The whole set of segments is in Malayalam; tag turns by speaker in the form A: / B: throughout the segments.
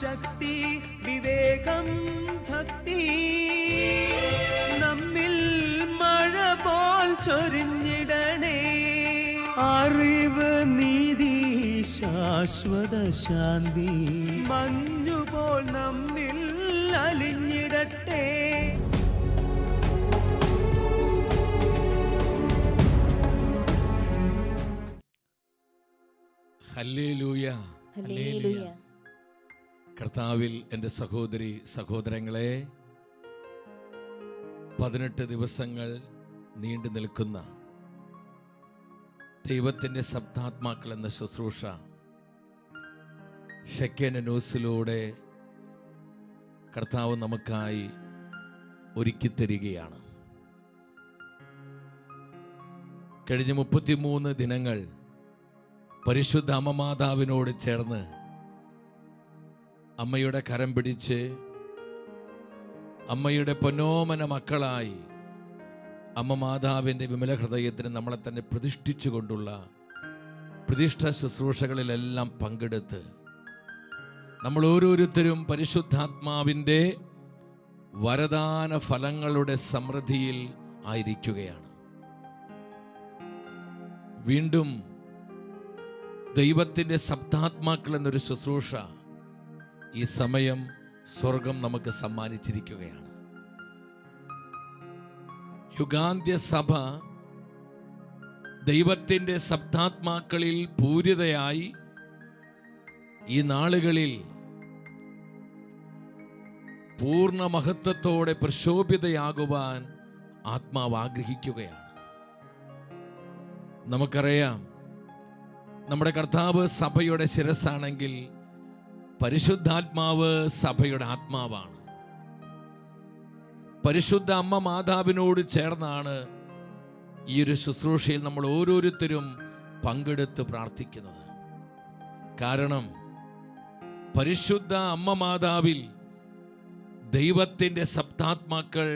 A: ശക്തി, വിവേകം, ഭക്തി നമ്മിൽ മഴ പോൽ ചൊരിഞ്ഞിടണേ. അറിവ്, നീതി, ശാശ്വത ശാന്തി മഞ്ഞുപോൽ നമ്മിൽ അലിഞ്ഞിടട്ടെ.
B: Hallelujah,
C: hallelujah.
B: കർത്താവിൽ എൻ്റെ സഹോദരി സഹോദരങ്ങളെ, 18 ദിവസങ്ങൾ നീണ്ടു നിൽക്കുന്ന ദൈവത്തിൻ്റെ സപ്താത്മാക്കൾ എന്ന ശുശ്രൂഷ ഷെക്കേന ന്യൂസിലൂടെ കർത്താവ് നമുക്കായി ഒരുക്കിത്തരികയാണ്. കഴിഞ്ഞ 33 ദിനങ്ങൾ പരിശുദ്ധ അമ്മ മാതാവിനോട് ചേർന്ന് അമ്മയുടെ കരം പിടിച്ച് അമ്മയുടെ പൊന്നോമന മക്കളായി അമ്മ മാതാവിൻ്റെ വിമല ഹൃദയത്തിന് നമ്മളെ തന്നെ പ്രതിഷ്ഠിച്ചുകൊണ്ടുള്ള പ്രതിഷ്ഠ ശുശ്രൂഷകളിലെല്ലാം പങ്കെടുത്ത് നമ്മൾ ഓരോരുത്തരും പരിശുദ്ധാത്മാവിൻ്റെ വരദാന ഫലങ്ങളുടെ സമൃദ്ധിയിൽ ആയിരിക്കുകയാണ്. വീണ്ടും ദൈവത്തിൻ്റെ സപ്താത്മാക്കൾ എന്നൊരു ശുശ്രൂഷ ഈ സമയം സ്വർഗം നമുക്ക് സമ്മാനിച്ചിരിക്കുകയാണ്. യുഗാന്ത്യ സഭ ദൈവത്തിൻ്റെ സപ്താത്മാക്കളിൽ പൂരിതയായി ഈ നാളുകളിൽ പൂർണ്ണ മഹത്വത്തോടെ പ്രശോഭിതയാകുവാൻ ആത്മാവ് ആഗ്രഹിക്കുകയാണ്. നമുക്കറിയാം, നമ്മുടെ കർത്താവ് സഭയുടെ ശിരസ്സാണെങ്കിൽ പരിശുദ്ധാത്മാവ് സഭയുടെ ആത്മാവാണ്. പരിശുദ്ധ അമ്മ മാതാവിനോട് ചേർന്നാണ് ഈ ഒരു ശുശ്രൂഷയിൽ നമ്മൾ ഓരോരുത്തരും പങ്കെടുത്ത് പ്രാർത്ഥിക്കുന്നത്. കാരണം പരിശുദ്ധ അമ്മ മാതാവിൽ ദൈവത്തിൻ്റെ സപ്താത്മാക്കൾ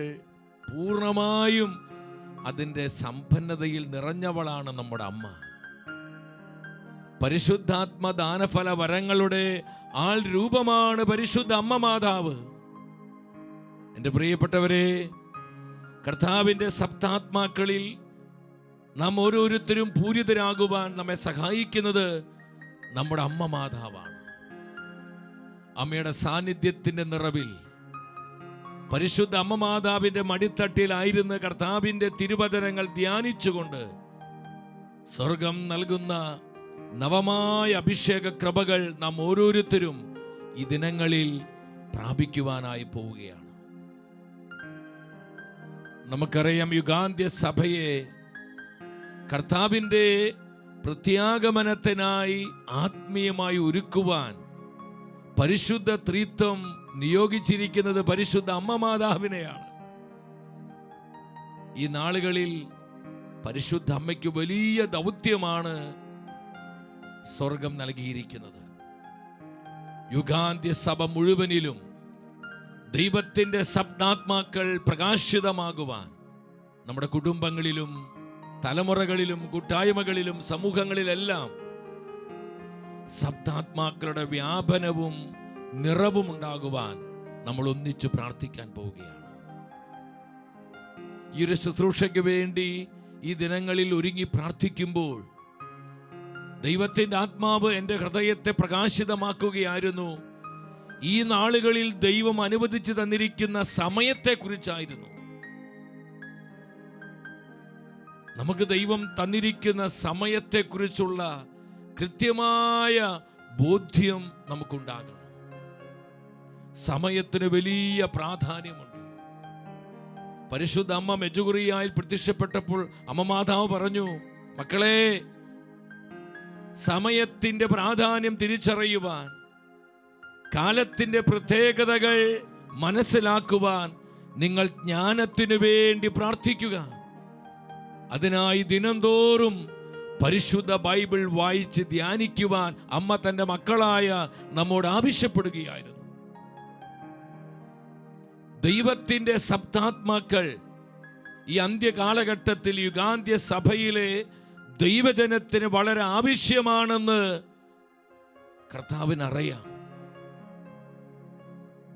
B: പൂർണ്ണമായും അതിൻ്റെ സമ്പന്നതയിൽ നിറഞ്ഞവളാണ് നമ്മുടെ അമ്മ. പരിശുദ്ധാത്മ ദാനഫല വരങ്ങളുടെ ആൾ രൂപമാണ് പരിശുദ്ധ അമ്മ മാതാവ്. എൻ്റെ പ്രിയപ്പെട്ടവരെ, കർത്താവിൻ്റെ സപ്താത്മാക്കളിൽ നാം ഓരോരുത്തരും പൂരിതരാകുവാൻ നമ്മെ സഹായിക്കുന്നത് നമ്മുടെ അമ്മ മാതാവാണ്. അമ്മയുടെ സാന്നിധ്യത്തിൻ്റെ നിറവിൽ പരിശുദ്ധ അമ്മ മാതാവിൻ്റെ മടിത്തട്ടിലായിരുന്ന കർത്താവിൻ്റെ തിരുവചനങ്ങൾ ധ്യാനിച്ചുകൊണ്ട് സ്വർഗം നൽകുന്ന നവമായ അഭിഷേക കൃപകൾ നാം ഓരോരുത്തരും ഈ ദിനങ്ങളിൽ പ്രാപിക്കുവാനായി പോവുകയാണ്. നമുക്കറിയാം, യുഗാന്ത്യ സഭയെ കർത്താവിൻ്റെ പ്രത്യാഗമനത്തിനായി ആത്മീയമായി ഒരുക്കുവാൻ പരിശുദ്ധ ത്രിത്വം നിയോഗിച്ചിരിക്കുന്നത് പരിശുദ്ധ അമ്മ മാതാവിനെയാണ്. ഈ നാളുകളിൽ പരിശുദ്ധ അമ്മയ്ക്ക് വലിയ ദൗത്യമാണ് സ്വർഗം നൽകിയിരിക്കുന്നത്. യുഗാന്ത്യ സഭ മുഴുവനിലും ദൈവത്തിൻ്റെ സപ്താത്മാക്കൾ പ്രകാശിതമാകുവാൻ നമ്മുടെ കുടുംബങ്ങളിലും തലമുറകളിലും കൂട്ടായ്മകളിലും സമൂഹങ്ങളിലെല്ലാം സപ്താത്മാക്കളുടെ വ്യാപനവും നിറവും ഉണ്ടാകുവാൻ നമ്മൾ ഒന്നിച്ചു പ്രാർത്ഥിക്കാൻ പോവുകയാണ്. ഈ ഒരു ശുശ്രൂഷയ്ക്ക് വേണ്ടി ഈ ദിനങ്ങളിൽ ഒരുങ്ങി പ്രാർത്ഥിക്കുമ്പോൾ ദൈവത്തിൻ്റെ ആത്മാവ് എൻ്റെ ഹൃദയത്തെ പ്രകാശിതമാക്കുകയായിരുന്നു. ഈ നാളുകളിൽ ദൈവം അനുവദിച്ചു തന്നിരിക്കുന്ന സമയത്തെക്കുറിച്ചായിരുന്നു. നമുക്ക് ദൈവം തന്നിരിക്കുന്ന സമയത്തെക്കുറിച്ചുള്ള കൃത്യമായ ബോധ്യം നമുക്കുണ്ടാകണം. സമയത്തിന് വലിയ പ്രാധാന്യമുണ്ട്. പരിശുദ്ധ അമ്മ മെജുഗുറിയായി പ്രത്യക്ഷപ്പെട്ടപ്പോൾ അമ്മ മാതാവ് പറഞ്ഞു, മക്കളെ, സമയത്തിൻ്റെ പ്രാധാന്യം തിരിച്ചറിയുവാൻ, കാലത്തിൻ്റെ പ്രത്യേകതകൾ മനസ്സിലാക്കുവാൻ നിങ്ങൾ ജ്ഞാനത്തിനു വേണ്ടി പ്രാർത്ഥിക്കുക. അതിനായി ദിനംതോറും പരിശുദ്ധ ബൈബിൾ വായിച്ച് ധ്യാനിക്കുവാൻ അമ്മ തൻ്റെ മക്കളായ നമ്മോട് ആവശ്യപ്പെടുകയായിരുന്നു. ദൈവത്തിൻ്റെ സപ്താത്മാക്കൾ ഈ അന്ത്യകാലഘട്ടത്തിൽ യുഗാന്ത്യ സഭയിലെ ദൈവജനത്തിന് വളരെ ആവശ്യമാണെന്ന് കർത്താവിനറിയാം.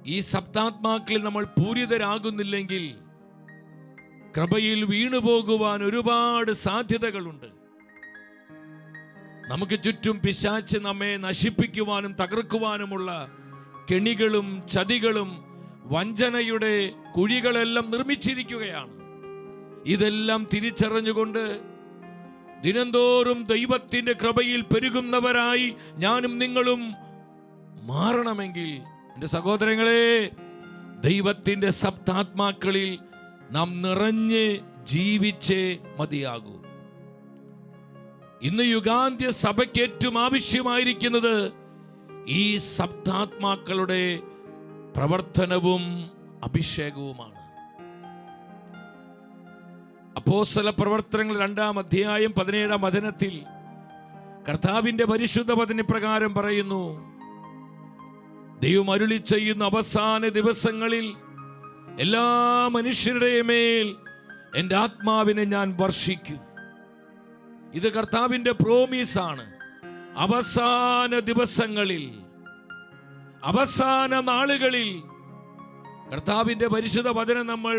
B: ഈ സപ്താത്മാക്കളിൽ നമ്മൾ പൂരിതരാകുന്നില്ലെങ്കിൽ കൃപയിൽ വീണുപോകുവാൻ ഒരുപാട് സാധ്യതകളുണ്ട്. നമുക്ക് ചുറ്റും പിശാച് നമ്മെ നശിപ്പിക്കുവാനും തകർക്കുവാനുമുള്ള കെണികളും ചതികളും വഞ്ചനയുടെ കുഴികളെല്ലാം നിർമ്മിച്ചിരിക്കുകയാണ്. ഇതെല്ലാം തിരിച്ചറിഞ്ഞുകൊണ്ട് ദിനംതോറും ദൈവത്തിന്റെ കൃപയിൽ പെരുകുന്നവരായി ഞാനും നിങ്ങളും മാറണമെങ്കിൽ എൻ്റെ സഹോദരങ്ങളെ, ദൈവത്തിന്റെ സപ്താത്മാക്കളിൽ നാം നിറഞ്ഞ് ജീവിച്ചേ മതിയാകൂ. ഇന്ന് യുഗാന്ത്യ സഭയ്ക്ക് ഏറ്റവും ആവശ്യമായിരിക്കുന്നത് ഈ സപ്താത്മാക്കളുടെ പ്രവർത്തനവും അഭിഷേകവുമാണ്. അപ്പോസ്തല പ്രവർത്തനങ്ങൾ 2-ാം അധ്യായം 17-ാം വചനത്തിൽ കർത്താവിന്റെ പരിശുദ്ധ വചന പ്രകാരം പറയുന്നു, ദൈവം അരുളി ചെയ്യുന്ന അവസാന ദിവസങ്ങളിൽ എല്ലാ മനുഷ്യരുടെയും മേൽ എൻ്റെ ആത്മാവിനെ ഞാൻ വർഷിക്കും. ഇത് കർത്താവിന്റെ പ്രോമിസാണ്. അവസാന ദിവസങ്ങളിൽ, അവസാന നാളുകളിൽ കർത്താവിന്റെ പരിശുദ്ധ വചനം നമ്മൾ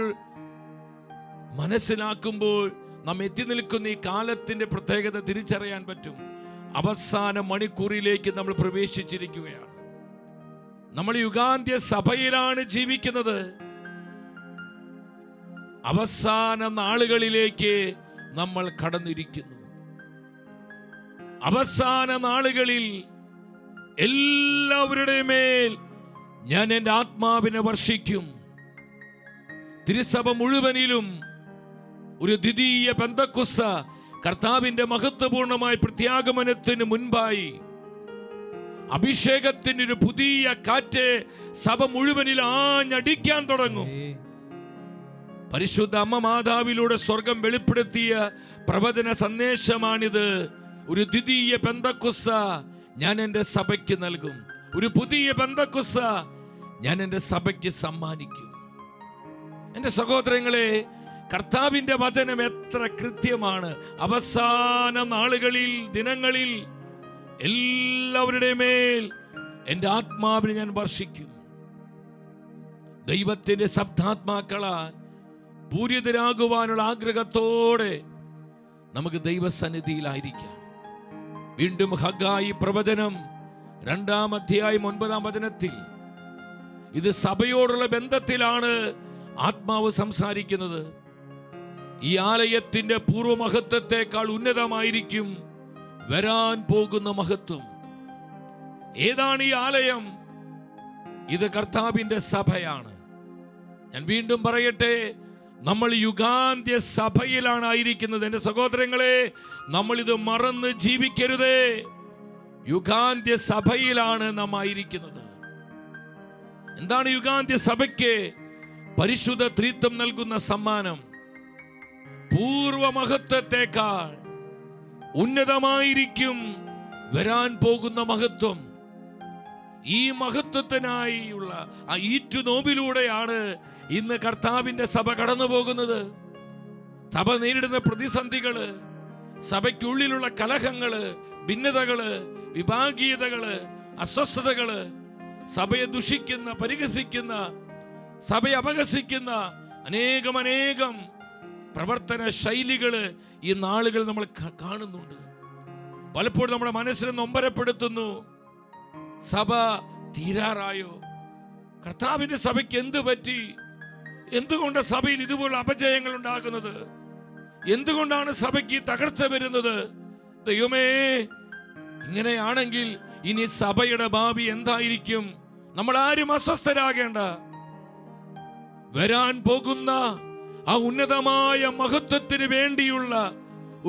B: മനസ്സിലാക്കുമ്പോൾ നാം എത്തി നിൽക്കുന്ന ഈ കാലത്തിന്റെ പ്രത്യേകത തിരിച്ചറിയാൻ പറ്റും. അവസാന മണിക്കൂറിലേക്ക് നമ്മൾ പ്രവേശിച്ചിരിക്കുകയാണ്. നമ്മൾ യുഗാന്ത്യ സഭയിലാണ് ജീവിക്കുന്നത്. അവസാന നാളുകളിലേക്ക് നമ്മൾ കടന്നിരിക്കുന്നു. അവസാന നാളുകളിൽ എല്ലാവരുടെയും മേൽ ഞാൻ എൻ്റെ ആത്മാവിനെ വർഷിക്കും. തിരുസഭ മുഴുവനിലും ഒരു ദ്വിതീയ പെന്തക്കോസ്ത കർത്താവിന്റെ മഹത്വപൂർണമായ പ്രത്യാഗമനത്തിന് മുൻപായി അഭിഷേകത്തിന് ഒരു പുതിയ കാറ്റ് സഭ മുഴുവനിൽ ആഞ്ഞടിക്കാൻ തുടങ്ങും. പരിശുദ്ധ അമ്മ മാതാവിലൂടെ സ്വർഗം വെളിപ്പെടുത്തിയ പ്രവചന സന്ദേശമാണിത്. ഒരു ദ്വിതീയ പെന്തക്കോസ്ത ഞാൻ എൻ്റെ സഭയ്ക്ക് നൽകും. ഒരു പുതിയ പെന്തക്കോസ്ത ഞാൻ എൻ്റെ സഭയ്ക്ക് സമ്മാനിക്കും. എൻ്റെ സഹോദരങ്ങളെ, കർത്താവിന്റെ വചനം എത്ര കൃത്യമാണ്. അവസാന നാളുകളിൽ, ദിനങ്ങളിൽ എല്ലാവരുടെയും മേൽ എൻ്റെ ആത്മാവിനെ ഞാൻ വർഷിക്കും. ദൈവത്തിന്റെ സപ്താത്മാക്കളാൽ പൂരിതരാകുവാനുള്ള ആഗ്രഹത്തോടെ നമുക്ക് ദൈവസന്നിധിയിലായിരിക്കാം. വീണ്ടും ഹഗ്ഗായി പ്രവചനം 2-ാം അധ്യായം 9-ാം വചനത്തിൽ ഇത് സഭയോടുള്ള ബന്ധത്തിലാണ് ആത്മാവ് സംസാരിക്കുന്നത്. ഈ ആലയത്തിന്റെ പൂർവ്വമഹത്വത്തെക്കാൾ ഉന്നതമായിരിക്കും വരാൻ പോകുന്ന മഹത്വം. ഏതാണ് ഈ ആലയം? ഇത് കർത്താവിന്റെ സഭയാണ്. ഞാൻ വീണ്ടും പറയട്ടെ, നമ്മൾ യുഗാന്ത്യ സഭയിലാണ് ആയിരിക്കുന്നത്. എൻ്റെ സഹോദരങ്ങളെ, നമ്മൾ ഇത് മറന്ന് ജീവിക്കരുതേ. യുഗാന്ത്യ സഭയിലാണ് നാം ആയിരിക്കുന്നത്. എന്താണ് യുഗാന്ത്യ സഭയ്ക്ക് പരിശുദ്ധ ത്രിത്വം നൽകുന്ന സമ്മാനം? പൂർവമഹത്വത്തെക്കാൾ ഉന്നതമായിരിക്കും വരാൻ പോകുന്ന മഹത്വം. ഈ മഹത്വത്തിനായുള്ള ആ ഈറ്റുനോമ്പിലൂടെയാണ് ഇന്ന് കർത്താവിന്റെ സഭ കടന്നു പോകുന്നത്. സഭ നേരിടുന്ന പ്രതിസന്ധികള്, സഭയ്ക്കുള്ളിലുള്ള കലഹങ്ങള്, ഭിന്നതകള്, വിഭാഗീയതകള്, അസ്വസ്ഥതകള്, സഭയെ ദുഷിക്കുന്ന, പരിഹസിക്കുന്ന, സഭയെ അപഹസിക്കുന്ന അനേകം പ്രവർത്തന ശൈലികള് ഈ നാളുകൾ നമ്മൾ കാണുന്നുണ്ട്. പലപ്പോഴും നമ്മുടെ മനസ്സിനെ നൊമ്പരപ്പെടുത്തുന്നു. സഭ തീരാറായോ? കർത്താവിന്റെ സഭയ്ക്ക് എന്ത് പറ്റി? എന്തുകൊണ്ട് സഭയിൽ ഇതുപോലുള്ള അപജയങ്ങൾ ഉണ്ടാകുന്നത്? എന്തുകൊണ്ടാണ് സഭയ്ക്ക് തകർച്ച വരുന്നത്? ദൈവമേ, ഇങ്ങനെയാണെങ്കിൽ ഇനി സഭയുടെ ഭാവി എന്തായിരിക്കും? നമ്മൾ ആരും അസ്വസ്ഥരാകേണ്ട. വരാൻ പോകുന്ന ആ ഉന്നതമായ മഹത്വത്തിന് വേണ്ടിയുള്ള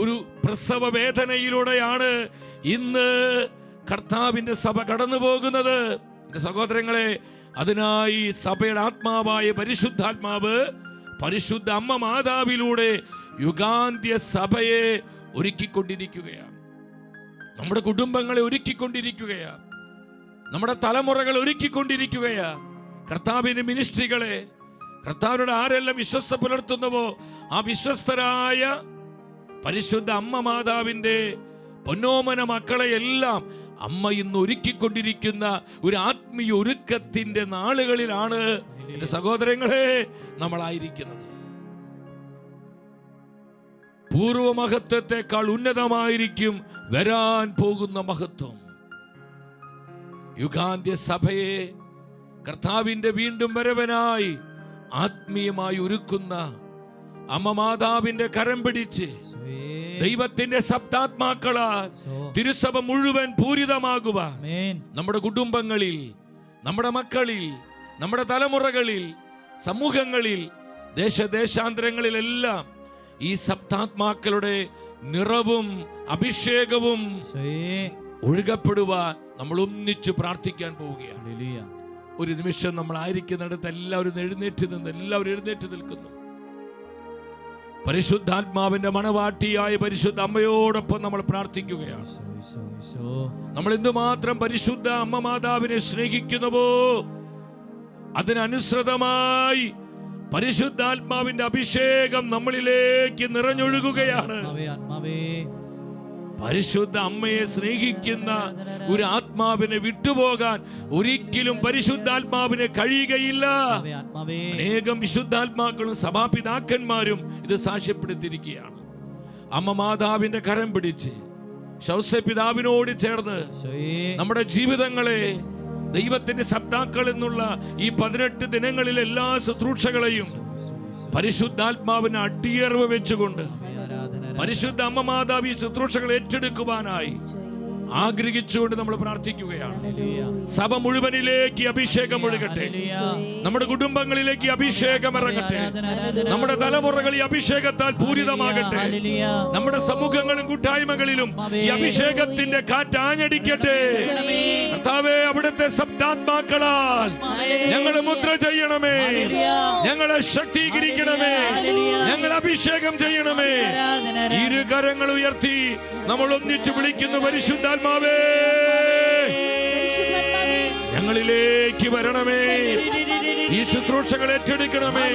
B: ഒരു പ്രസവ വേദനയിലൂടെയാണ് ഇന്ന് കർത്താവിന്റെ സഭ കടന്നു പോകുന്നത്. എൻ്റെ സഹോദരങ്ങളെ, അതിനായി സഭയുടെ ആത്മാവായ പരിശുദ്ധാത്മാവ് പരിശുദ്ധ അമ്മ മാതാവിലൂടെ യുഗാന്ത്യ സഭയെ ഒരുക്കിക്കൊണ്ടിരിക്കുകയാണ്. നമ്മുടെ കുടുംബങ്ങളെ ഒരുക്കിക്കൊണ്ടിരിക്കുകയാണ്. നമ്മുടെ തലമുറകളെ ഒരുക്കിക്കൊണ്ടിരിക്കുകയാണ്. കർത്താവിന്റെ മിനിസ്ട്രികളെ, കർത്താവിനോട് ആരെല്ലാം വിശ്വസ്ത പുലർത്തുന്നുവോ ആ വിശ്വസ്തരായ പരിശുദ്ധ അമ്മ മാതാവിന്റെ പൊന്നോമന മക്കളെ എല്ലാം അമ്മ ഇന്ന് ഒരുക്കിക്കൊണ്ടിരിക്കുന്ന ഒരു ആത്മീയ ഒരുക്കത്തിന്റെ നാളുകളിലാണ് എന്റെ സഹോദരങ്ങളെ നമ്മളായിരിക്കുന്നത്. പൂർവമഹത്വത്തെക്കാൾ ഉന്നതമായിരിക്കും വരാൻ പോകുന്ന മഹത്വം. യുഗാന്ത്യ സഭയെ കർത്താവിന്റെ വീണ്ടും വരവനായി ആത്മീയമായി ഒരുക്കുന്ന അമ്മ മാതാവിന്റെ കരം പിടിച്ച് ദൈവത്തിന്റെ സപ്താത്മാക്കളാൽ തിരുസഭ മുഴുവൻ പൂരിതമാകുവാൻ നമ്മുടെ കുടുംബങ്ങളിൽ, നമ്മുടെ മക്കളിൽ, നമ്മുടെ തലമുറകളിൽ, സമൂഹങ്ങളിൽ, ദേശാന്തരങ്ങളിലെല്ലാം ഈ സപ്താത്മാക്കളുടെ നിറവും അഭിഷേകവും ഒഴുകപ്പെടുവാൻ നമ്മൾ ഒന്നിച്ചു പ്രാർത്ഥിക്കാൻ പോവുകയാണ്. ഒരു നിമിഷം നമ്മൾ ആയിരിക്കുന്നിടത്ത് എല്ലാവരും എഴുന്നേറ്റ് നിൽക്കുന്നു. പരിശുദ്ധാത്മാവിന്റെ മണവാട്ടിയായ പരിശുദ്ധ അമ്മയോടൊപ്പം നമ്മൾ പ്രാർത്ഥിക്കുകയാണ്. നമ്മൾ എന്തുമാത്രം പരിശുദ്ധ അമ്മ മാതാവിനെ സ്നേഹിക്കുന്നുവോ അതിനനുസൃതമായി പരിശുദ്ധാത്മാവിന്റെ അഭിഷേകം നമ്മളിലേക്ക് നിറഞ്ഞൊഴുകുകയാണ്. പരിശുദ്ധ അമ്മയെ സ്നേഹിക്കുന്ന ഒരു ആത്മാവിനെ വിട്ടുപോകാൻ ഒരിക്കലും പരിശുദ്ധാത്മാവിന് കഴിയുകയില്ല. അനേകം വിശുദ്ധാത്മാക്കളും സഭാപിതാക്കന്മാരും ഇത് സാക്ഷ്യപ്പെടുത്തിയിരിക്കുകയാണ്. അമ്മ മാതാവിന്റെ കരം പിടിച്ച് ശൗസപിതാവിനോട് ചേർന്ന് നമ്മുടെ ജീവിതങ്ങളെ ദൈവത്തിന്റെ സപ്താക്കൾ എന്നുള്ള ഈ 18 ദിനങ്ങളിലെ എല്ലാ ശുശ്രൂഷകളെയും പരിശുദ്ധാത്മാവിന് അടിയറവ് വെച്ചുകൊണ്ട് പരിശുദ്ധ അമ്മ മാതാവ് ഈ ശുശ്രൂഷകൾ ഏറ്റെടുക്കുവാനായി ആഗ്രഹിച്ചുകൊണ്ട് നമ്മൾ പ്രാർത്ഥിക്കുകയാണ്. സഭ മുഴുവനിലേക്ക് അഭിഷേകം ഒഴുകട്ടെ. നമ്മുടെ കുടുംബങ്ങളിലേക്ക് അഭിഷേകം ഇറങ്ങട്ടെ. നമ്മുടെ തലമുറകൾ ഈ അഭിഷേകത്താൽ പൂരിതമാകട്ടെ. നമ്മുടെ സമൂഹങ്ങളും കൂട്ടായ്മകളിലും ഈ അഭിഷേകത്തിന്റെ കാറ്റ് ആഞ്ഞടിക്കട്ടെ. കർത്താവേ, അവിടുത്തെ ശബ്ദാത്മാക്കളാൽ ഞങ്ങളെ മുദ്ര ചെയ്യണമേ, ഞങ്ങളെ ശക്തീകരിക്കണമേ, ഞങ്ങളെ അഭിഷേകം ചെയ്യണമേ. ഇരു കരങ്ങൾ ഉയർത്തി നമ്മൾ ഒന്നിച്ചു വിളിക്കുന്നു, പരിശുദ്ധാത്മാവേ ഞങ്ങളിലേക്ക് വരണമേ, ഈ ശുശ്രൂഷകൾ ഏറ്റെടുക്കണമേ,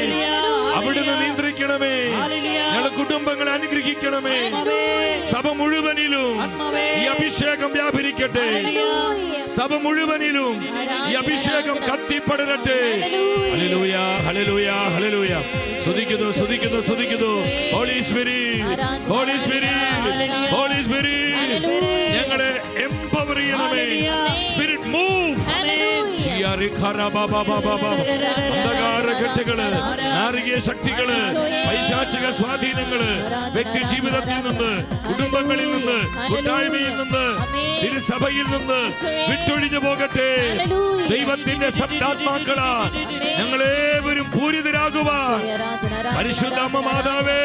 B: അവിടുന്ന് നിയന്ത്രിക്കണമേ, ഞങ്ങളുടെ കുടുംബങ്ങളെ അനുഗ്രഹിക്കണമേ. സഭ മുഴുവനിലും ഈ അഭിഷേകം വ്യാപരിക്കട്ടെ. സഭ മുഴുവനിലും ഈ അഭിഷേകം കത്തിപ്പടരട്ടെ. ഹല്ലേലൂയ, ഹല്ലേലൂയ, ഹല്ലേലൂയ. സ്തുതിക്കുന്നു, സ്തുതിക്കുന്നു, സ്തുതിക്കുന്നു. Holy spirit, holy spirit, holy spirit ഞങ്ങളെ എംപവർ ചെയ്യണമേ. Spirit move. അന്ധകാരഘട്ടങ്ങള്, നാരികീയ ശക്തികള്, പൈശാചിക സ്വാധീനങ്ങള് വ്യക്തി ജീവിതത്തിൽ നിന്ന്, കുടുംബങ്ങളിൽ നിന്ന്, കൂട്ടായ്മയിൽ നിന്ന്, തിരുസഭയിൽ നിന്ന് വിട്ടൊഴിഞ്ഞു പോകട്ടെ. ദൈവത്തിന്റെ ശബ്ദാത്മാക്കളാ ഞങ്ങളേവരും പൂരിതരാകുവാൻ പരിശുദ്ധ അമ്മ മാതാവേ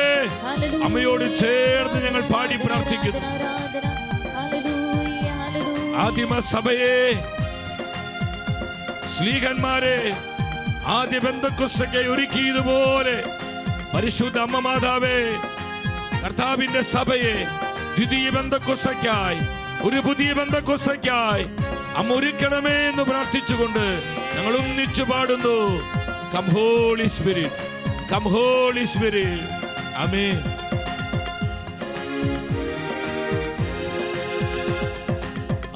B: അമ്മയോട് ചേർന്ന് ഞങ്ങൾ പാടി പ്രാർത്ഥിക്കുന്നു. ആദിമ സഭയെ, ശ്ലീഹന്മാരെ ആദ്യ പെന്തക്കോസ്തയെ ഒരുക്കിയതുപോലെ പരിശുദ്ധ അമ്മ മാതാവേ കർത്താവിന്റെ സഭയെ ദ്വിതീയ പെന്തക്കോസ്തയ്ക്കായി, ഒരു പുതിയ പെന്തക്കോസ്തയ്ക്കായി അമ്മ ഒരുക്കണമേ എന്ന് പ്രാർത്ഥിച്ചുകൊണ്ട് ഞങ്ങൾ ഒന്നിച്ചു പാടുന്നു. Come holy spirit, come holy spirit. ആമേൻ.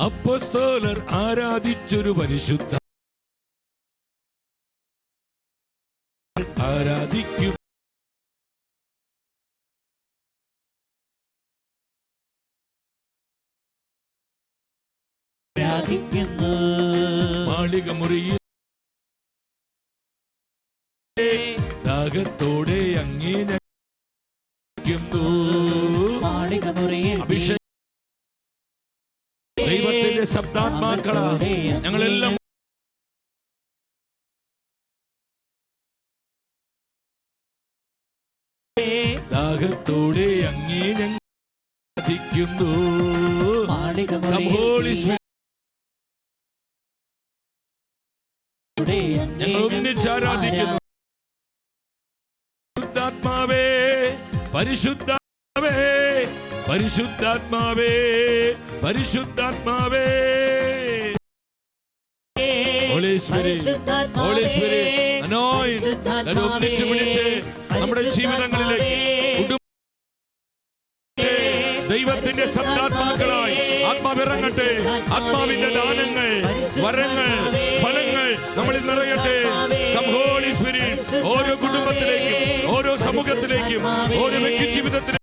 B: അപ്പോസ്തലർ ആരാധിച്ചൊരു പരിശുദ്ധ ആരാധിക്കും. മാളിക മുറിയിൽ ദാഹത്തോടെ അങ്ങേ അഭിഷേകം ദൈവത്തിന്റെ ശബ്ദാത്മാക്കളാ ഞങ്ങളെല്ലാം ദാഹത്തോടെ അങ്ങേ ഞങ്ങൾ ആരാധിക്കുന്നു. ഞങ്ങൾ ഒന്നിച്ചാരാധിക്കുന്നു. പരിശുദ്ധാത്മാവേ, പരിശുദ്ധാത്മാവേ, പരിശുദ്ധാത്മാവേ, പരിശുദ്ധാത്മാവേ. Holy spirit, holy spirit anoint. ഒന്നിച്ച് വിളിച്ച് നമ്മുടെ ജീവിതങ്ങളിലേക്ക് ദൈവത്തിന്റെ ശബ്ദാത്മാക്കളായി പരിശുദ്ധാത്മാവ് ഇറങ്ങട്ടെ. ആത്മാവിന്റെ ദാനങ്ങൾ, വരങ്ങൾ, ഫലങ്ങൾ നമ്മളിൽ നിറയട്ടെ. Come Holy Spirit. ഓരോ കുടുംബത്തിലേക്കും, ഓരോ സമൂഹത്തിലേക്കും, ഓരോ വ്യക്തി ജീവിതത്തിലേക്കും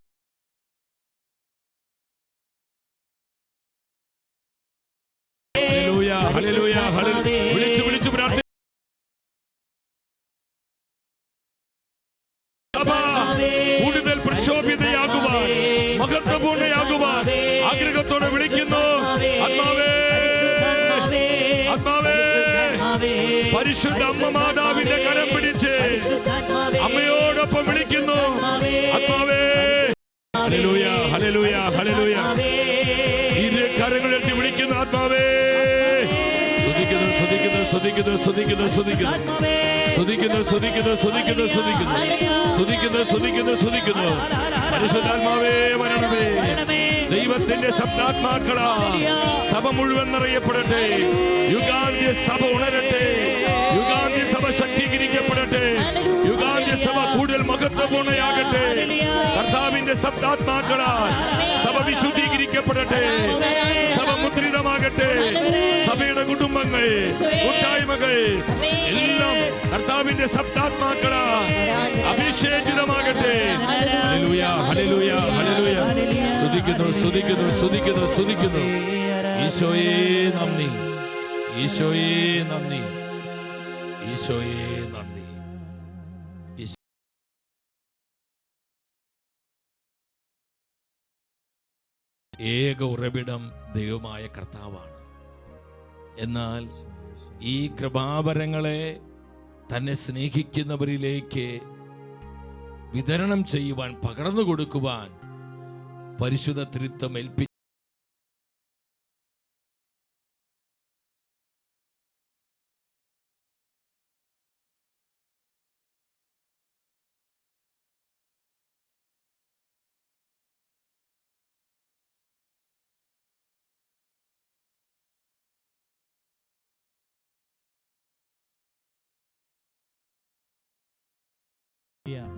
B: വിളിച്ചു പ്രാർത്ഥി. കൂടുതൽ പ്രക്ഷോഭിതയാകുവാൻ, മഹത്വപൂർണ്ണയാകുവാൻ ആഗ്രഹത്തോടെ വിളിക്കുന്നു. ആത്മാവേ, ആത്മാവേ, പരിശുദ്ധ അമ്മ മാതാവിന്റെ കരം പിടിച്ച് അമ്മയോടൊപ്പം വിളിക്കുന്നു. ആത്മാവേ, ഹല്ലേലൂയ, ഹല്ലേലൂയ, ഹല്ലേലൂയ. ഇരു കരങ്ങളെത്തി വിളിക്കുന്നു. ആത്മാവേ, സ്തുതിക്കുന്നു, സ്തുതിക്കുന്നു, സ്തുതിക്കുന്നു, സ്തുതിക്കുന്നു, സ്തുതിക്കുന്നു, സ്തുതിക്കുന്നു, സ്തുതിക്കുന്നു, സ്തുതിക്കുന്നു, സ്തുതിക്കുന്നു, സ്തുതിക്കുന്നു, സ്തുതിക്കുന്നു, സ്തുതിക്കുന്നു. പരിശുദ്ധാത്മാവേ വരണമേ. ദൈവത്തിന്റെ ശബ്ദാത്മാക്കളാ സഭ മുഴുവൻ നിറയപ്പെടട്ടെ. യുഗാന്ത്യ സഭ ഉണരട്ടെ. യുഗാന്ത്യ സഭ ശക്തീകരിക്കപ്പെടട്ടെ. യുഗാന്ത്യ സഭ കൂടുതൽ മഹത്വപൂർണ്ണയാകട്ടെ. കർത്താവിന്റെ ശബ്ദാത്മാക്കളാൽ സഭ വിശുദ്ധീകരിക്കപ്പെടട്ടെ. സഭ മുദ്രിതമാകട്ടെ. സഭയുടെ കുടുംബങ്ങൾ, കൂട്ടായ്മകൾ എല്ലാം കർത്താവിന്റെ ശബ്ദാത്മാക്കളാൽ അഭിഷേചിതമാകട്ടെ. ഹല്ലേലൂയ, ഹല്ലേലൂയ, ഹല്ലേലൂയ. സ്തുതിക്കുന്നു, സ്തുതിക്കുന്നു, സ്തുതിക്കുന്നു, സ്തുതിക്കുന്നു. ഈശോയേ നന്ദി, ഈശോയേ നന്ദി, ഈശോയേ നന്ദി. ഏക ഉറവിടം ദൈവമായ കർത്താവാണ്. എന്നാൽ ഈ കൃപാവരങ്ങളെ തന്നെ സ്നേഹിക്കുന്നവരിലേക്ക് വിതരണം ചെയ്യുവാൻ, പകർന്നു കൊടുക്കുവാൻ പരിശുദ്ധ ത്രിത്വം ഏൽപ്പിച്ചു.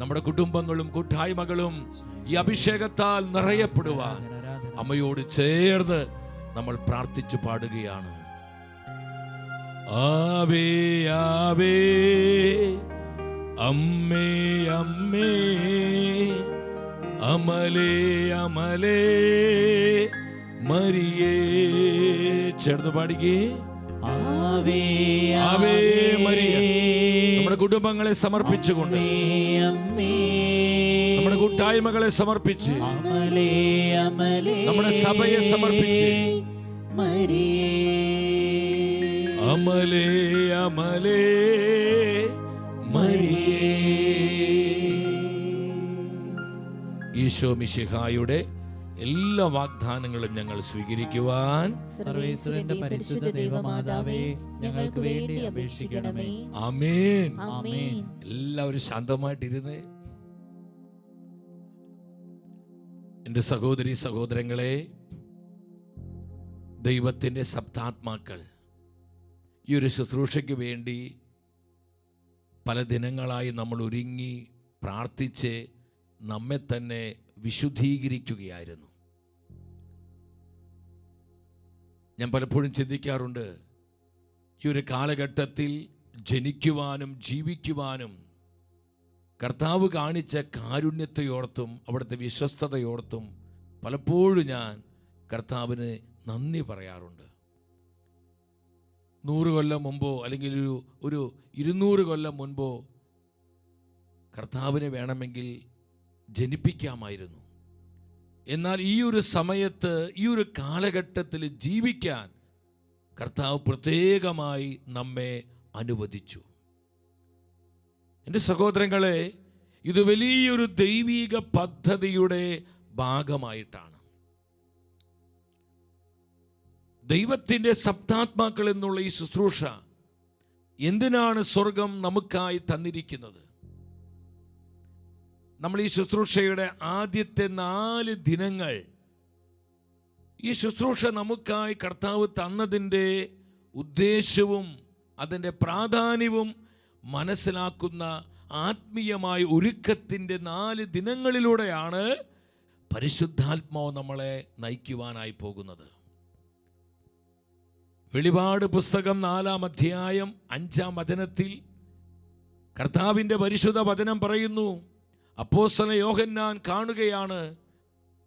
B: നമ്മുടെ കുടുംബങ്ങളും കൂട്ടായ്മകളും ഈ അഭിഷേകത്താൽ നിറയപ്പെടുവാൻ അമ്മയോട് ചേർന്ന് നമ്മൾ പ്രാർത്ഥിച്ചു പാടുകയാണ്. ആവേ ആവേ അമ്മേ അമ്മേ അമലേ അമലേ മരിയേ. ചേർന്ന് പാടിക്കേ. ആവേ ആവേ മരിയ. നമ്മുടെ കുടുംബങ്ങളെ സമർപ്പിച്ചുകൊണ്ട്, നമ്മുടെ കൂട്ടായ്മകളെ സമർപ്പിച്ച്, നമ്മുടെ സഭയെ സമർപ്പിച്ച്, അമലേ അമലേ മരിയേ. ഈശോ മിശിഹായുടെ എല്ലാ വാഗ്ദാനങ്ങളും ഞങ്ങൾ സ്വീകരിക്കുവാൻ
C: സർവേശ്വരന്റെ പരിശുദ്ധ ദൈവമാതാവേ ഞങ്ങൾക്ക് വേണ്ടി അപേക്ഷിക്കണമേ.
B: ആമേൻ.
C: ആമേൻ.
B: എല്ലാവരും ശാന്തമായിട്ടിരുന്നേ. എൻ്റെ സഹോദരി സഹോദരങ്ങളെ, ദൈവത്തിൻ്റെ സപ്താത്മാക്കൾ ഈ ഒരു ശുശ്രൂഷയ്ക്ക് വേണ്ടി പല ദിനങ്ങളായി നമ്മൾ ഒരുങ്ങി പ്രാർത്ഥിച്ച് നമ്മെ തന്നെ വിശുദ്ധീകരിക്കുകയായിരുന്നു. ഞാൻ പലപ്പോഴും ചിന്തിക്കാറുണ്ട്, ഈ ഒരു കാലഘട്ടത്തിൽ ജനിക്കുവാനും ജീവിക്കുവാനും കർത്താവ് കാണിച്ച കാരുണ്യത്തെയോർത്തും അവിടുത്തെ വിശ്വസ്തതയോർത്തും പലപ്പോഴും ഞാൻ കർത്താവിന് നന്ദി പറയാറുണ്ട്. 100 കൊല്ലം മുമ്പോ അല്ലെങ്കിൽ ഒരു 200 കൊല്ലം മുൻപോ കർത്താവിനെ വേണമെങ്കിൽ ജനിപ്പിക്കാമായിരുന്നു. എന്നാൽ ഈ ഒരു സമയത്ത്, ഈ ഒരു കാലഘട്ടത്തിൽ ജീവിക്കാൻ കർത്താവ് പ്രത്യേകമായി നമ്മെ അനുവദിച്ചു. എൻ്റെ സഹോദരങ്ങളെ, ഇത് വലിയൊരു ദൈവിക പദ്ധതിയുടെ ഭാഗമായിട്ടാണ്. ദൈവത്തിൻ്റെ സപ്താത്മാക്കൾ എന്നുള്ള ഈ ശുശ്രൂഷ എന്തിനാണ് സ്വർഗം നമുക്കായി തന്നിരിക്കുന്നത്? നമ്മൾ ഈ ശുശ്രൂഷയുടെ ആദ്യത്തെ 4 ദിനങ്ങൾ ഈ ശുശ്രൂഷ നമുക്കായി കർത്താവ് തന്നതിൻ്റെ ഉദ്ദേശവും അതിൻ്റെ പ്രാധാന്യവും മനസ്സിലാക്കുന്ന ആത്മീയമായ ഒരുക്കത്തിൻ്റെ 4 ദിനങ്ങളിലൂടെയാണ് പരിശുദ്ധാത്മാവ് നമ്മളെ നയിക്കുവാനായി പോകുന്നത്. വെളിപാട് പുസ്തകം 4-ാം അധ്യായം 5-ാം വചനത്തിൽ കർത്താവിൻ്റെ പരിശുദ്ധ വചനം പറയുന്നു, അപ്പോസ്തലൻ യോഹന്നാൻ കാണുകയാണ്,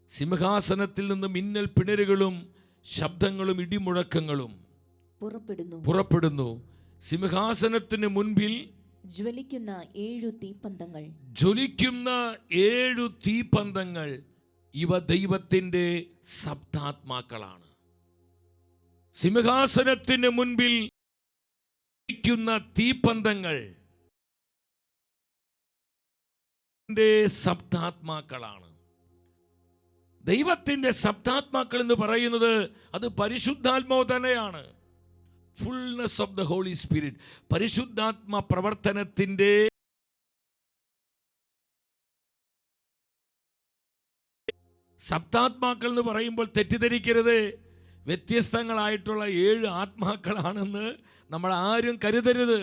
B: സിംഹാസനത്തിൽ നിന്ന് മിന്നൽ പിണരുകളും ശബ്ദങ്ങളും ഇടിമുഴക്കങ്ങളും പുറപ്പെടുന്നു. സിംഹാസനത്തിന് മുൻപിൽ
D: ജ്വലിക്കുന്ന 7 തീപ്പന്തങ്ങൾ.
B: ജ്വലിക്കുന്ന 7 തീപ്പന്തങ്ങൾ. ഇവ ദൈവത്തിൻ്റെ സപ്താത്മാക്കളാണ്. സിംഹാസനത്തിന് മുൻപിൽ ജ്വലിക്കുന്ന തീപ്പന്തങ്ങൾ സപ്താത്മാക്കളാണ്. ദൈവത്തിൻ്റെ സപ്താത്മാക്കൾ എന്ന് പറയുന്നത് അത് പരിശുദ്ധാത്മാവ് തന്നെയാണ്. Fullness of the holy spirit, പരിശുദ്ധാത്മ പ്രവർത്തനത്തിൻ്റെ സപ്താത്മാക്കൾ എന്ന് പറയുമ്പോൾ തെറ്റിദ്ധരിക്കരുത്, വ്യത്യസ്തങ്ങളായിട്ടുള്ള 7 ആത്മാക്കളാണെന്ന് നമ്മൾ ആരും കരുതരുത്.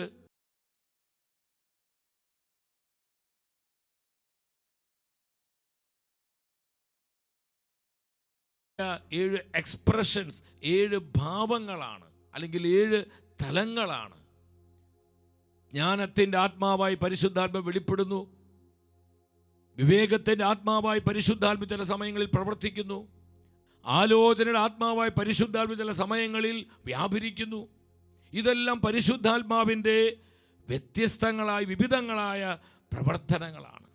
B: ഏഴ് എക്സ്പ്രഷൻസ്, 7 ഭാവങ്ങളാണ്, അല്ലെങ്കിൽ 7 തലങ്ങളാണ്. ജ്ഞാനത്തിൻ്റെ ആത്മാവായി പരിശുദ്ധാത്മ വെളിപ്പെടുന്നു. വിവേകത്തിൻ്റെ ആത്മാവായി പരിശുദ്ധാത്മ ചില സമയങ്ങളിൽ പ്രവർത്തിക്കുന്നു. ആലോചനയുടെ ആത്മാവായി പരിശുദ്ധാത്മ ചില സമയങ്ങളിൽ വ്യാപരിക്കുന്നു. ഇതെല്ലാം പരിശുദ്ധാത്മാവിൻ്റെ വ്യത്യസ്തങ്ങളായ വിവിധങ്ങളായ പ്രവർത്തനങ്ങളാണ്.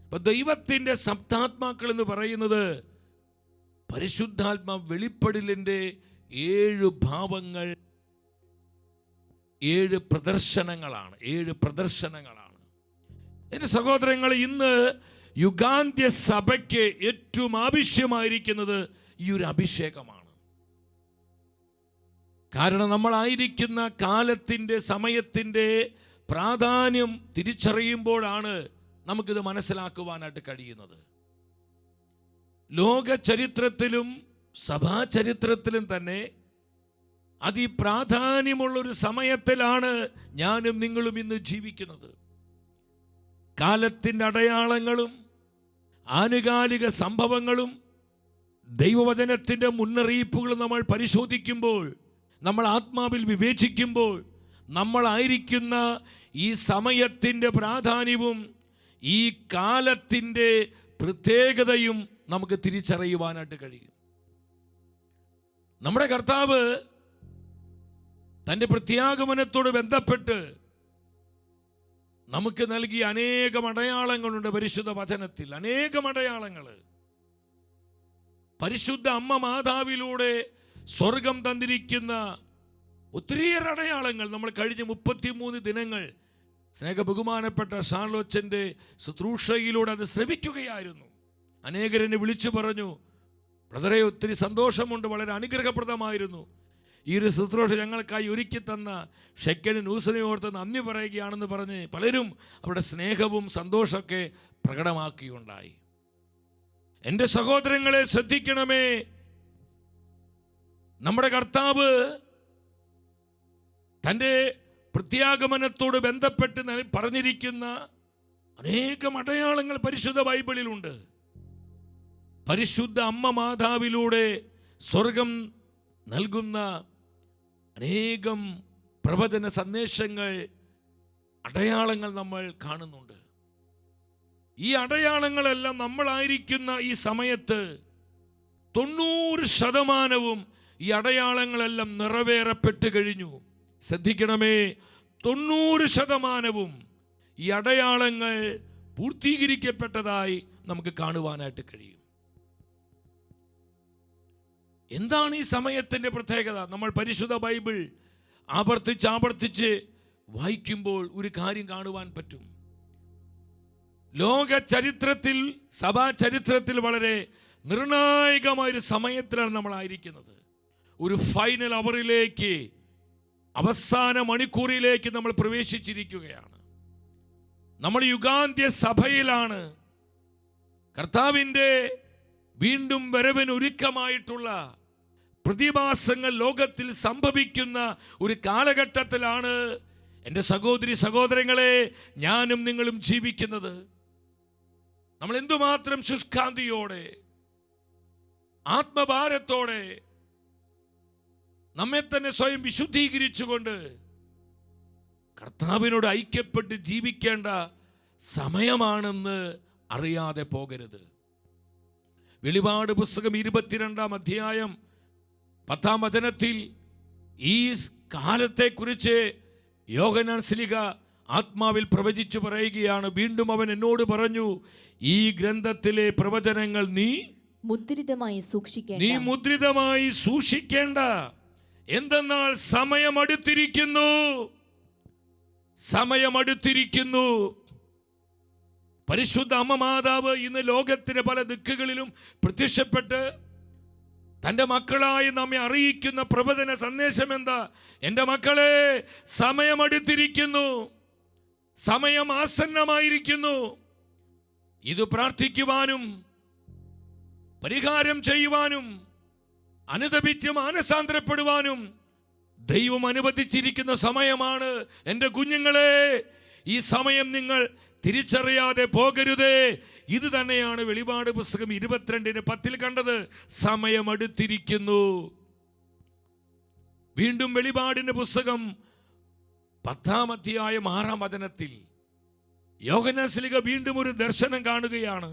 B: അപ്പം ദൈവത്തിൻ്റെ സപ്താത്മാക്കൾ എന്ന് പറയുന്നത് പരിശുദ്ധാത്മ വെളിപ്പെടലിൻ്റെ 7 ഭാവങ്ങൾ, 7 പ്രദർശനങ്ങളാണ്. 7 പ്രദർശനങ്ങളാണ്. എൻ്റെ സഹോദരങ്ങൾ, ഇന്ന് യുഗാന്ത്യ സഭയ്ക്ക് ഏറ്റവും ആവശ്യമായിരിക്കുന്നത് ഈ ഒരു അഭിഷേകമാണ്. കാരണം നമ്മളായിരിക്കുന്ന കാലത്തിൻ്റെ സമയത്തിൻ്റെ പ്രാധാന്യം തിരിച്ചറിയുമ്പോഴാണ് നമുക്കിത് മനസ്സിലാക്കുവാനായിട്ട് കഴിയുന്നത്. ലോക ചരിത്രത്തിലും സഭാചരിത്രത്തിലും തന്നെ അതിപ്രാധാന്യമുള്ളൊരു സമയത്തിലാണ് ഞാനും നിങ്ങളും ഇന്ന് ജീവിക്കുന്നത്. കാലത്തിൻ്റെ അടയാളങ്ങളും ആനുകാലിക സംഭവങ്ങളും ദൈവവചനത്തിൻ്റെ മുന്നറിയിപ്പുകളും നമ്മൾ പരിശോധിക്കുമ്പോൾ, നമ്മൾ ആത്മാവിൽ വിവേചിക്കുമ്പോൾ, നമ്മളായിരിക്കുന്ന ഈ സമയത്തിൻ്റെ പ്രാധാന്യവും ഈ കാലത്തിൻ്റെ പ്രത്യേകതയും നമുക്ക് തിരിച്ചറിയുവാനായിട്ട് കഴിയും. നമ്മുടെ കർത്താവ് തൻ്റെ പ്രത്യാഗമനത്തോട് ബന്ധപ്പെട്ട് നമുക്ക് നൽകിയ അനേകം അടയാളങ്ങളുണ്ട്. പരിശുദ്ധ വചനത്തിൽ അനേകം അടയാളങ്ങൾ. പരിശുദ്ധ അമ്മ മാതാവിലൂടെ സ്വർഗം തന്നിരിക്കുന്ന ഒത്തിരിയേറെ അടയാളങ്ങൾ നമ്മൾ കഴിഞ്ഞ 33 ദിനങ്ങൾ സ്നേഹ ബഹുമാനപ്പെട്ട ഷാർലോച്ചൻ്റെ ശുശ്രൂഷയിലൂടെ അത് ശ്രമിക്കുകയായിരുന്നു. അനേകരെന്നെ വിളിച്ചു പറഞ്ഞു, ബ്രദറെ ഒത്തിരി സന്തോഷമുണ്ട്, വളരെ അനുഗ്രഹപ്രദമായിരുന്നു. ഈ ഒരു ശുശ്രൂഷ ഞങ്ങൾക്കായി ഒരുക്കി തന്ന ഷെക്കന് ന്യൂസിനെ ഓർത്ത് നന്ദി പറയുകയാണെന്ന് പറഞ്ഞ് പലരും അവരുടെ സ്നേഹവും സന്തോഷമൊക്കെ പ്രകടമാക്കുകയുണ്ടായി. എൻ്റെ സഹോദരങ്ങളെ ശ്രദ്ധിക്കണമേ, നമ്മുടെ കർത്താവ് തൻ്റെ പ്രത്യാഗമനത്തോട് ബന്ധപ്പെട്ട് പറഞ്ഞിരിക്കുന്ന അനേകം അടയാളങ്ങൾ പരിശുദ്ധ ബൈബിളിലുണ്ട്. പരിശുദ്ധ അമ്മ മാതാവിലൂടെ സ്വർഗം നൽകുന്ന അനേകം പ്രവചന സന്ദേശങ്ങൾ, അടയാളങ്ങൾ നമ്മൾ കാണുന്നുണ്ട്. ഈ അടയാളങ്ങളെല്ലാം നമ്മളായിരിക്കുന്ന ഈ സമയത്ത് 90% ഈ അടയാളങ്ങളെല്ലാം നിറവേറപ്പെട്ട് കഴിഞ്ഞു. ശ്രദ്ധിക്കണമേ, 90% ഈ അടയാളങ്ങൾ പൂർത്തീകരിക്കപ്പെട്ടതായി നമുക്ക് കാണുവാനായിട്ട് കഴിയും. എന്താണ് ഈ സമയത്തിൻ്റെ പ്രത്യേകത? നമ്മൾ പരിശുദ്ധ ബൈബിൾ ആവർത്തിച്ച് വായിക്കുമ്പോൾ ഒരു കാര്യം കാണുവാൻ പറ്റും. ലോക ചരിത്രത്തിൽ, സഭാ ചരിത്രത്തിൽ വളരെ നിർണായകമായൊരു സമയത്തിലാണ് നമ്മളായിരിക്കുന്നത്. ഒരു ഫൈനൽ അവറിലേക്ക്, അവസാന മണിക്കൂറിലേക്ക് നമ്മൾ പ്രവേശിച്ചിരിക്കുകയാണ്. നമ്മൾ യുഗാന്ത്യ സഭയിലാണ്. കർത്താവിൻ്റെ വീണ്ടും വരവിന് ഒരുക്കമായിട്ടുള്ള പ്രതിഭാസങ്ങൾ ലോകത്തിൽ സംഭവിക്കുന്ന ഒരു കാലഘട്ടത്തിലാണ് എൻ്റെ സഹോദരി സഹോദരങ്ങളെ ഞാനും നിങ്ങളും ജീവിക്കുന്നത്. നമ്മൾ എന്തുമാത്രം ശുഷ്കാന്തിയോടെ, ആത്മഭാരത്തോടെ നമ്മെ തന്നെ സ്വയം വിശുദ്ധീകരിച്ചുകൊണ്ട് കർത്താവിനോട് ഐക്യപ്പെട്ട് ജീവിക്കേണ്ട സമയമാണെന്ന് അറിയാതെ പോകരുത്. വെളിപാട് പുസ്തകം 22-ാം അധ്യായം 10-ാം വചനത്തിൽ ഈ കാലത്തെക്കുറിച്ച് യോഹന്നാൻ ശ്ലീഹ ആത്മാവിൽ പ്രവചിച്ചു പറയുകയാണ്. വീണ്ടും അവൻ എന്നോട് പറഞ്ഞു, ഈ ഗ്രന്ഥത്തിലെ പ്രവചനങ്ങൾ നീ മുദ്രിതമായി സൂക്ഷിക്കേണ്ട. എന്തെന്നാൽ സമയമടുത്തിരിക്കുന്നു. പരിശുദ്ധ അമ്മ മാതാവ് ഇന്ന് ലോകത്തിന് പല ദിക്കുകളിലും പ്രത്യക്ഷപ്പെട്ട് തൻ്റെ മക്കളായി നമ്മെ അറിയിക്കുന്ന പ്രവചന സന്ദേശം എന്താ? എൻ്റെ മക്കളെ, സമയമടുത്തിരിക്കുന്നു, സമയം ആസന്നമായിരിക്കുന്നു. ഇത് പ്രാർത്ഥിക്കുവാനും പരിഹാരം ചെയ്യുവാനും അനുതപിച്ച് മാനസാന്തരപ്പെടുവാനും ദൈവം അനുവദിച്ചിരിക്കുന്ന സമയമാണ്. എൻ്റെ കുഞ്ഞുങ്ങളെ, ഈ സമയം നിങ്ങൾ തിരിച്ചറിയാതെ പോകരുതേ. ഇത് തന്നെയാണ് വെളിപാട് പുസ്തകം 22:10 കണ്ടത്. സമയമടുത്തിരിക്കുന്നു. വീണ്ടും വെളിപാടിന്റെ പുസ്തകം 10-ാം അധ്യായം 6-ാം വചനത്തിൽ യോഹന്നാൻ ശ്ലീഹ വീണ്ടും ഒരു ദർശനം കാണുകയാണ്.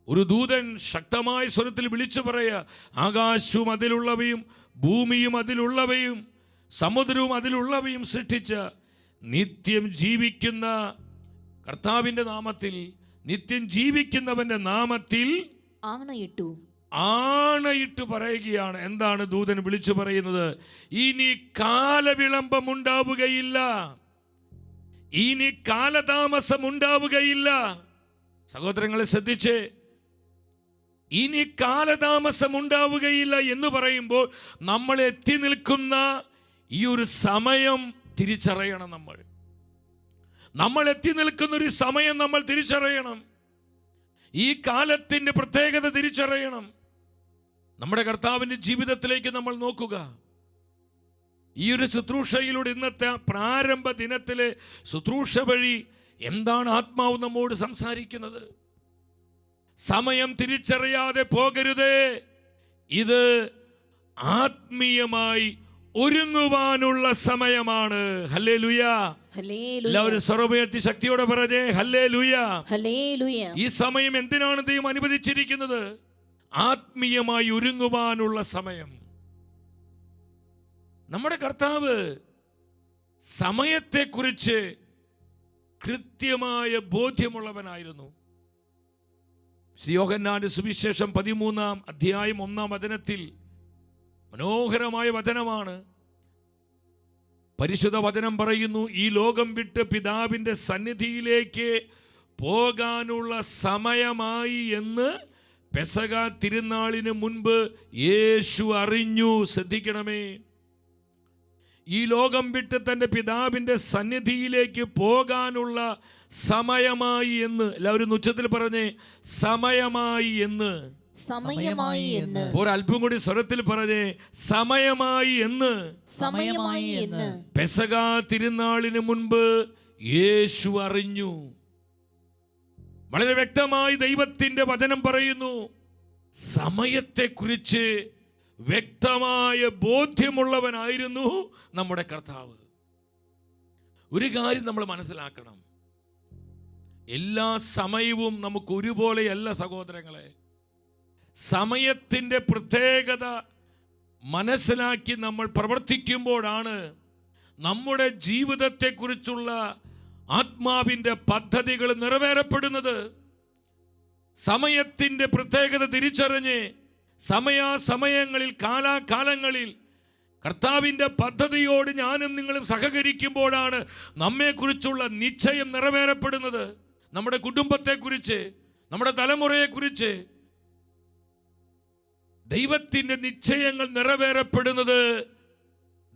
B: ഒരു ദൂതൻ ശക്തമായ സ്വരത്തിൽ വിളിച്ചു പറയുക, ആകാശവും അതിലുള്ളവയും ഭൂമിയും അതിലുള്ളവയും സമുദ്രവും അതിലുള്ളവയും സൃഷ്ടിച്ച നിത്യം ജീവിക്കുന്ന കർത്താവിന്റെ നാമത്തിൽ, നിത്യം ജീവിക്കുന്നവന്റെ നാമത്തിൽ ആണയിട്ട് പറയുകയാണ്. എന്താണ് ദൂതൻ വിളിച്ചു പറയുന്നത്? ഇനി കാലവിളംബം ഉണ്ടാവുകയില്ല, ഇനി കാലതാമസം ഉണ്ടാവുകയില്ല. സഹോദരങ്ങളെ ശ്രദ്ധിച്ച്, ഇനി കാലതാമസം ഉണ്ടാവുകയില്ല എന്ന് പറയുമ്പോൾ നമ്മൾ എത്തി നിൽക്കുന്ന ഈ ഒരു സമയം തിരിച്ചറിയണം. നമ്മൾ എത്തി നിൽക്കുന്ന ഒരു സമയം നമ്മൾ തിരിച്ചറിയണം. ഈ കാലത്തിൻ്റെ പ്രത്യേകത തിരിച്ചറിയണം. നമ്മുടെ കർത്താവിൻ്റെ ജീവിതത്തിലേക്ക് നമ്മൾ നോക്കുക. ഈ ഒരു ശുശ്രൂഷയിലൂടെ, ഇന്നത്തെ പ്രാരംഭ ദിനത്തിലെ ശുശ്രൂഷ വഴി എന്താണ് ആത്മാവ് നമ്മോട് സംസാരിക്കുന്നത്? സമയം തിരിച്ചറിയാതെ പോകരുതേ. ഇത് ആത്മീയമായി ഒരുങ്ങുവാനുള്ള സമയമാണ്. ഹല്ലേലൂയ. എല്ലാവരും സ്വരമുയർത്തി ശക്തിയോടെ പറഞ്ഞേ ഹല്ലേലൂയ. ഈ സമയം എന്തിനാണ് ദൈവം അനുവദിച്ചിരിക്കുന്നത്? ആത്മീയമായി ഒരുങ്ങുവാനുള്ള സമയം. നമ്മുടെ കർത്താവ് സമയത്തെക്കുറിച്ച് കൃത്യമായ ബോധ്യമുള്ളവനായിരുന്നു. യോഹന്നാന്റെ സുവിശേഷം 13-ാം അധ്യായം 1-ാം വചനത്തിൽ മനോഹരമായ വചനമാണ്. പരിശുദ്ധ വചനം പറയുന്നു, ഈ ലോകം വിട്ട് പിതാവിൻ്റെ സന്നിധിയിലേക്ക് പോകാനുള്ള സമയമായി എന്ന് പെസഹ തിരുനാളിന് മുൻപ് യേശു അറിഞ്ഞു. ശ്രദ്ധിക്കണമേ, ഈ ലോകം വിട്ട് തൻ്റെ പിതാവിൻ്റെ സന്നിധിയിലേക്ക് പോകാനുള്ള സമയമായി എന്ന്. എല്ലാവരും ഉച്ചത്തിൽ പറഞ്ഞേ, സമയമായി എന്ന്. ഒരല്പം കൂടി സ്വരത്തിൽ പറഞ്ഞേ, സമയമായി എന്ന്. പെസഹ തിരുനാളിന് മുൻപ് യേശു അറിഞ്ഞു. വളരെ വ്യക്തമായി ദൈവത്തിന്റെ വചനം പറയുന്നു, സമയത്തെക്കുറിച്ച് വ്യക്തമായ ബോധ്യമുള്ളവനായിരുന്നു നമ്മുടെ കർത്താവ്. ഒരു കാര്യം നമ്മൾ മനസ്സിലാക്കണം, എല്ലാ സമയവും നമുക്ക് ഒരുപോലെയല്ല സഹോദരങ്ങളെ. സമയത്തിൻ്റെ പ്രത്യേകത മനസ്സിലാക്കി നമ്മൾ പ്രവർത്തിക്കുമ്പോഴാണ് നമ്മുടെ ജീവിതത്തെക്കുറിച്ചുള്ള ആത്മാവിൻ്റെ പദ്ധതികൾ നിറവേറപ്പെടുന്നത്. സമയത്തിൻ്റെ പ്രത്യേകത തിരിച്ചറിഞ്ഞ് സമയാസമയങ്ങളിൽ കാലാകാലങ്ങളിൽ കർത്താവിൻ്റെ പദ്ധതിയോട് ഞാനും നിങ്ങളും സഹകരിക്കുമ്പോഴാണ് നമ്മെക്കുറിച്ചുള്ള നിശ്ചയം നിറവേറപ്പെടുന്നത്. നമ്മുടെ കുടുംബത്തെക്കുറിച്ച്, നമ്മുടെ തലമുറയെക്കുറിച്ച് ദൈവത്തിൻ്റെ നിശ്ചയങ്ങൾ നിറവേറപ്പെടുന്നത്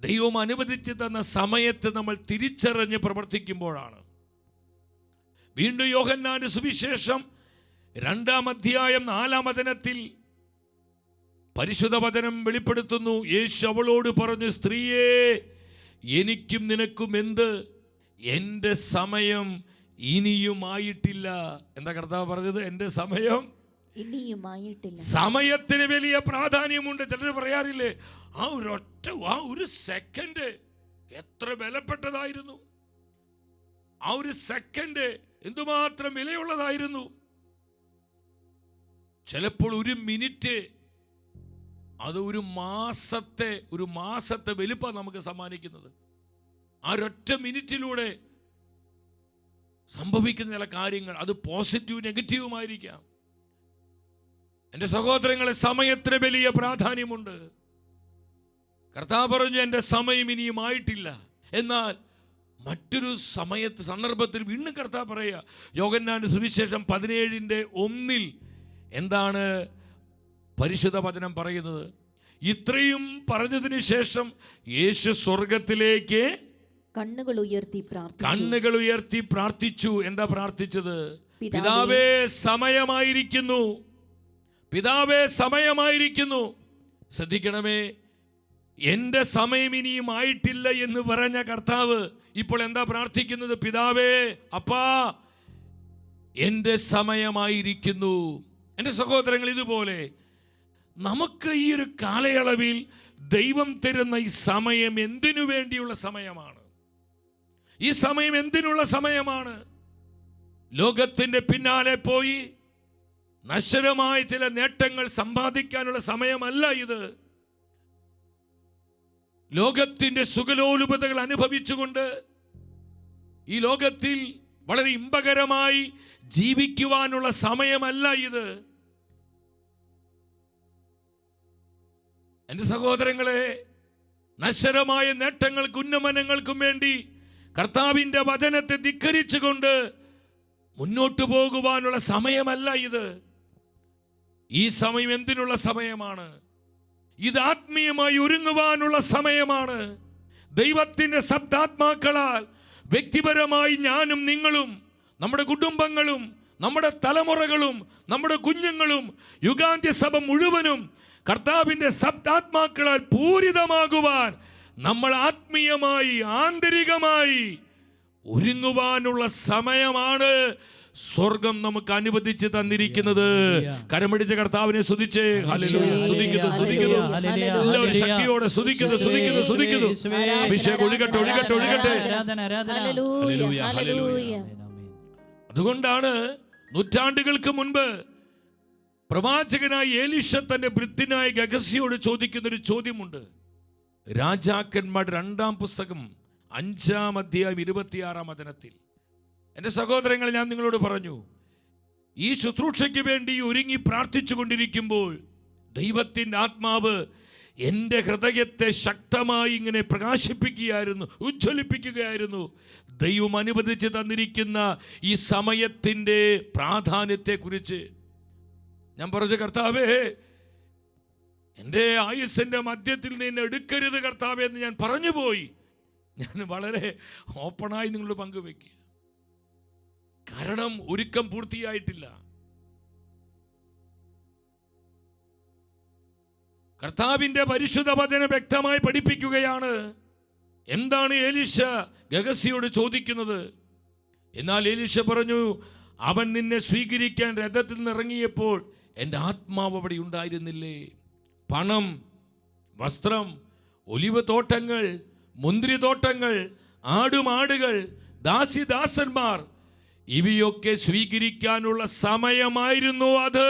B: ദൈവം അനുവദിച്ചു തന്ന സമയത്ത് നമ്മൾ തിരിച്ചറിഞ്ഞ് പ്രവർത്തിക്കുമ്പോഴാണ്. വീണ്ടും യോഹന്നാന്റെ സുവിശേഷം 2-ാം അധ്യായം 4-ാം വചനത്തിൽ പരിശുദ്ധ വചനം വെളിപ്പെടുത്തുന്നു. യേശു അവളോട് പറഞ്ഞു, സ്ത്രീയേ, എനിക്കും നിനക്കും എന്ത്? എൻ്റെ സമയം ഇനിയും ആയിട്ടില്ല. എന്താ കർത്താവ് പറഞ്ഞത്? എൻ്റെ സമയം
D: ഇനിയുമായിട്ടില്ല.
B: സമയത്തിന് വലിയ പ്രാധാന്യമുണ്ട്. ചിലർ പറയാറില്ലേ, ആ ഒരു സെക്കൻഡ് എത്ര വിലപ്പെട്ടതായിരുന്നു, ആ ഒരു സെക്കൻഡ് എന്തുമാത്രം വിലയുള്ളതായിരുന്നു. ചിലപ്പോൾ ഒരു മിനിറ്റ് അത് ഒരു മാസത്തെ വലുപ്പം നമുക്ക് സമ്മാനിക്കുന്നത്. ആ ഒരൊറ്റ മിനിറ്റിലൂടെ സംഭവിക്കുന്ന ചില കാര്യങ്ങൾ അത് പോസിറ്റീവ് നെഗറ്റീവുമായിരിക്കാം. എൻ്റെ സഹോദരങ്ങളെ, സമയത്തിന് വലിയ പ്രാധാന്യമുണ്ട്. കർത്താവ് പറഞ്ഞു, എൻ്റെ സമയം ഇനിയും ആയിട്ടില്ല. എന്നാൽ മറ്റൊരു സന്ദർഭത്തിൽ വീണ്ടും കർത്താവ് പറയുക, യോഹന്നാന്റെ സുവിശേഷം 17:1 എന്താണ് പരിശുദ്ധ വചനം പറയുന്നത്? ഇത്രയും പറഞ്ഞതിന് ശേഷം യേശു സ്വർഗത്തിലേക്ക് കണ്ണുകൾ ഉയർത്തി പ്രാർത്ഥിച്ചു. എന്താ പ്രാർത്ഥിച്ചത്? പിതാവേ, സമയമായിരിക്കുന്നു, പിതാവേ, സമയമായിരിക്കുന്നു. ശ്രദ്ധിക്കണമേ, എൻ്റെ സമയം ഇനിയും ആയിട്ടില്ല എന്ന് പറഞ്ഞ കർത്താവ് ഇപ്പോൾ എന്താ പ്രാർത്ഥിക്കുന്നത്? പിതാവേ, അപ്പാ, എൻ്റെ സമയമായിരിക്കുന്നു. എൻ്റെ സഹോദരങ്ങൾ, ഇതുപോലെ നമുക്ക് ഈ ഒരു കാലയളവിൽ ദൈവം തരുന്ന ഈ സമയം എന്തിനു വേണ്ടിയുള്ള സമയമാണ്? ഈ സമയം എന്തിനുള്ള സമയമാണ്? ലോകത്തിൻ്റെ പിന്നാലെ പോയി നശ്വരമായ ചില നേട്ടങ്ങൾ സമ്പാദിക്കാനുള്ള സമയമല്ല ഇത്. ലോകത്തിൻ്റെ സുഖലോലുപതകൾ അനുഭവിച്ചുകൊണ്ട് ഈ ലോകത്തിൽ വളരെ ഇമ്പകരമായി ജീവിക്കുവാനുള്ള സമയമല്ല ഇത്. എൻ്റെ സഹോദരങ്ങളെ, നശ്വരമായ നേട്ടങ്ങൾക്കും ഉന്നമനങ്ങൾക്കും വേണ്ടി കർത്താവിൻ്റെ വചനത്തെ ധിക്കരിച്ചുകൊണ്ട് മുന്നോട്ടു പോകുവാനുള്ള സമയമല്ല ഇത്. ഈ സമയം എന്തിനുള്ള സമയമാണ്? ഇത് ആത്മീയമായി ഒരുങ്ങുവാനുള്ള സമയമാണ്. ദൈവത്തിൻ്റെ ശബ്ദാത്മാക്കളാൽ വ്യക്തിപരമായി ഞാനും നിങ്ങളും, നമ്മുടെ കുടുംബങ്ങളും, നമ്മുടെ തലമുറകളും, നമ്മുടെ കുഞ്ഞുങ്ങളും, യുഗാന്ത്യ സഭ മുഴുവനും കർത്താവിൻ്റെ ശബ്ദാത്മാക്കളാൽ പൂരിതമാകുവാൻ നമ്മൾ ആത്മീയമായി ആന്തരികമായി ഒരുങ്ങുവാനുള്ള സമയമാണ് സ്വർഗം നമുക്ക് അനുവദിച്ച് തന്നിരിക്കുന്നത്. കരമടിച്ച കർത്താവിനെ സ്തുതിച്ചേ. ഹല്ലേലൂയ. സ്തുതിക്കുന്നു. എല്ലാവരും ശക്തിയോടെ സ്തുതിക്കുന്നു. അഭിഷേകം ഒഴുകട്ടെ. അതുകൊണ്ടാണ് നൂറ്റാണ്ടുകൾക്ക് മുൻപ് പ്രവാചകനായ എലീശ തന്റെ ഭൃത്യനായ ഗഹസിയോട് ചോദിക്കുന്ന ഒരു ചോദ്യമുണ്ട്. രാജാക്കന്മാരുടെ 2-ാം പുസ്തകം 5-ാം അധ്യായം 26-ാം വചനത്തിൽ. എൻ്റെ സഹോദരങ്ങൾ, ഞാൻ നിങ്ങളോട് പറഞ്ഞു, ഈ ശുശ്രൂഷയ്ക്ക് വേണ്ടി ഒരുങ്ങി പ്രാർത്ഥിച്ചു കൊണ്ടിരിക്കുമ്പോൾ ദൈവത്തിൻ്റെ ആത്മാവ് എൻ്റെ ഹൃദയത്തെ ശക്തമായി ഇങ്ങനെ പ്രകാശിപ്പിക്കുകയായിരുന്നു, ഉജ്ജ്വലിപ്പിക്കുകയായിരുന്നു. ദൈവം അനുവദിച്ച് തന്നിരിക്കുന്ന ഈ സമയത്തിൻ്റെ പ്രാധാന്യത്തെക്കുറിച്ച് ഞാൻ പറഞ്ഞു, കർത്താവേ, എൻ്റെ ആയുസ്സിൻ്റെ മധ്യത്തിൽ നിന്ന് എടുക്കരുത് കർത്താവേ എന്ന് ഞാൻ പറഞ്ഞു പോയി. ഞാൻ വളരെ ഓപ്പണായി നിങ്ങളോട് പങ്കുവെക്കുക. കാരണം ഒരുക്കം പൂർത്തിയായിട്ടില്ല. കർത്താവിൻ്റെ പരിശുദ്ധ വചനം വ്യക്തമായി പഠിപ്പിക്കുകയാണ്. എന്താണ് എലീശ ഗഹസിയോട് ചോദിക്കുന്നത്? എന്നാൽ എലീശ പറഞ്ഞു, അവൻ നിന്നെ സ്വീകരിക്കാൻ രഥത്തിൽ നിന്ന് ഇറങ്ങിയപ്പോൾ എൻ്റെ ആത്മാവ് അവിടെ ഉണ്ടായിരുന്നില്ലേ? പണം, വസ്ത്രം, ഒലിവ് തോട്ടങ്ങൾ, മുന്തിരിത്തോട്ടങ്ങൾ, ആടുമാടുകൾ, ദാസിദാസന്മാർ, ഇവയൊക്കെ സ്വീകരിക്കാനുള്ള സമയമായിരുന്നു അത്.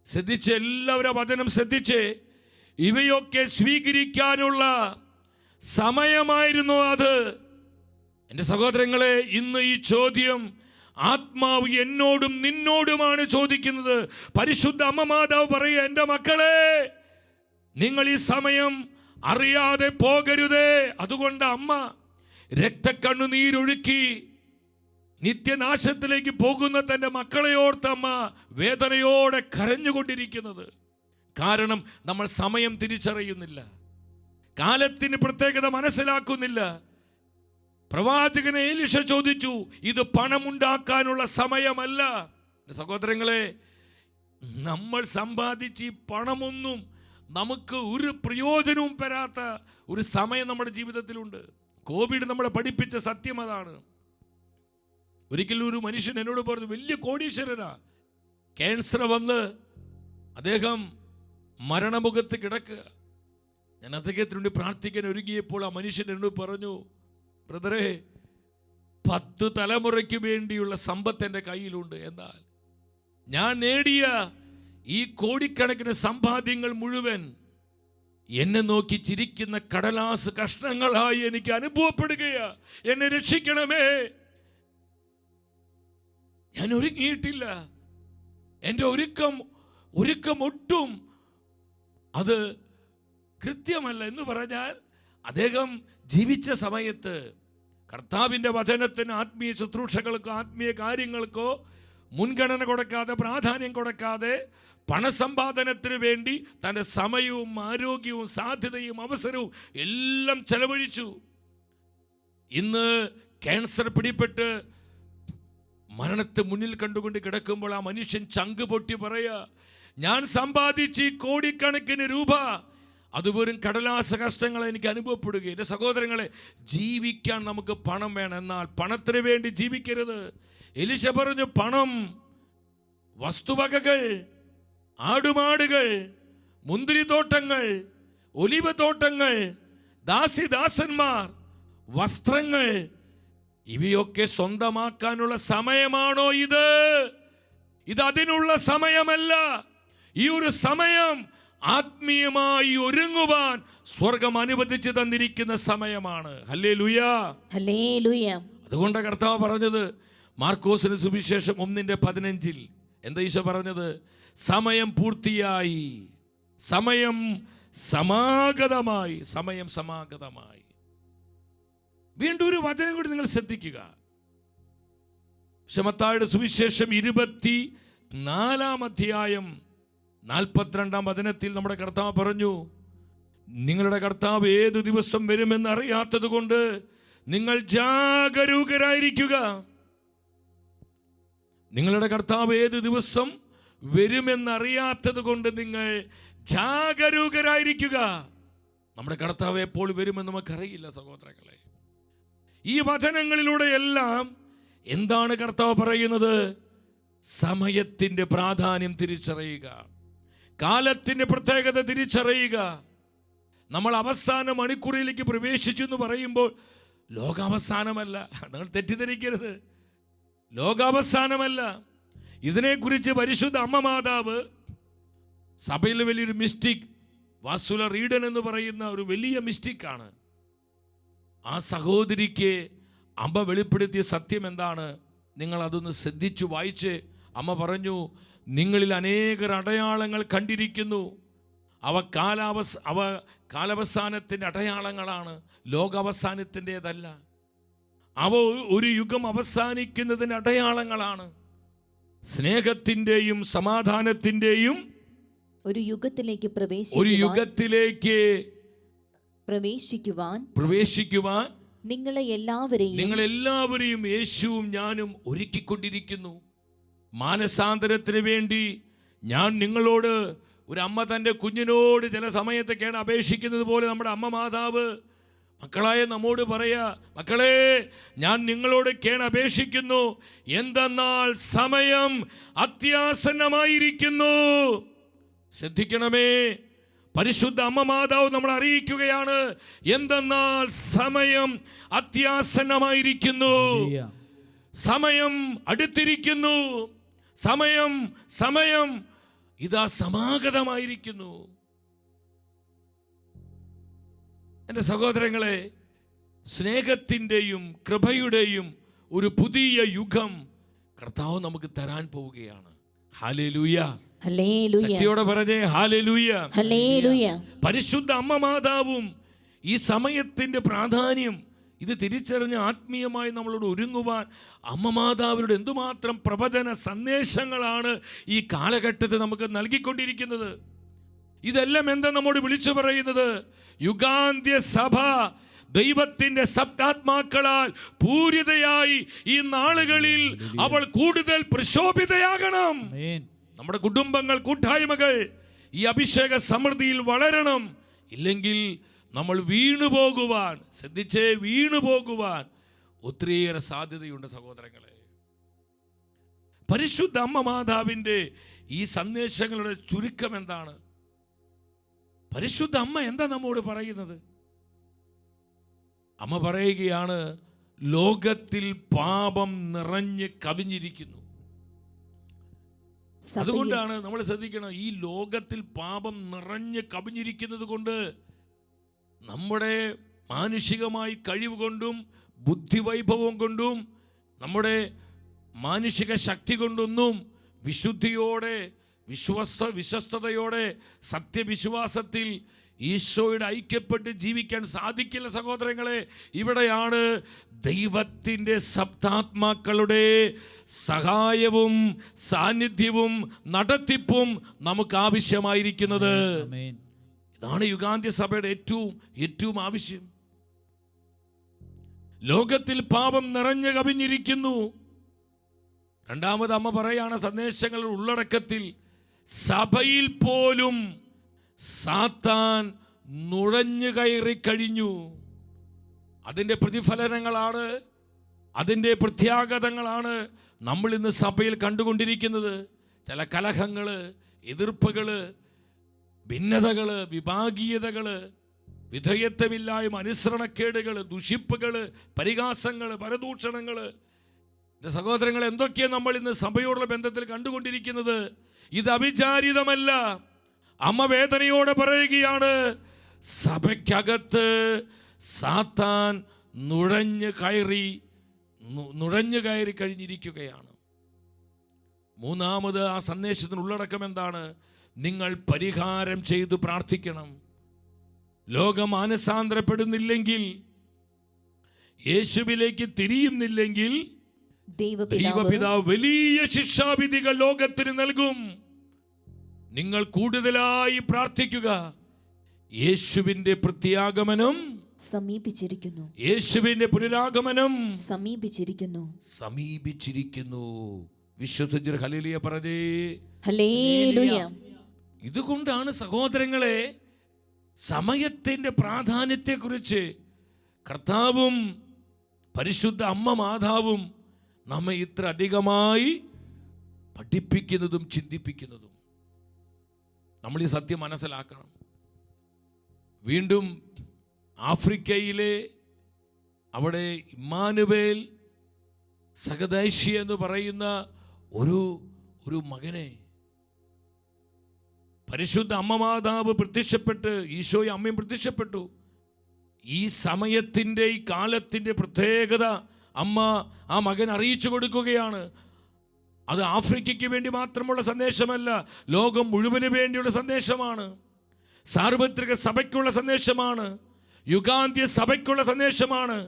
B: ശ്രദ്ധിച്ച്, എല്ലാവരും വചനം ശ്രദ്ധിച്ച്, ഇവയൊക്കെ സ്വീകരിക്കാനുള്ള സമയമായിരുന്നു അത്. എൻ്റെ സഹോദരങ്ങളെ, ഇന്ന് ഈ ചോദ്യം ആത്മാവ് എന്നോടും നിന്നോടുമാണ് ചോദിക്കുന്നത്. പരിശുദ്ധ അമ്മ മാതാവ് പറയുക, എൻ്റെ മക്കളെ, നിങ്ങൾ ഈ സമയം അറിയാതെ പോകരുതേ. അതുകൊണ്ട് അമ്മ രക്തക്കണ്ണുനീരൊഴുക്കി നിത്യനാശത്തിലേക്ക് പോകുന്ന തൻ്റെ മക്കളെ ഓർത്ത് അമ്മ വേദനയോടെ കരഞ്ഞുകൊണ്ടിരിക്കുന്നത്. കാരണം നമ്മൾ സമയം തിരിച്ചറിയുന്നില്ല, കാലത്തിന് പ്രത്യേകത മനസ്സിലാക്കുന്നില്ല. പ്രവാചകനെ എലീശ ചോദിച്ചു, ഇത് പണമുണ്ടാക്കാനുള്ള സമയമല്ല. സഹോദരങ്ങളെ, നമ്മൾ സമ്പാദിച്ച് ഈ പണമൊന്നും നമുക്ക് ഒരു പ്രയോജനവും തരാത്ത ഒരു സമയം നമ്മുടെ ജീവിതത്തിലുണ്ട്. കോവിഡ് നമ്മളെ പഠിപ്പിച്ച സത്യം അതാണ്. ഒരിക്കലും ഒരു മനുഷ്യൻ എന്നോട് പറഞ്ഞു, വലിയ കോടീശ്വരനാ, ക്യാൻസർ വന്ന് അദ്ദേഹം മരണമുഖത്ത് കിടക്കുക. ഞാൻ അദ്ദേഹത്തിന് വേണ്ടി പ്രാർത്ഥിക്കാൻ ഒരുങ്ങിയപ്പോൾ ആ മനുഷ്യൻ എന്നോട് പറഞ്ഞു, ബ്രദറെ, 10 തലമുറയ്ക്ക് വേണ്ടിയുള്ള സമ്പത്ത് എൻ്റെ കയ്യിലുണ്ട്. എന്നാൽ ഞാൻ നേടിയ ഈ കോടിക്കണക്കിന് സമ്പാദ്യങ്ങൾ മുഴുവൻ എന്നെ നോക്കി ചിരിക്കുന്ന കടലാസ് കഷ്ണങ്ങളായി എനിക്ക് അനുഭവപ്പെടുകയാ. എന്നെ രക്ഷിക്കണമേ. ഞാൻ ഒരുങ്ങിയിട്ടില്ല. എൻ്റെ ഒരുക്കം ഒട്ടും അത് കൃത്യമല്ല എന്ന് പറഞ്ഞാൽ, അദ്ദേഹം ജീവിച്ച സമയത്ത് കർത്താവിൻ്റെ വചനത്തിന്, ആത്മീയ ശുശ്രൂഷകൾക്കോ ആത്മീയ കാര്യങ്ങൾക്കോ മുൻഗണന കൊടുക്കാതെ, പ്രാധാന്യം കൊടുക്കാതെ, പണസമ്പാദനത്തിന് വേണ്ടി തൻ്റെ സമയവും ആരോഗ്യവും സാധ്യതയും അവസരവും എല്ലാം ചെലവഴിച്ചു. ഇന്ന് ക്യാൻസർ പിടിപെട്ട് മരണത്തെ മുന്നിൽ കണ്ടുകൊണ്ട് കിടക്കുമ്പോൾ ആ മനുഷ്യൻ ചങ്ക് പൊട്ടി പറയാ, ഞാൻ സമ്പാദിച്ച് ഈ കോടിക്കണക്കിന് രൂപ അത് വെറും കടലാസ കഷ്ടങ്ങൾ എനിക്ക് അനുഭവപ്പെടുകയും. എൻ്റെ സഹോദരങ്ങളെ, ജീവിക്കാൻ നമുക്ക് പണം വേണം, എന്നാൽ പണത്തിന് വേണ്ടി ജീവിക്കരുത്. എലീശ പറഞ്ഞു, പണം, വസ്തുവകകൾ, ആടുമാടുകൾ, മുന്തിരിത്തോട്ടങ്ങൾ, ഒലിവ് തോട്ടങ്ങൾ, ദാസിദാസന്മാർ, വസ്ത്രങ്ങൾ, ഇവയൊക്കെ സ്വന്തമാക്കാനുള്ള സമയമാണോ ഇത്? ഇത് അതിനുള്ള സമയമല്ല. ഈ ഒരു സമയം ആത്മീയമായി ഒരുങ്ങുവാൻ സ്വർഗം അനുവദിച്ചു തന്നിരിക്കുന്ന സമയമാണ്. Hallelujah,
D: hallelujah.
B: അതുകൊണ്ട് കർത്താവ് പറഞ്ഞത് മാർക്കോസിന് സുവിശേഷം 1:15 എന്താ ഈശോ പറഞ്ഞത്? സമയം പൂർത്തിയായി, സമയം സമാഗതമായി, സമയം സമാഗതമായി. വീണ്ടും ഒരു വചനം കൂടി നിങ്ങൾ ശ്രദ്ധിക്കുക. മത്തായിയുടെ സുവിശേഷം 24-ാം അധ്യായം 42-ാം വചനത്തിൽ നമ്മുടെ കർത്താവ് പറഞ്ഞു, നിങ്ങളുടെ കർത്താവ് ഏത് ദിവസം വരുമെന്ന് അറിയാത്തത് കൊണ്ട് നിങ്ങൾ ജാഗരൂകരായിരിക്കുക. നിങ്ങളുടെ കർത്താവ് ഏത് ദിവസം വരുമെന്നറിയാത്തത് കൊണ്ട് നിങ്ങൾ ജാഗരൂകരായിരിക്കുക. നമ്മുടെ കർത്താവ് എപ്പോൾ വരുമെന്ന് നമുക്കറിയില്ല സഹോദരങ്ങളെ. ഈ വചനങ്ങളിലൂടെ എല്ലാം എന്താണ് കർത്താവ് പറയുന്നത്? സമയത്തിന്റെ പ്രാധാന്യം തിരിച്ചറിയുക, കാലത്തിന്റെ പ്രത്യേകത തിരിച്ചറിയുക. നമ്മൾ അവസാന മണിക്കൂറിലേക്ക് പ്രവേശിച്ചു എന്ന് പറയുമ്പോൾ ലോകാവസാനമല്ല, നിങ്ങൾ തെറ്റിദ്ധരിക്കരുത്. ലോകാവസാനമല്ല. ഇതിനെക്കുറിച്ച് പരിശുദ്ധ അമ്മ മാതാവ്, സഭയിലെ വലിയൊരു മിസ്റ്റിക് വാസുല റീഡൻ എന്ന് പറയുന്ന ഒരു വലിയ മിസ്റ്റിക്കാണ്. ആ സഹോദരിക്ക് അമ്മ വെളിപ്പെടുത്തിയ സത്യം എന്താണ്? നിങ്ങൾ അതൊന്ന് ശ്രദ്ധിച്ചു വായിച്ച്. അമ്മ പറഞ്ഞു, നിങ്ങളിൽ അനേകർ അടയാളങ്ങൾ കണ്ടിരിക്കുന്നു. അവ കാലാവസാനത്തിൻ്റെ അടയാളങ്ങളാണ്, ലോകാവസാനത്തിൻ്റെതല്ല. അവ ഒരു യുഗം അവസാനിക്കുന്നതിന് അടയാളങ്ങളാണ്. സ്നേഹത്തിൻ്റെയും സമാധാനത്തിൻ്റെയും
D: ഒരു യുഗത്തിലേക്ക്
B: പ്രവേശിക്കുവാൻ
D: നിങ്ങളെല്ലാവരെയും
B: യേശുവും ഞാനും ഒരുക്കിക്കൊണ്ടിരിക്കുന്നു. മാനസാന്തരത്തിന് വേണ്ടി ഞാൻ നിങ്ങളോട്, ഒരു അമ്മ തൻ്റെ കുഞ്ഞിനോട് ചില സമയത്തൊക്കെയാണ് അപേക്ഷിക്കുന്നത് പോലെ നമ്മുടെ അമ്മ മാതാവ് മക്കളായ നമ്മോട് പറയാ, മക്കളെ, ഞാൻ നിങ്ങളോട് അപേക്ഷിക്കുന്നു, എന്തെന്നാൽ സമയം അത്യാസന്നമായിരിക്കുന്നു. ശ്രദ്ധിക്കണമേ, പരിശുദ്ധ അമ്മ മാതാവ് നമ്മൾ അറിയിക്കുകയാണ്, എന്തെന്നാൽ സമയം അത്യാസന്നമായിരിക്കുന്നു, സമയം അടുത്തിരിക്കുന്നു, സമയം ഇതാ സമാഗതമായിരിക്കുന്നു. എൻ്റെ സഹോദരങ്ങളെ, സ്നേഹത്തിൻ്റെയും കൃപയുടെയും ഒരു പുതിയ യുഗം കർത്താവ് നമുക്ക് തരാൻ പോവുകയാണ്. ഹല്ലേലൂയ, ശക്തിയോടെ പറഞ്ഞേ ഹല്ലേലൂയ,
D: ഹല്ലേലൂയ.
B: പരിശുദ്ധ അമ്മ മാതാവും ഈ സമയത്തിന്റെ പ്രാധാന്യം ഇത് തിരിച്ചറിഞ്ഞ് ആത്മീയമായി നമ്മളോട് ഒരുങ്ങുവാൻ അമ്മ മാതാവിനോട് എന്തുമാത്രം പ്രവചന സന്ദേശങ്ങളാണ് ഈ കാലഘട്ടത്തിൽ നമുക്ക് നൽകിക്കൊണ്ടിരിക്കുന്നത്. ഇതെല്ലാം എന്താ നമ്മോട് വിളിച്ചു പറയുന്നത്? യുഗാന്ത്യ സഭ ദൈവത്തിന്റെ സപ്താത്മാക്കളാൽ പൂരിതയായി ഈ നാളുകളിൽ അവൾ കൂടുതൽ പ്രശോഭിതയാകണം. നമ്മുടെ കുടുംബങ്ങൾ, കൂട്ടായ്മകൾ ഈ അഭിഷേക സമൃദ്ധിയിൽ വളരണം. ഇല്ലെങ്കിൽ നമ്മൾ വീണുപോകുവാൻ, ശ്രദ്ധിച്ചേ, വീണുപോകുവാൻ ഒത്തിരിയേറെ സാധ്യതയുണ്ട് സഹോദരങ്ങളെ. പരിശുദ്ധ അമ്മ മാതാവിൻ്റെ ഈ സന്ദേശങ്ങളുടെ ചുരുക്കം എന്താണ്? പരിശുദ്ധ അമ്മ എന്താ നമ്മോട് പറയുന്നത്? അമ്മ പറയുകയാണ്, ലോകത്തിൽ പാപം നിറഞ്ഞ് കവിഞ്ഞിരിക്കുന്നു. അതുകൊണ്ടാണ് നമ്മൾ ശ്രദ്ധിക്കണം, ഈ ലോകത്തിൽ പാപം നിറഞ്ഞ് കവിഞ്ഞിരിക്കുന്നത് കൊണ്ട് നമ്മുടെ മാനുഷികമായി കഴിവ് കൊണ്ടും ബുദ്ധിവൈഭവം കൊണ്ടും നമ്മുടെ മാനുഷിക ശക്തി കൊണ്ടൊന്നും വിശുദ്ധിയോടെ വിശ്വസ്തയോടെ സത്യവിശ്വാസത്തിൽ ഈശോയുടെ ഐക്യപ്പെട്ട് ജീവിക്കാൻ സാധിക്കില്ല സഹോദരങ്ങളെ. ഇവിടെയാണ് ദൈവത്തിൻ്റെ സപ്താത്മാക്കളുടെ സഹായവും സാന്നിധ്യവും നടത്തിപ്പും നമുക്ക് ആവശ്യമായിരിക്കുന്നത്. ഇതാണ് യുഗാന്ത്യ സഭയുടെ ഏറ്റവും ആവശ്യം. ലോകത്തിൽ പാപം നിറഞ്ഞു കവിഞ്ഞിരിക്കുന്നു. രണ്ടാമത് അമ്മ പറയാണ് സന്ദേശങ്ങളുടെ ഉള്ളടക്കത്തിൽ, സഭയിൽ പോലും സാത്താൻ നുഴഞ്ഞു കയറി കഴിഞ്ഞു. അതിൻ്റെ പ്രതിഫലനങ്ങളാണ്, അതിൻ്റെ പ്രത്യാഘാതങ്ങളാണ് നമ്മൾ ഇന്ന് സഭയിൽ കണ്ടുകൊണ്ടിരിക്കുന്നത്. ചില കലഹങ്ങൾ, എതിർപ്പുകൾ, ഭിന്നതകൾ, വിഭാഗീയതകൾ, വിധേയത്വമില്ലായ്മ, അനുസരണക്കേടുകൾ, ദുഷിപ്പുകൾ, പരിഹാസങ്ങൾ, പരദൂഷണങ്ങൾ. എൻ്റെ സഹോദരങ്ങൾ, എന്തൊക്കെയാണ് നമ്മൾ ഇന്ന് സഭയോടുള്ള ബന്ധത്തിൽ കണ്ടുകൊണ്ടിരിക്കുന്നത്? ഇത് അവിചാരിതമല്ല. അമ്മ വേദനയോടെ പറയുകയാണ്, സഭയ്ക്കകത്ത് സാത്താൻ നുഴഞ്ഞു കയറി കഴിഞ്ഞിരിക്കുകയാണ്. മൂന്നാമത് ആ സന്ദേശത്തിന് ഉള്ളടക്കം എന്താണ്? നിങ്ങൾ പരിഹാരം ചെയ്ത് പ്രാർത്ഥിക്കണം. ലോകം മാനസാന്തരപ്പെടുന്നില്ലെങ്കിൽ, യേശുവിലേക്ക് തിരിയുന്നില്ലെങ്കിൽ ദൈവപിതാവ് വലിയ ശിക്ഷാവിധികൾ ലോകത്തിന് നൽകും. നിങ്ങൾ കൂടുതലായി പ്രാർത്ഥിക്കുക. യേശുവിന്റെ പ്രത്യാഗമനം
D: സമീപിച്ചിരിക്കുന്നു.
B: യേശുവിന്റെ പുനരാഗമനം
D: സമീപിച്ചിരിക്കുന്നു.
B: വിശ്വസിച്ച് ഹല്ലേലൂയ പറഞ്ഞേ.
D: ഹല്ലേലൂയ.
B: ഇതുകൊണ്ടാണ് സഹോദരങ്ങളെ, സമയത്തിന്റെ പ്രാധാന്യത്തെക്കുറിച്ച് കർത്താവും പരിശുദ്ധ അമ്മ മാതാവും നമ്മെ ഇത്ര അധികമായി പഠിപ്പിക്കുന്നതും ചിന്തിപ്പിക്കുന്നതും. നമ്മൾ ഈ സത്യം മനസ്സിലാക്കണം. വീണ്ടും ആഫ്രിക്കയിലെ അവിടെ ഇമ്മാനുവേൽ സഹദൈശി എന്ന് പറയുന്ന ഒരു മകനെ പരിശുദ്ധ അമ്മ മാതാവ് പ്രത്യക്ഷപ്പെട്ട്, ഈശോയും അമ്മയും പ്രത്യക്ഷപ്പെട്ടു. ഈ സമയത്തിൻ്റെ, ഈ കാലത്തിൻ്റെ പ്രത്യേകത അമ്മ ആ മകൻ അറിയിച്ചു കൊടുക്കുകയാണ്. അത് ആഫ്രിക്കയ്ക്ക് വേണ്ടി മാത്രമുള്ള സന്ദേശമല്ല, ലോകം മുഴുവന് വേണ്ടിയുള്ള സന്ദേശമാണ്. സാർവത്രിക സഭയ്ക്കുള്ള സന്ദേശമാണ്. യുഗാന്ത്യ സഭയ്ക്കുള്ള സന്ദേശമാണ്.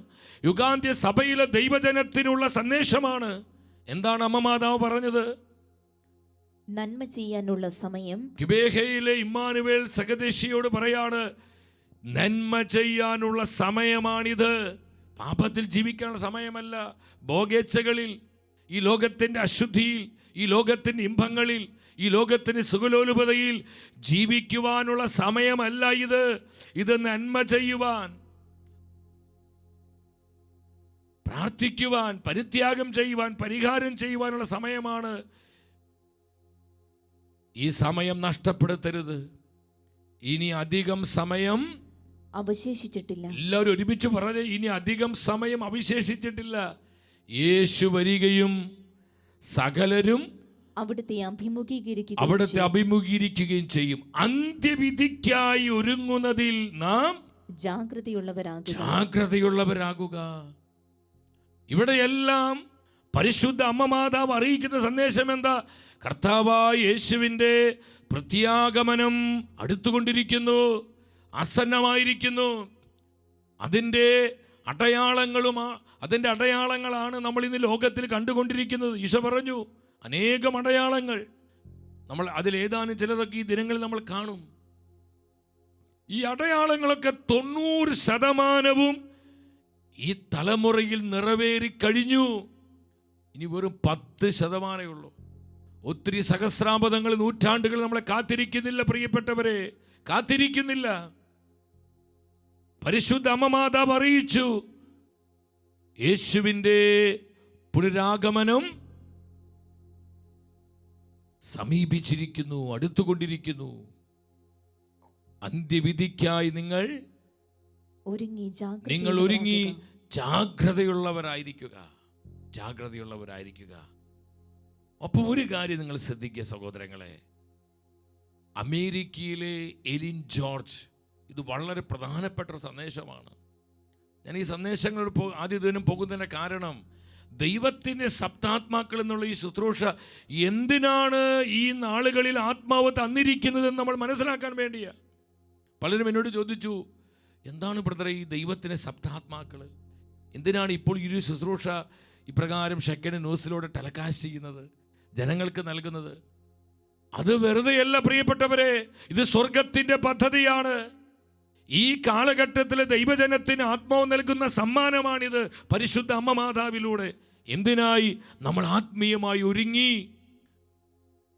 B: യുഗാന്ത്യ സഭയിലെ ദൈവജനത്തിനുള്ള സന്ദേശമാണ്. എന്താണ് അമ്മ മാതാവ് പറഞ്ഞത്?
D: നന്മ ചെയ്യാനുള്ള സമയം.
B: കിബേഹയിലെ ഇമ്മാനുവേൽ സഹദേശിയോട് പറയാണ്, നന്മ ചെയ്യാനുള്ള സമയമാണിത്. പാപത്തിൽ ജീവിക്കാനുള്ള സമയമല്ല. ഭോഗേച്ഛകളിൽ, ഈ ലോകത്തിൻ്റെ അശുദ്ധിയിൽ, ഈ ലോകത്തിൻ്റെ ഇമ്പങ്ങളിൽ, ഈ ലോകത്തിൻ്റെ സുഖലോലുപതയിൽ ജീവിക്കുവാനുള്ള സമയമല്ല ഇത്. ഇത് നന്മ ചെയ്യുവാൻ, പ്രാർത്ഥിക്കുവാൻ, പരിത്യാഗം ചെയ്യുവാൻ, പരിഹാരം ചെയ്യുവാനുള്ള സമയമാണ്. ഈ സമയം നഷ്ടപ്പെടുത്തരുത്. ഇനി അധികം സമയം
D: അവശേഷിച്ചിട്ടില്ല.
B: എല്ലാവരും ഒരുമിച്ച് പറഞ്ഞേ, ഇനി അധികം സമയം അവശേഷിച്ചിട്ടില്ല. യേശു വരികയും സകലരും
D: അവിടുത്തെ
B: അഭിമുഖീകരിക്കുകയും ചെയ്യും. അന്ത്യവിധിക്കായി ഒരുങ്ങുന്നതിൽ നാം ജാഗ്രതയുള്ളവരാകുക. ഇവിടെയെല്ലാം പരിശുദ്ധ അമ്മ മാതാവ് അറിയിക്കുന്ന സന്ദേശം എന്താ? കർത്താവായ യേശുവിൻ്റെ പ്രത്യാഗമനം അടുത്തുകൊണ്ടിരിക്കുന്നു, ആസന്നമായിരിക്കുന്നു. അതിൻ്റെ അടയാളങ്ങളാണ് നമ്മൾ ഇന്ന് ലോകത്തിൽ കണ്ടുകൊണ്ടിരിക്കുന്നത്. ഈശോ പറഞ്ഞു, അനേകം അടയാളങ്ങൾ. നമ്മൾ അതിലേതാനും ചിലതൊക്കെ ഈ ദിനങ്ങളിൽ നമ്മൾ കാണും. ഈ അടയാളങ്ങളൊക്കെ 90% ഈ തലമുറയിൽ നിറവേറിക്കഴിഞ്ഞു. ഇനി വെറും 10% ഉള്ളൂ. ഒത്തിരി സഹസ്രാബ്ദങ്ങൾ, നൂറ്റാണ്ടുകൾ നമ്മളെ കാത്തിരിക്കുന്നില്ല പ്രിയപ്പെട്ടവരെ, കാത്തിരിക്കുന്നില്ല. പരിശുദ്ധ അമ്മ മാതാവ് അറിയിച്ചു, യേശുവിൻ്റെ പുനരാഗമനം സമീപിച്ചിരിക്കുന്നു, അടുത്തുകൊണ്ടിരിക്കുന്നു. അന്ത്യവിധിക്കായി നിങ്ങൾ ഒരുങ്ങി ജാഗ്രതയുള്ളവരായിരിക്കുക. അപ്പോൾ ഒരു കാര്യം നിങ്ങൾ ശ്രദ്ധിക്കുക സഹോദരങ്ങളെ, അമേരിക്കയിലെ എലിൻ ജോർജ്, ഇത് വളരെ പ്രധാനപ്പെട്ട ഒരു സന്ദേശമാണ്. ഞാൻ ഈ സന്ദേശങ്ങൾ ആദ്യ ദിനം പോകുന്നതിൻ്റെ കാരണം, ദൈവത്തിൻ്റെ സപ്താത്മാക്കൾ എന്നുള്ള ഈ ശുശ്രൂഷ എന്തിനാണ് ഈ നാളുകളിൽ ആത്മാവ് തന്നിരിക്കുന്നതെന്ന് നമ്മൾ മനസ്സിലാക്കാൻ വേണ്ടിയാ. പലരും എന്നോട് ചോദിച്ചു, എന്താണ് ബ്രദറെ ഈ ദൈവത്തിൻ്റെ സപ്താത്മാക്കൾ, എന്തിനാണ് ഇപ്പോൾ ഈ ഒരു ശുശ്രൂഷ ഇപ്രകാരം ഷെക്കൻ ന്യൂസിലൂടെ ടെലികാസ്റ്റ് ചെയ്യുന്നത്, ജനങ്ങൾക്ക് നൽകുന്നത്? അത് വെറുതെയല്ല പ്രിയപ്പെട്ടവരെ, ഇത് സ്വർഗത്തിൻ്റെ പദ്ധതിയാണ്. ഈ കാലഘട്ടത്തിലെ ദൈവജനത്തിന് ആത്മാവ് നൽകുന്ന സമ്മാനമാണിത്, പരിശുദ്ധ അമ്മ മാതാവിലൂടെ. എന്തിനായി? നമ്മൾ ആത്മീയമായി ഒരുങ്ങി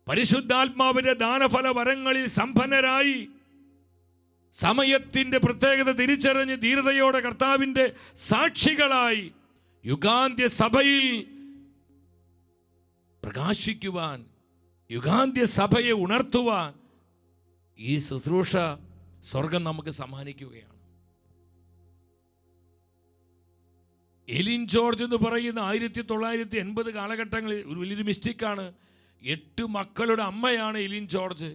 B: പരിശുദ്ധാത്മാവിന്റെ ദാനഫല വരങ്ങളിൽ സമ്പന്നരായി, സമയത്തിന്റെ പ്രത്യേകത തിരിച്ചറിഞ്ഞ് ധീരതയോടെ കർത്താവിന്റെ സാക്ഷികളായി യുഗാന്ത്യ സഭയിൽ പ്രകാശിക്കുവാൻ, യുഗാന്ത്യ സഭയെ ഉണർത്തുവാൻ ഈ ശുശ്രൂഷ സ്വർഗം നമുക്ക് സമ്മാനിക്കുകയാണ്. എലിൻ ജോർജ് എന്ന് പറയുന്ന 1980 കാലഘട്ടങ്ങളിൽ ഒരു വലിയൊരു മിസ്റ്റേക്കാണ്. 8 മക്കളുടെ അമ്മയാണ് എലിൻ ജോർജ്.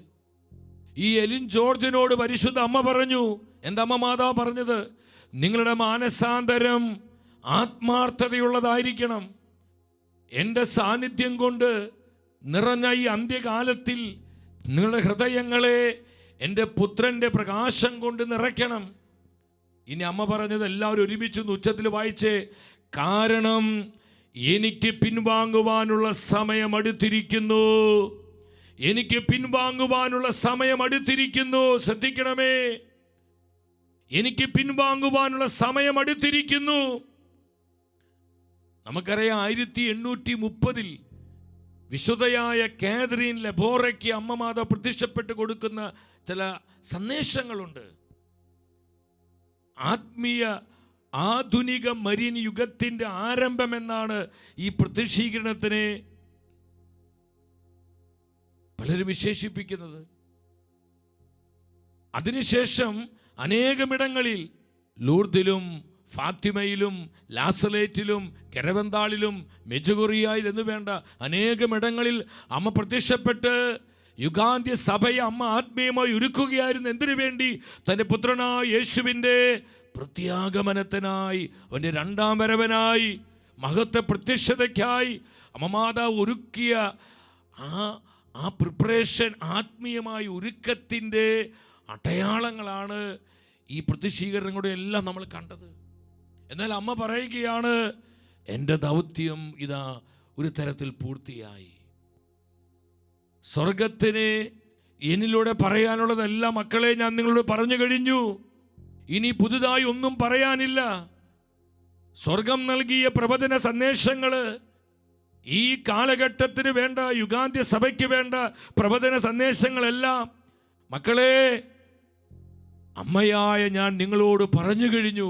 B: ഈ എലിൻ ജോർജിനോട് പരിശുദ്ധ അമ്മ പറഞ്ഞു, എന്താ അമ്മ മാതാവ് പറഞ്ഞത്? നിങ്ങളുടെ മാനസാന്തരം ആത്മാർത്ഥതയുള്ളതായിരിക്കണം. എൻ്റെ സാന്നിധ്യം കൊണ്ട് നിറഞ്ഞ ഈ അന്ത്യകാലത്തിൽ നിങ്ങളുടെ ഹൃദയങ്ങളെ എൻ്റെ പുത്രൻ്റെ പ്രകാശം കൊണ്ട് നിറയ്ക്കണം. ഇനി അമ്മ പറഞ്ഞത് എല്ലാവരും ഒരുമിച്ച് ഉച്ചത്തിൽ വായിച്ചേ. കാരണം എനിക്ക് പിൻവാങ്ങുവാനുള്ള സമയം അടുത്തിരിക്കുന്നു. എനിക്ക് പിൻവാങ്ങുവാനുള്ള സമയം അടുത്തിരിക്കുന്നു. ശ്രദ്ധിക്കണമേ, എനിക്ക് പിൻവാങ്ങുവാനുള്ള സമയം അടുത്തിരിക്കുന്നു. നമുക്കറിയാം 1830 വിശുദ്ധയായ കാതറിൻ ലബോറയ്ക്ക് അമ്മ മാതാവ് പ്രത്യക്ഷപ്പെട്ട് കൊടുക്കുന്ന ചില സന്ദേശങ്ങളുണ്ട്. ആത്മീയ ആധുനിക മരീൻ യുഗത്തിൻ്റെ ആരംഭമെന്നാണ് ഈ പ്രത്യക്ഷീകരണത്തിനെ പലരും വിശേഷിപ്പിക്കുന്നത്. അതിനുശേഷം അനേകമിടങ്ങളിൽ ലൂർദിലും ഫാത്തിമയിലും ലാസലേറ്റിലും കരവന്താളിലും മെജുഗുറിയയിൽ എന്ന് വേണ്ട അനേകമിടങ്ങളിൽ അമ്മ പ്രത്യക്ഷപ്പെട്ട് യുഗാന്ത്യ സഭയെ അമ്മ ആത്മീയമായി ഒരുക്കുകയായിരുന്നു. എന്തിനു വേണ്ടി? തൻ്റെ പുത്രനായ യേശുവിൻ്റെ പ്രത്യാഗമനത്തിനായി, അവൻ്റെ 2ാം വരവനായി, മഹത്വ പ്രത്യക്ഷതയ്ക്കായി അമ്മ മാതാവ് ഒരുക്കിയ ആ പ്രിപ്പറേഷൻ, ആത്മീയമായ ഒരുക്കത്തിൻ്റെ അടയാളങ്ങളാണ് ഈ പ്രത്യക്ഷീകരണങ്ങളുടെ എല്ലാം നമ്മൾ കണ്ടത്. എന്നാൽ അമ്മ പറയുകയാണ്, എൻ്റെ ദൗത്യം ഇതാ ഒരു തരത്തിൽ പൂർത്തിയായി. സ്വർഗത്തിന് എന്നിലൂടെ പറയാനുള്ളതെല്ലാം മക്കളെ ഞാൻ നിങ്ങളോട് പറഞ്ഞു കഴിഞ്ഞു. ഇനി പുതുതായി ഒന്നും പറയാനില്ല. സ്വർഗം നൽകിയ പ്രവചന സന്ദേശങ്ങൾ, ഈ കാലഘട്ടത്തിന് വേണ്ട, യുഗാന്ത്യ സഭയ്ക്ക് വേണ്ട പ്രവചന സന്ദേശങ്ങളെല്ലാം മക്കളെ അമ്മയായ ഞാൻ നിങ്ങളോട് പറഞ്ഞു കഴിഞ്ഞു.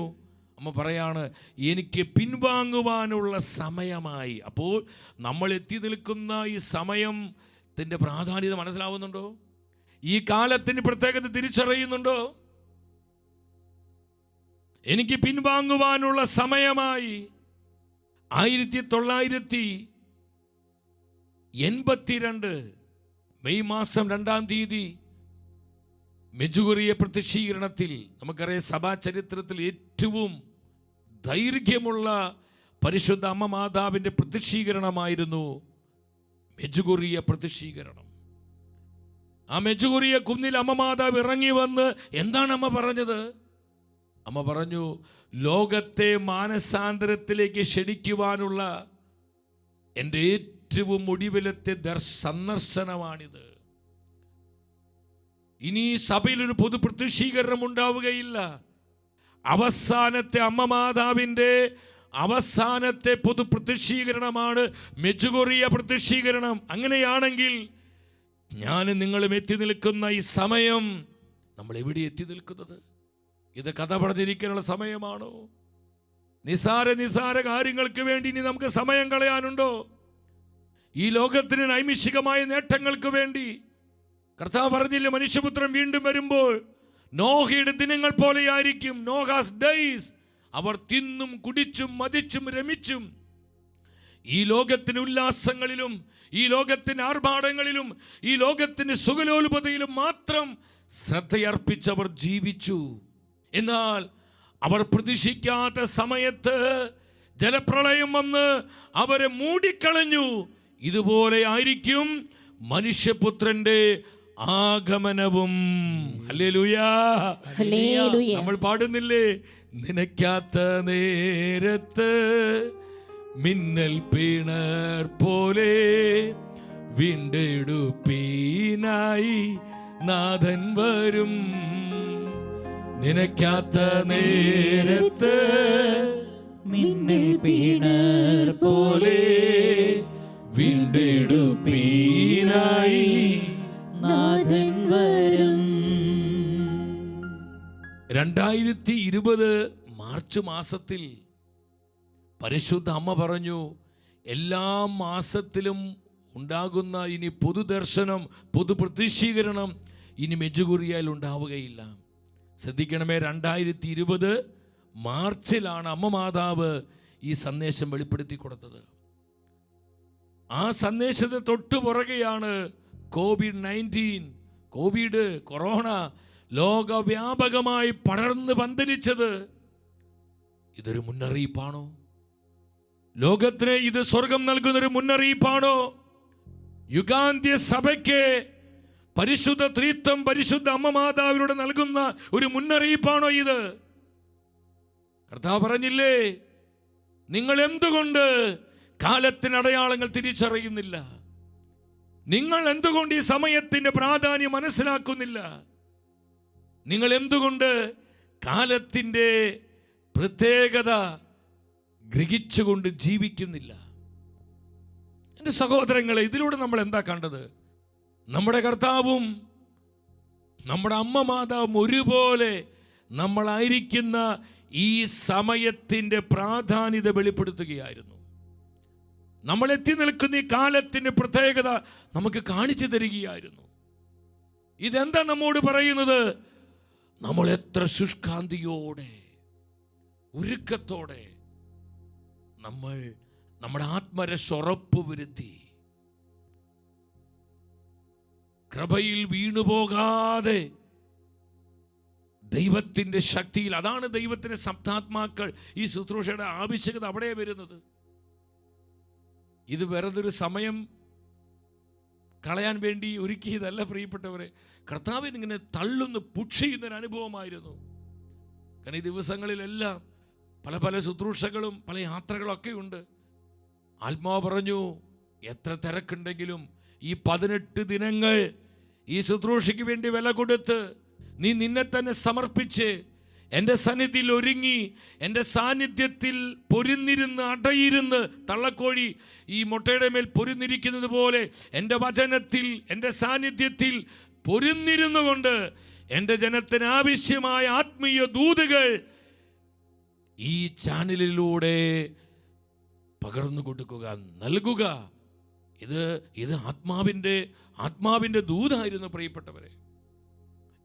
B: അമ്മ പറയാണ്, എനിക്ക് പിൻവാങ്ങുവാനുള്ള സമയമായി. അപ്പോൾ നമ്മൾ എത്തി നിൽക്കുന്ന ഈ സമയത്തിൻ്റെ പ്രാധാന്യത മനസ്സിലാവുന്നുണ്ടോ? ഈ കാലത്തിന് പ്രത്യേകത തിരിച്ചറിയുന്നുണ്ടോ? എനിക്ക് പിൻവാങ്ങുവാനുള്ള സമയമായി. 1982 മെയ് മാസം 2-ാം തീയതി മെജുഗുറിയ പ്രത്യക്ഷീകരണത്തിൽ, നമുക്കറിയാം സഭാ ചരിത്രത്തിൽ ഏറ്റവും ദൈർഘ്യമുള്ള പരിശുദ്ധ അമ്മ മാതാവിൻ്റെ പ്രത്യക്ഷീകരണമായിരുന്നു മെജുഗുറിയ പ്രത്യക്ഷീകരണം. ആ മെജുഗുറിയ കുന്നിൽ അമ്മ മാതാവ് ഇറങ്ങി വന്ന് എന്താണ് അമ്മ പറഞ്ഞത്? അമ്മ പറഞ്ഞു, ലോകത്തെ മാനസാന്തരത്തിലേക്ക് ക്ഷണിക്കുവാനുള്ള എൻ്റെ ഏറ്റവും ഒടുവിലത്തെ സന്ദർശനമാണിത്. ഇനി സഭയിലൊരു പൊതു പ്രത്യക്ഷീകരണം ഉണ്ടാവുകയില്ല. അവസാനത്തെ അമ്മ മാതാവിൻ്റെ അവസാനത്തെ പൊതു പ്രത്യക്ഷീകരണമാണ് മെജുഗുറിയ പ്രത്യക്ഷീകരണം. അങ്ങനെയാണെങ്കിൽ ഞാൻ നിങ്ങളും എത്തി നിൽക്കുന്ന ഈ സമയം, നമ്മൾ എവിടെ എത്തി നിൽക്കുന്നത്? ഇത് കഥ പറഞ്ഞിരിക്കാനുള്ള സമയമാണോ? നിസാര കാര്യങ്ങൾക്ക് വേണ്ടി ഇനി നമുക്ക് സമയം കളയാനുണ്ടോ? ഈ ലോകത്തിന് നൈമിഷികമായ നേട്ടങ്ങൾക്ക് വേണ്ടി കർത്താവ് പറഞ്ഞില്ല, മനുഷ്യപുത്രൻ വീണ്ടും വരുമ്പോൾ നോഹയുടെ ദിനങ്ങൾ പോലെയായിരിക്കും. Noah's days. അവർ തിന്നും കുടിച്ചും മതിച്ചും രമിച്ചും ഈ ലോകത്തിന് ഉല്ലാസങ്ങളിലും ഈ ലോകത്തിന് ആർഭാടങ്ങളിലും ഈ ലോകത്തിന് സുഖലോലുപതയിലും മാത്രം ശ്രദ്ധയർപ്പിച്ചവർ ജീവിച്ചു. എന്നാൽ അവർ പ്രതീക്ഷിക്കാത്ത സമയത്ത് ജലപ്രളയം വന്ന് അവരെ മൂടിക്കളഞ്ഞു. ഇതുപോലെ ആയിരിക്കും മനുഷ്യപുത്രന്റെ ആഗമനവും. ഹല്ലേലൂയാ.
D: ഹല്ലേലൂയ.
B: നമ്മൾ പാടുന്നില്ലേ, നനയ്ക്കാത്ത നേരത്ത് മിന്നൽ പിണർ പോലെ വീണ്ടെടുപ്പീനായി നാഥൻ വരും. നനയ്ക്കാത്ത നേരത്ത്
C: മിന്നൽ പിണർ പോലെ
B: വീണ്ടെടുപ്പീനായി
C: നാഥൻ വരും.
B: 2020 മാർച്ച് മാസത്തിൽ പരിശുദ്ധ അമ്മ പറഞ്ഞു, എല്ലാ മാസത്തിലും ഉണ്ടാകുന്ന ഇനി പൊതുദർശനം, പൊതുപ്രത്യക്ഷീകരണം ഇനി മെജുഗുറിയയിൽ ഉണ്ടാവുകയില്ല. ശ്രദ്ധിക്കണമേ, 2020 മാർച്ചിലാണ് അമ്മ മാതാവ് ഈ സന്ദേശം വെളിപ്പെടുത്തി കൊടുത്തത്. ആ സന്ദേശത്തെ തൊട്ടു പുറകെയാണ് കോവിഡ് കൊറോണ ലോകവ്യാപകമായി പടർന്ന് പന്തലിച്ചത്. ഇതൊരു മുന്നറിയിപ്പാണോ? ലോകത്തിന് ഇത് സ്വർഗം നൽകുന്നൊരു മുന്നറിയിപ്പാണോ? യുഗാന്ത്യ സഭയ്ക്ക് പരിശുദ്ധ ത്രിത്വം, പരിശുദ്ധ അമ്മ മാതാവിലൂടെ നൽകുന്ന ഒരു മുന്നറിയിപ്പാണോ ഇത്? കർത്താവ് പറഞ്ഞില്ലേ, നിങ്ങൾ എന്തുകൊണ്ട് കാലത്തിന് അടയാളങ്ങൾ തിരിച്ചറിയുന്നില്ല? നിങ്ങൾ എന്തുകൊണ്ട് ഈ സമയത്തിന്റെ പ്രാധാന്യം മനസ്സിലാക്കുന്നില്ല? നിങ്ങൾ എന്തുകൊണ്ട് കാലത്തിന്റെ പ്രത്യേകത ഗ്രഹിച്ചുകൊണ്ട് ജീവിക്കുന്നില്ല? എൻ്റെ സഹോദരങ്ങളെ, ഇതിലൂടെ നമ്മൾ എന്താ കണ്ടത്? നമ്മുടെ കർത്താവും നമ്മുടെ അമ്മ മാതാവും ഒരുപോലെ നമ്മളായിരിക്കുന്ന ഈ സമയത്തിന്റെ പ്രാധാന്യത വെളിപ്പെടുത്തുകയായിരുന്നു. നമ്മൾ എത്തി നിൽക്കുന്ന ഈ കാലത്തിന്റെ പ്രത്യേകത നമുക്ക് കാണിച്ചു തരികയായിരുന്നു. ഇതെന്താ നമ്മോട് പറയുന്നത്? നമ്മൾ എത്ര ശുഷ്കാന്തിയോടെ, ഒരുക്കത്തോടെ നമ്മൾ നമ്മുടെ ആത്മരക്ഷ ഉറപ്പുവരുത്തി കൃപയിൽ വീണുപോകാതെ ദൈവത്തിന്റെ ശക്തിയിൽ. അതാണ് ദൈവത്തിന്റെ സപ്താത്മാക്കൾ. ഈ ശുശ്രൂഷയുടെ ആവശ്യകത അവിടെ വരുന്നത്. ഇത് വെറുതൊരു സമയം കളയാൻ വേണ്ടി ഒരുക്കിയതല്ല പ്രിയപ്പെട്ടവരെ. കർത്താവിന് ഇങ്ങനെ തള്ളുന്ന പുഷ് ചെയ്യുന്നൊരു അനുഭവമായിരുന്നു. കാരണം ഈ ദിവസങ്ങളിലെല്ലാം പല പല ശുശ്രൂഷകളും പല യാത്രകളൊക്കെ ഉണ്ട്. ആത്മാവ് പറഞ്ഞു, എത്ര തിരക്കുണ്ടെങ്കിലും ഈ 18 ദിനങ്ങൾ ഈ ശുശ്രൂഷയ്ക്ക് വേണ്ടി വില കൊടുത്ത് നീ നിന്നെ തന്നെ സമർപ്പിച്ച് എൻ്റെ സന്നിധിയിൽ ഒരുങ്ങി, എൻ്റെ സാന്നിധ്യത്തിൽ പൊരുന്നിരുന്ന് അടയിരുന്ന്, തള്ളക്കോഴി ഈ മുട്ടയുടെ മേൽ പൊരുന്നിരിക്കുന്നത് പോലെ എൻ്റെ വചനത്തിൽ, എൻ്റെ സാന്നിധ്യത്തിൽ പൊരുന്നിരുന്നു കൊണ്ട് എൻ്റെ ജനത്തിന് ആവശ്യമായ ആത്മീയ ദൂതുകൾ ഈ ചാനലിലൂടെ പകർന്നു കൊടുക്കുക, നൽകുക. ഇത് ആത്മാവിൻ്റെ ദൂതായിരുന്നു പ്രിയപ്പെട്ടവരെ.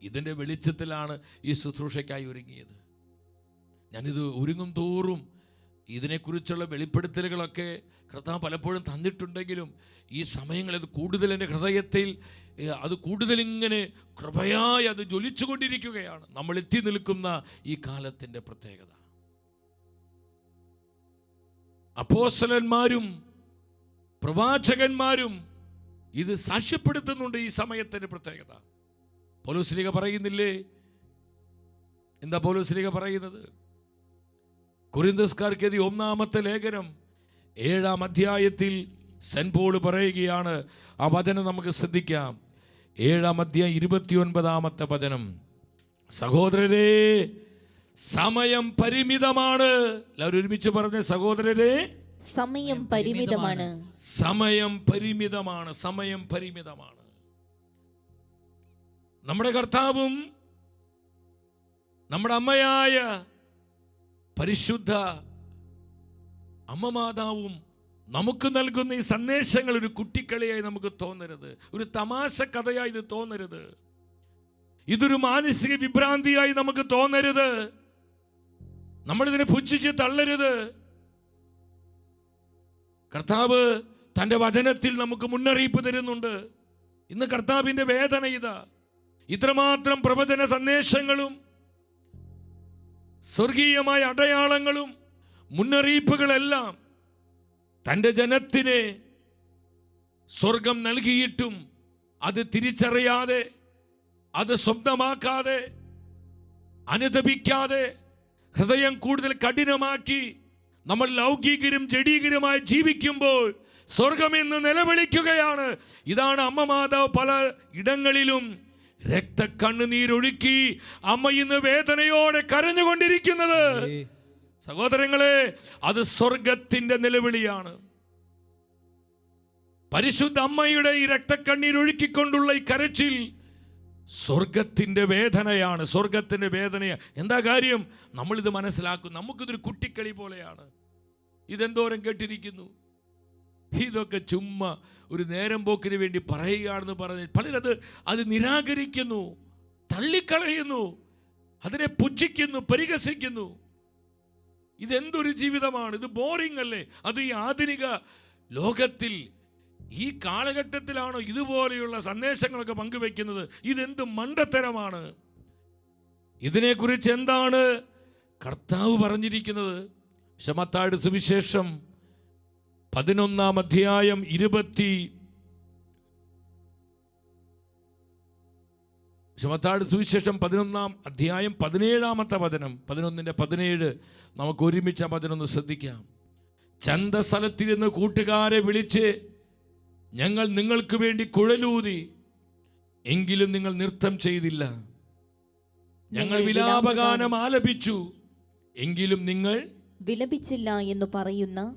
B: ഇതിൻ്റെ വെളിച്ചത്തിലാണ് ഈ ശുശ്രൂഷയ്ക്കായി ഒരുങ്ങിയത്. ഞാനിത് ഒരുങ്ങും തോറും ഇതിനെക്കുറിച്ചുള്ള വെളിപ്പെടുത്തലുകളൊക്കെ കർത്താവ് പലപ്പോഴും തന്നിട്ടുണ്ടെങ്കിലും ഈ സമയങ്ങളിൽ കൂടുതൽ എൻ്റെ ഹൃദയത്തിൽ അത് കൂടുതൽ ഇങ്ങനെ കൃപയായി അത് ജ്വലിച്ചുകൊണ്ടിരിക്കുകയാണ്. നമ്മൾ എത്തി നിൽക്കുന്ന ഈ കാലത്തിൻ്റെ പ്രത്യേകത. അപ്പോസ്തലന്മാരും പ്രവാചകന്മാരും ഇത് സാക്ഷ്യപ്പെടുത്തുന്നുണ്ട്. ഈ സമയത്തിൻ്റെ പ്രത്യേകത പൗലോസ്ലീഹ പറയുന്നില്ലേ? എന്താ പൗലോസ്ലീഹ പറയുന്നത്? കൊരിന്ത്യസ്കാർക്ക് 1-ാമത്തെ ലേഖനം 7-ാം അധ്യായത്തിൽ സെന്റ് പോൾ പറയുകയാണ്. ആ വചനം നമുക്ക് ശ്രദ്ധിക്കാം. 7-ാം അധ്യായം 29-ാമത്തെ വചനം. സഹോദരരെ, സമയം പരിമിതമാണ്. എല്ലാവരും ഒരുമിച്ച് പറഞ്ഞ, സഹോദരരെ,
D: സമയം പരിമിതമാണ്.
B: സമയം പരിമിതമാണ്. സമയം പരിമിതമാണ്. നമ്മുടെ കർത്താവും നമ്മുടെ അമ്മയായ പരിശുദ്ധ അമ്മ മാതാവും നമുക്ക് നൽകുന്ന ഈ സന്ദേശങ്ങൾ ഒരു കുട്ടിക്കളിയായി നമുക്ക് തോന്നരുത്, ഒരു തമാശ കഥയായി ഇത് തോന്നരുത്, ഇതൊരു മാനസിക വിഭ്രാന്തിയായി നമുക്ക് തോന്നരുത്, നമ്മളിതിനെ പുച്ഛിച്ച് തള്ളരുത്. കർത്താവ് തൻ്റെ വചനത്തിൽ നമുക്ക് മുന്നറിയിപ്പ് തരുന്നുണ്ട്. ഇന്ന് കർത്താവിൻ്റെ വേദന ഇതാ. ഇത്രമാത്രം പ്രവചന സന്ദേശങ്ങളും സ്വർഗീയമായ അടയാളങ്ങളും മുന്നറിയിപ്പുകളെല്ലാം തൻ്റെ ജനത്തിന് സ്വർഗം നൽകിയിട്ടും അത് തിരിച്ചറിയാതെ, അത് സ്വന്തമാക്കാതെ, അനുദപിക്കാതെ, ഹൃദയം കൂടുതൽ കഠിനമാക്കി നമ്മൾ ലൗകികരും ജഡീകരുമായി ജീവിക്കുമ്പോൾ സ്വർഗമെന്ന് നിലവിളിക്കുകയാണ്. ഇതാണ് അമ്മ മാതാവ് പല ഇടങ്ങളിലും രക്തക്കണ്ണുനീരൊഴുക്കി അമ്മ ഇന്ന് വേദനയോടെ കരഞ്ഞുകൊണ്ടിരിക്കുന്നത്. സഹോദരങ്ങളെ, അത് സ്വർഗത്തിന്റെ നിലവിളിയാണ്. പരിശുദ്ധ അമ്മയുടെ ഈ രക്തക്കണ്ണീരൊഴുക്കിക്കൊണ്ടുള്ള ഈ കരച്ചിൽ സ്വർഗത്തിന്റെ വേദനയാണ്, സ്വർഗത്തിന്റെ വേദനയാണ്. എന്താ കാര്യം? നമ്മളിത് മനസ്സിലാക്കും. നമുക്കിതൊരു കുട്ടിക്കളി പോലെയാണ്. ഇതെന്തോരം കേട്ടിരിക്കുന്നു. ഇതൊക്കെ ചുമ്മാ ഒരു നേരം പോക്കിന് വേണ്ടി പറയുകയാണെന്ന് പറഞ്ഞ് പലരത് നിരാകരിക്കുന്നു, തള്ളിക്കളയുന്നു, അതിനെ പുച്ഛിക്കുന്നു, പരിഹസിക്കുന്നു. ഇതെന്തൊരു ജീവിതമാണ്? ഇത് ബോറിംഗ് അല്ലേ? അത് ഈ ആധുനിക ലോകത്തിൽ ഈ കാലഘട്ടത്തിലാണോ ഇതുപോലെയുള്ള സന്ദേശങ്ങളൊക്കെ പങ്കുവെക്കുന്നത്? ഇതെന്ത് മണ്ടത്തരമാണ്? ഇതിനെക്കുറിച്ച് എന്താണ് കർത്താവ് പറഞ്ഞിരിക്കുന്നത്? മത്തായിയുടെ സുവിശേഷം 11-ാം അധ്യായം 17-ാമത്തെ വചനം, 11-ന്റെ-17 നമുക്ക് ഒരുമിച്ച് ആ വചനം ഒന്ന് ശ്രദ്ധിക്കാം. ചന്തസ്ഥലത്തിരുന്ന് കൂട്ടുകാരെ വിളിച്ച്, ഞങ്ങൾ നിങ്ങൾക്ക് വേണ്ടി കുഴലൂതി, എങ്കിലും നിങ്ങൾ നൃത്തം ചെയ്തില്ല. ഞങ്ങൾ വിലാപഗാനം ആലപിച്ചു, എങ്കിലും നിങ്ങൾ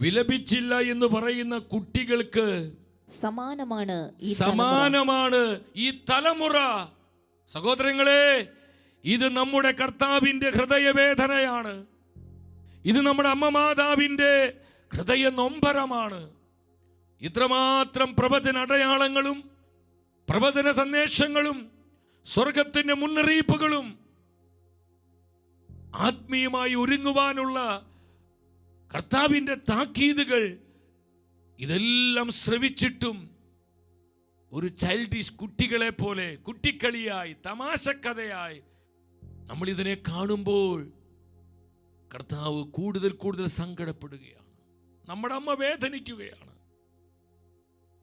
D: വിലപിച്ചില്ല എന്ന് പറയുന്ന കുട്ടികൾക്ക് സമാനമാണ്
B: ഈ തലമുറ. സഹോദരങ്ങളെ, ഇത് നമ്മുടെ കർത്താവിന്റെ ഹൃദയവേദനയാണ്. ഇത് നമ്മുടെ അമ്മ മാതാവിന്റെ ഹൃദയ നൊമ്പരമാണ്. ഇത്രമാത്രം പ്രവചന അടയാളങ്ങളും പ്രവചന സന്ദേശങ്ങളും സ്വർഗത്തിന്റെ മുന്നറിയിപ്പുകളും ആത്മീയമായി ഒരുങ്ങുവാനുള്ള കർത്താവിന്റെ താക്കീതുകൾ ഇതെല്ലാം ശ്രവിച്ചിട്ടും ഒരു ചൈൽഡിഷ് കുട്ടികളെ പോലെ, കുട്ടിക്കളിയായി, തമാശക്കഥയായി നമ്മൾ ഇതിനെ കാണുമ്പോൾ കർത്താവ് കൂടുതൽ കൂടുതൽ സങ്കടപ്പെടുകയാണ്. നമ്മുടെ അമ്മ വേദനിക്കുകയാണ്.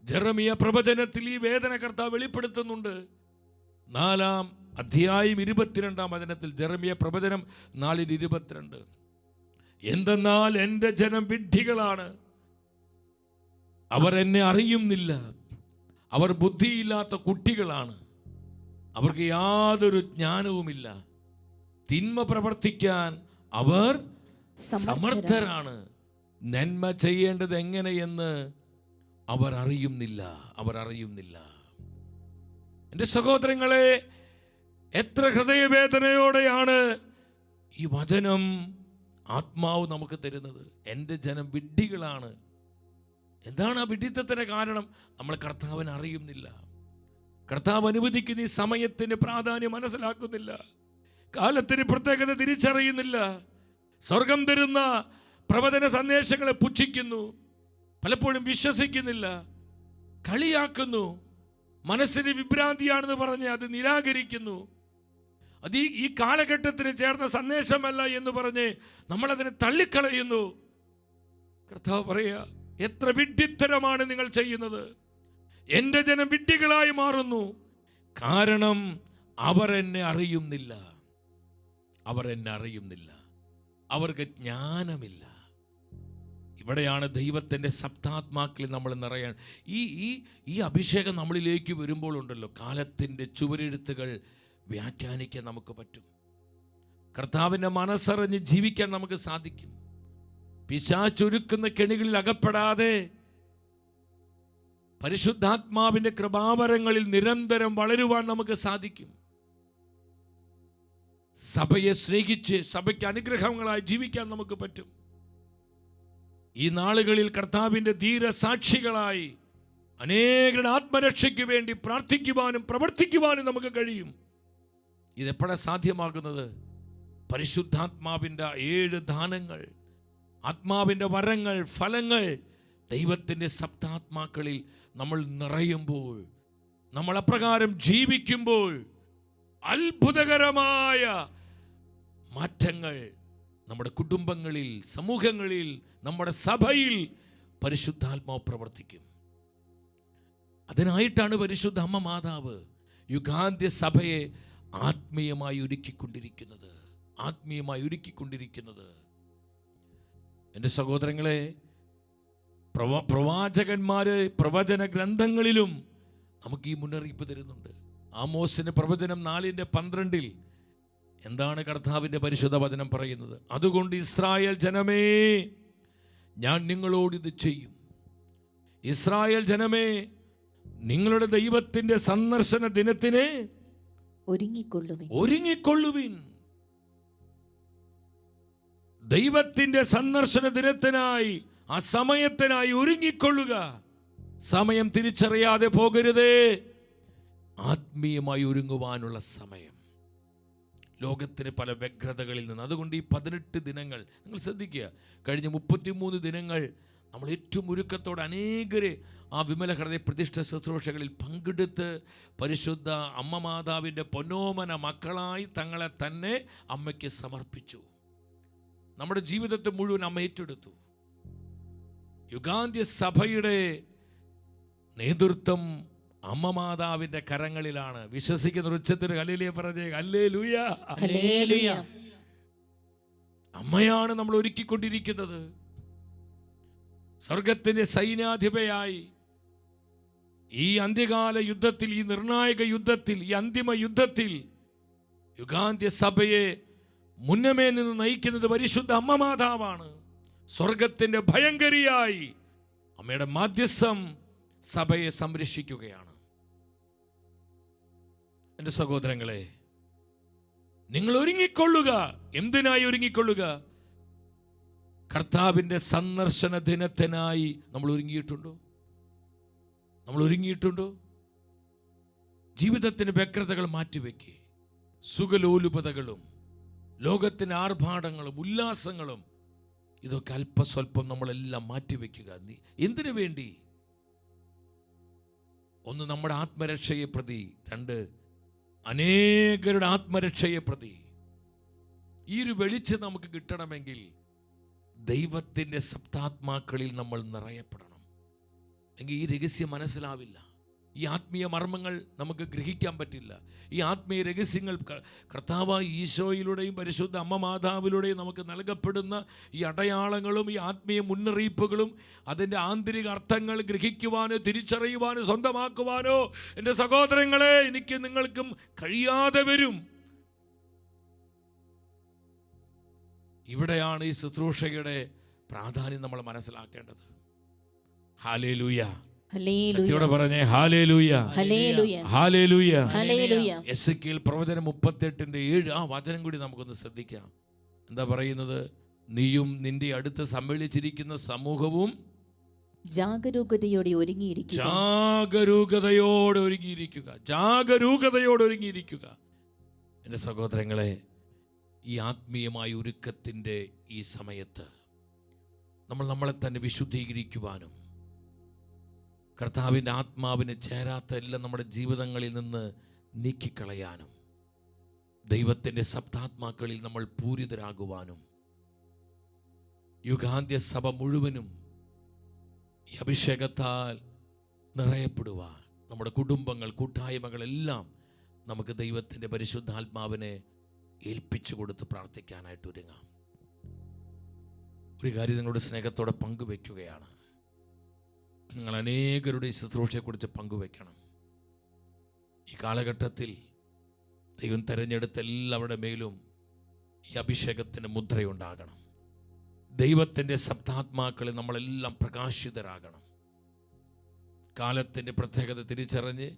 B: ജെറമിയ പ്രവചനത്തിൽ ഈ വേദന കർത്താവ് വെളിപ്പെടുത്തുന്നുണ്ട്. 4-ാം അധ്യായം 22-ാം വചനത്തിൽ, ജെറമിയ പ്രവചനം 4:22, എന്തെന്നാൽ എൻ്റെ ജനം വിഡ്ഢികളാണ്, അവർ എന്നെ അറിയുന്നില്ല, അവർ ബുദ്ധിയില്ലാത്ത കുട്ടികളാണ്, അവർക്ക് യാതൊരു ജ്ഞാനവുമില്ല, തിന്മ പ്രവർത്തിക്കാൻ അവർ സമർത്ഥരാണ്, നന്മ ചെയ്യേണ്ടത് എങ്ങനെയെന്ന് അവർ അറിയുന്നില്ല. എൻ്റെ സഹോദരങ്ങളെ, എത്ര ഹൃദയവേദനയോടെയാണ് ഈ വചനം ആത്മാവ് നമുക്ക് തരുന്നത്. എൻ്റെ ജനം വിഡ്ഢികളാണ്. എന്താണ് ആ വിഡ്ഢിത്തത്തിന് കാരണം? നമ്മൾ കർത്താവിനെ അറിയുന്നില്ല. കർത്താവ് അനുവദിക്കുന്ന ഈ സമയത്തിന് പ്രാധാന്യം മനസ്സിലാക്കുന്നില്ല. കാലത്തിന് പ്രത്യേകത തിരിച്ചറിയുന്നില്ല. സ്വർഗം തരുന്ന പ്രവചന സന്ദേശങ്ങളെ പുച്ഛിക്കുന്നു, പലപ്പോഴും വിശ്വസിക്കുന്നില്ല, കളിയാക്കുന്നു, മനസ്സിന് വിഭ്രാന്തിയാണെന്ന് പറഞ്ഞ് അത് നിരാകരിക്കുന്നു. അത് ഈ കാലഘട്ടത്തിന് ചേർന്ന സന്ദേശമല്ല എന്ന് പറഞ്ഞ് നമ്മളതിനെ തള്ളിക്കളയുന്നു. കർത്താവ് പറയുക, എത്ര വിഡ്ഢിത്തരമാണ് നിങ്ങൾ ചെയ്യുന്നത്. എൻ്റെ ജനം വിഡ്ഢികളായി മാറുന്നു, കാരണം അവർ എന്നെ അറിയുന്നില്ല, അവർക്ക് ജ്ഞാനമില്ല. ഇവിടെയാണ് ദൈവത്തിൻ്റെ സപ്താത്മാക്കളിൽ നമ്മൾ നിറയാൻ ഈ അഭിഷേകം നമ്മളിലേക്ക് വരുമ്പോൾ ഉണ്ടല്ലോ, കാലത്തിൻ്റെ ചുവരെഴുത്തുകൾ വ്യാഖ്യാനിക്കാൻ നമുക്ക് പറ്റും. കർത്താവിൻ്റെ മനസ്സറിഞ്ഞ് ജീവിക്കാൻ നമുക്ക് സാധിക്കും. പിശാചൊരുക്കുന്ന കെണികളിൽ അകപ്പെടാതെ പരിശുദ്ധാത്മാവിൻ്റെ കൃപാവരങ്ങളിൽ നിരന്തരം വളരുവാൻ നമുക്ക് സാധിക്കും. സഭയെ സ്നേഹിച്ച് സഭയ്ക്ക് അനുഗ്രഹങ്ങളായി ജീവിക്കാൻ നമുക്ക് പറ്റും. ഈ നാളുകളിൽ കർത്താവിൻ്റെ ധീരസാക്ഷികളായി അനേകരുടെ ആത്മരക്ഷയ്ക്ക് വേണ്ടി പ്രാർത്ഥിക്കുവാനും പ്രവർത്തിക്കുവാനും നമുക്ക് കഴിയും. ഇതെപ്പോഴാണ് സാധ്യമാകുന്നത്? പരിശുദ്ധാത്മാവിൻ്റെ 7 ദാനങ്ങൾ, ആത്മാവിൻ്റെ വരങ്ങൾ, ഫലങ്ങൾ ദൈവത്തിൻ്റെ സപ്താത്മാക്കളിൽ നമ്മൾ നിറയുമ്പോൾ, നമ്മൾ അപ്രകാരം ജീവിക്കുമ്പോൾ അത്ഭുതകരമായ മാറ്റങ്ങൾ നമ്മുടെ കുടുംബങ്ങളിൽ, സമൂഹങ്ങളിൽ, നമ്മുടെ സഭയിൽ പരിശുദ്ധാത്മാവ് പ്രവർത്തിക്കും. അതിനായിട്ടാണ് പരിശുദ്ധ അമ്മ മാതാവ് യുഗാന്ത്യ സഭയെ ആത്മീയമായി ഒരുക്കിക്കൊണ്ടിരിക്കുന്നത്. എൻ്റെ സഹോദരങ്ങളെ, പ്രവാചകന്മാര് പ്രവചന ഗ്രന്ഥങ്ങളിലും നമുക്ക് ഈ മുന്നറിയിപ്പ് തരുന്നുണ്ട്. ആമോസിന്റെ പ്രവചനം 4:12 എന്താണ് കർത്താവിൻ്റെ പരിശുദ്ധ വചനം പറയുന്നത്? അതുകൊണ്ട് ഇസ്രായേൽ ജനമേ, ഞാൻ നിങ്ങളോട് ഇത് ചെയ്യും. ഇസ്രായേൽ ജനമേ, നിങ്ങളുടെ ദൈവത്തിന്റെ സന്ദർശന ദിനത്തിന് ഒരുങ്ങിക്കൊള്ളുവിൻ. ദൈവത്തിന്റെ സന്ദർശന ദിനത്തിനായി, ആ സമയത്തിനായി ഒരുങ്ങിക്കൊള്ളുക. സമയം തിരിച്ചറിയാതെ പോകരുതേ. ആത്മീയമായി ഒരുങ്ങുവാനുള്ള സമയം. ലോകത്തിന് പല വ്യഗ്രതകളിൽ നിന്ന്. അതുകൊണ്ട് ഈ 18 ദിനങ്ങൾ നിങ്ങൾ ശ്രദ്ധിക്കുക. കഴിഞ്ഞ 33 ദിനങ്ങൾ നമ്മൾ ഏറ്റവും ഒരുക്കത്തോടെ അനേകരെ ആ വിമല ഹൃദയ പ്രതിഷ്ഠ ശുശ്രൂഷകളിൽ പങ്കെടുത്ത് പരിശുദ്ധ അമ്മ മാതാവിൻ്റെ പൊന്നോമന മക്കളായി തങ്ങളെ തന്നെ അമ്മയ്ക്ക് സമർപ്പിച്ചു. നമ്മുടെ ജീവിതത്തെ മുഴുവൻ അമ്മ ഏറ്റെടുത്തു. യുഗാന്ത്യ സഭയുടെ നേതൃത്വം അമ്മ മാതാവിന്റെ കരങ്ങളിലാണ്. വിശ്വസിക്കുന്ന ഉച്ചത്തിൽ ഹല്ലേലൂയ പറഞ്ഞേ. ഹല്ലേലൂയ. അമ്മയാണ് നമ്മൾ ഒരുക്കിക്കൊണ്ടിരിക്കുന്നത്. സ്വർഗത്തിന്റെ സൈന്യാധിപയായി ഈ അന്ത്യകാല യുദ്ധത്തിൽ, ഈ നിർണായക യുദ്ധത്തിൽ, ഈ അന്തിമ യുദ്ധത്തിൽ യുഗാന്ത്യ സഭയെ മുന്നമേ നിന്ന് നയിക്കുന്നത് പരിശുദ്ധ അമ്മ മാതാവാണ്. സ്വർഗത്തിന്റെ ഭയങ്കരിയായി അമ്മയുടെ മാധ്യസ്ഥം സഭയെ സംരക്ഷിക്കുകയാണ്. എൻ്റെ സഹോദരങ്ങളെ, നിങ്ങൾ ഒരുങ്ങിക്കൊള്ളുക. എന്തിനായി ഒരുങ്ങിക്കൊള്ളുക? കർത്താവിൻ്റെ സന്ദർശന ദിനത്തിനായി നമ്മൾ ഒരുങ്ങിയിട്ടുണ്ടോ? ജീവിതത്തിന് വ്യഗ്രതകൾ മാറ്റിവെക്കുക. സുഖലോലുപതകളും ലോകത്തിന് ആർഭാടങ്ങളും ഉല്ലാസങ്ങളും ഇതൊക്കെ അല്പസ്വല്പം നമ്മളെല്ലാം മാറ്റിവെക്കുക. എന്തിനു വേണ്ടി? ഒന്ന്, നമ്മുടെ ആത്മരക്ഷയെ പ്രതി. 2, അനേകരുടെ ആത്മരക്ഷയെ പ്രതി. ഈ ഒരു വെളിച്ചം നമുക്ക് കിട്ടണമെങ്കിൽ ദൈവത്തിൻ്റെ സപ്താത്മാക്കളിൽ നമ്മൾ നിറയപ്പെടണം. എങ്കിൽ ഈ രഹസ്യം മനസ്സിലാവില്ല. ഈ ആത്മീയ മർമ്മങ്ങൾ നമുക്ക് ഗ്രഹിക്കാൻ പറ്റില്ല. ഈ ആത്മീയ രഹസ്യങ്ങൾ കർത്താവായ ഈശോയിലൂടെയും പരിശുദ്ധ അമ്മ മാതാവിലൂടെയും നമുക്ക് നൽകപ്പെടുന്ന ഈ അടയാളങ്ങളും ഈ ആത്മീയ മുന്നറിയിപ്പുകളും അതിൻ്റെ ആന്തരിക അർത്ഥങ്ങൾ ഗ്രഹിക്കുവാനോ തിരിച്ചറിയുവാനോ സ്വന്തമാക്കുവാനോ എൻ്റെ സഹോദരങ്ങളെ, എനിക്ക് നിങ്ങൾക്കും കഴിയാതെ വരും. ഇവിടെയാണ് ഈ ശുശ്രൂഷയുടെ പ്രാധാന്യം നമ്മൾ മനസ്സിലാക്കേണ്ടത്. ഹല്ലേലൂയ. ശക്തിയോടെ പറഞ്ഞേ ഹല്ലേലൂയ. ഹല്ലേലൂയ. എസെക്കിയേൽ പ്രവചനം 38:7 ആ വചനം കൂടി നമുക്കൊന്ന് ശ്രദ്ധിക്കാം. എന്താ പറയുന്നത്? നീയും നിന്റെ അടുത്ത് സമ്മേളിച്ചിരിക്കുന്ന സമൂഹവും
D: ജാഗരൂകതയോടെ
B: ഒരുങ്ങിയിരിക്കുക. എൻ്റെ സഹോദരങ്ങളെ, ഈ ആത്മീയമായ ഒരുക്കത്തിൻ്റെ ഈ സമയത്ത് നമ്മൾ നമ്മളെ തന്നെ വിശുദ്ധീകരിക്കുവാനും കർത്താവിൻ്റെ ആത്മാവിന് ചേരാത്ത എല്ലാം നമ്മുടെ ജീവിതങ്ങളിൽ നിന്ന് നീക്കിക്കളയാനും ദൈവത്തിൻ്റെ സപ്താത്മാക്കളിൽ നമ്മൾ പൂരിതരാകുവാനും യുഗാന്ത്യ സഭ മുഴുവനും ഈ അഭിഷേകത്താൽ നിറയപ്പെടുവാൻ നമ്മുടെ കുടുംബങ്ങൾ, കൂട്ടായ്മകളെല്ലാം നമുക്ക് ദൈവത്തിൻ്റെ പരിശുദ്ധാത്മാവിനെ ഏൽപ്പിച്ചു കൊടുത്ത് പ്രാർത്ഥിക്കാനായിട്ട് ഒരുങ്ങാം. ഒരു കാര്യം നിങ്ങളുടെ സ്നേഹത്തോടെ പങ്കുവെക്കുകയാണ്. നിങ്ങൾ അനേകരുടെ ശുശ്രൂഷയെക്കുറിച്ച് പങ്കുവെക്കണം. ഈ കാലഘട്ടത്തിൽ ദൈവം തെരഞ്ഞെടുത്ത എല്ലാവരുടെ മേലും ഈ അഭിഷേകത്തിൻ്റെ മുദ്രയുണ്ടാകണം. ദൈവത്തിൻ്റെ സപ്താത്മാക്കളിൽ നമ്മളെല്ലാം പ്രകാശിതരാകണം. കാലത്തിൻ്റെ പ്രത്യേകത തിരിച്ചറിഞ്ഞ്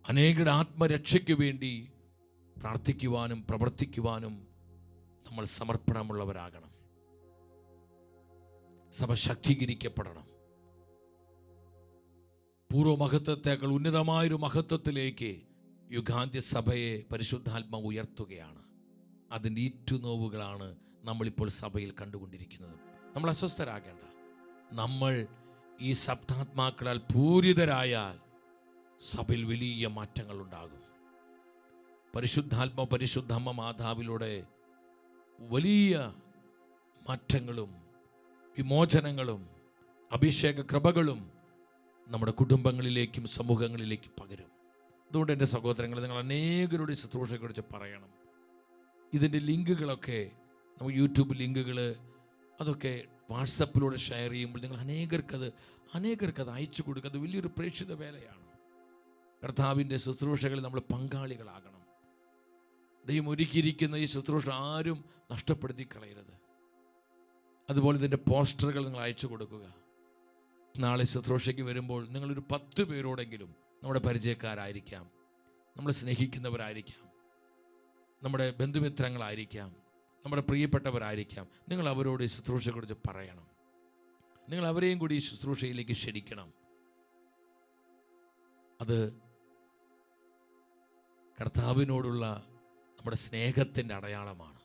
B: അനേകരുടെ ആത്മരക്ഷയ്ക്ക് വേണ്ടി പ്രാർത്ഥിക്കുവാനും പ്രവർത്തിക്കുവാനും നമ്മൾ സമർപ്പണമുള്ളവരാകണം. സഭ ശക്തീകരിക്കപ്പെടണം. പൂർവ്വമഹത്വത്തേക്കാൾ ഉന്നതമായൊരു മഹത്വത്തിലേക്ക് യുഗാന്ത്യ സഭയെ പരിശുദ്ധാത്മാവ് ഉയർത്തുകയാണ്. അതിൻ്റെ ഈറ്റുനോവുകളാണ് നമ്മളിപ്പോൾ സഭയിൽ കണ്ടുകൊണ്ടിരിക്കുന്നത്. നമ്മൾ അസ്വസ്ഥരാകേണ്ട. നമ്മൾ ഈ സപ്താത്മാക്കളാൽ പൂരിതരായാൽ സഭയിൽ വലിയ മാറ്റങ്ങൾ ഉണ്ടാകും. പരിശുദ്ധമ്മ മാതാവിലൂടെ വലിയ മാറ്റങ്ങളും വിമോചനങ്ങളും അഭിഷേക കൃപകളും നമ്മുടെ കുടുംബങ്ങളിലേക്കും സമൂഹങ്ങളിലേക്കും പകരും. അതുകൊണ്ട് എൻ്റെ സഹോദരങ്ങൾ, നിങ്ങൾ അനേകരുടെ ശുശ്രൂഷയെക്കുറിച്ച് പറയണം. ഇതിൻ്റെ ലിങ്കുകളൊക്കെ നമുക്ക് യൂട്യൂബ് ലിങ്കുകൾ അതൊക്കെ വാട്സപ്പിലൂടെ ഷെയർ ചെയ്യുമ്പോൾ നിങ്ങൾ അനേകർക്കത് അയച്ചു കൊടുക്കുക. അത് വലിയൊരു പ്രേക്ഷിത വേലയാണ്. കർത്താവിൻ്റെ ശുശ്രൂഷകളിൽ നമ്മൾ പങ്കാളികളാകണം. ദൈവം ഒരുക്കിയിരിക്കുന്ന ഈ ശുശ്രൂഷ ആരും നഷ്ടപ്പെടുത്തി കളയരുത്. അതുപോലെ ഇതിൻ്റെ പോസ്റ്ററുകൾ നിങ്ങൾ അയച്ചു കൊടുക്കുക. നാളെ ശുശ്രൂഷയ്ക്ക് വരുമ്പോൾ നിങ്ങളൊരു 10 പേരോടെങ്കിലും, നമ്മുടെ പരിചയക്കാരായിരിക്കാം, നമ്മളെ സ്നേഹിക്കുന്നവരായിരിക്കാം, നമ്മുടെ ബന്ധുമിത്രങ്ങളായിരിക്കാം, നമ്മുടെ പ്രിയപ്പെട്ടവരായിരിക്കാം, നിങ്ങൾ അവരോട് ഈ ശുശ്രൂഷയെക്കുറിച്ച് പറയണം. നിങ്ങൾ അവരെയും കൂടി ഈ ശുശ്രൂഷയിലേക്ക് ക്ഷണിക്കണം. അത് കർത്താവിനോടുള്ള നമ്മുടെ സ്നേഹത്തിൻ്റെ അടയാളമാണ്.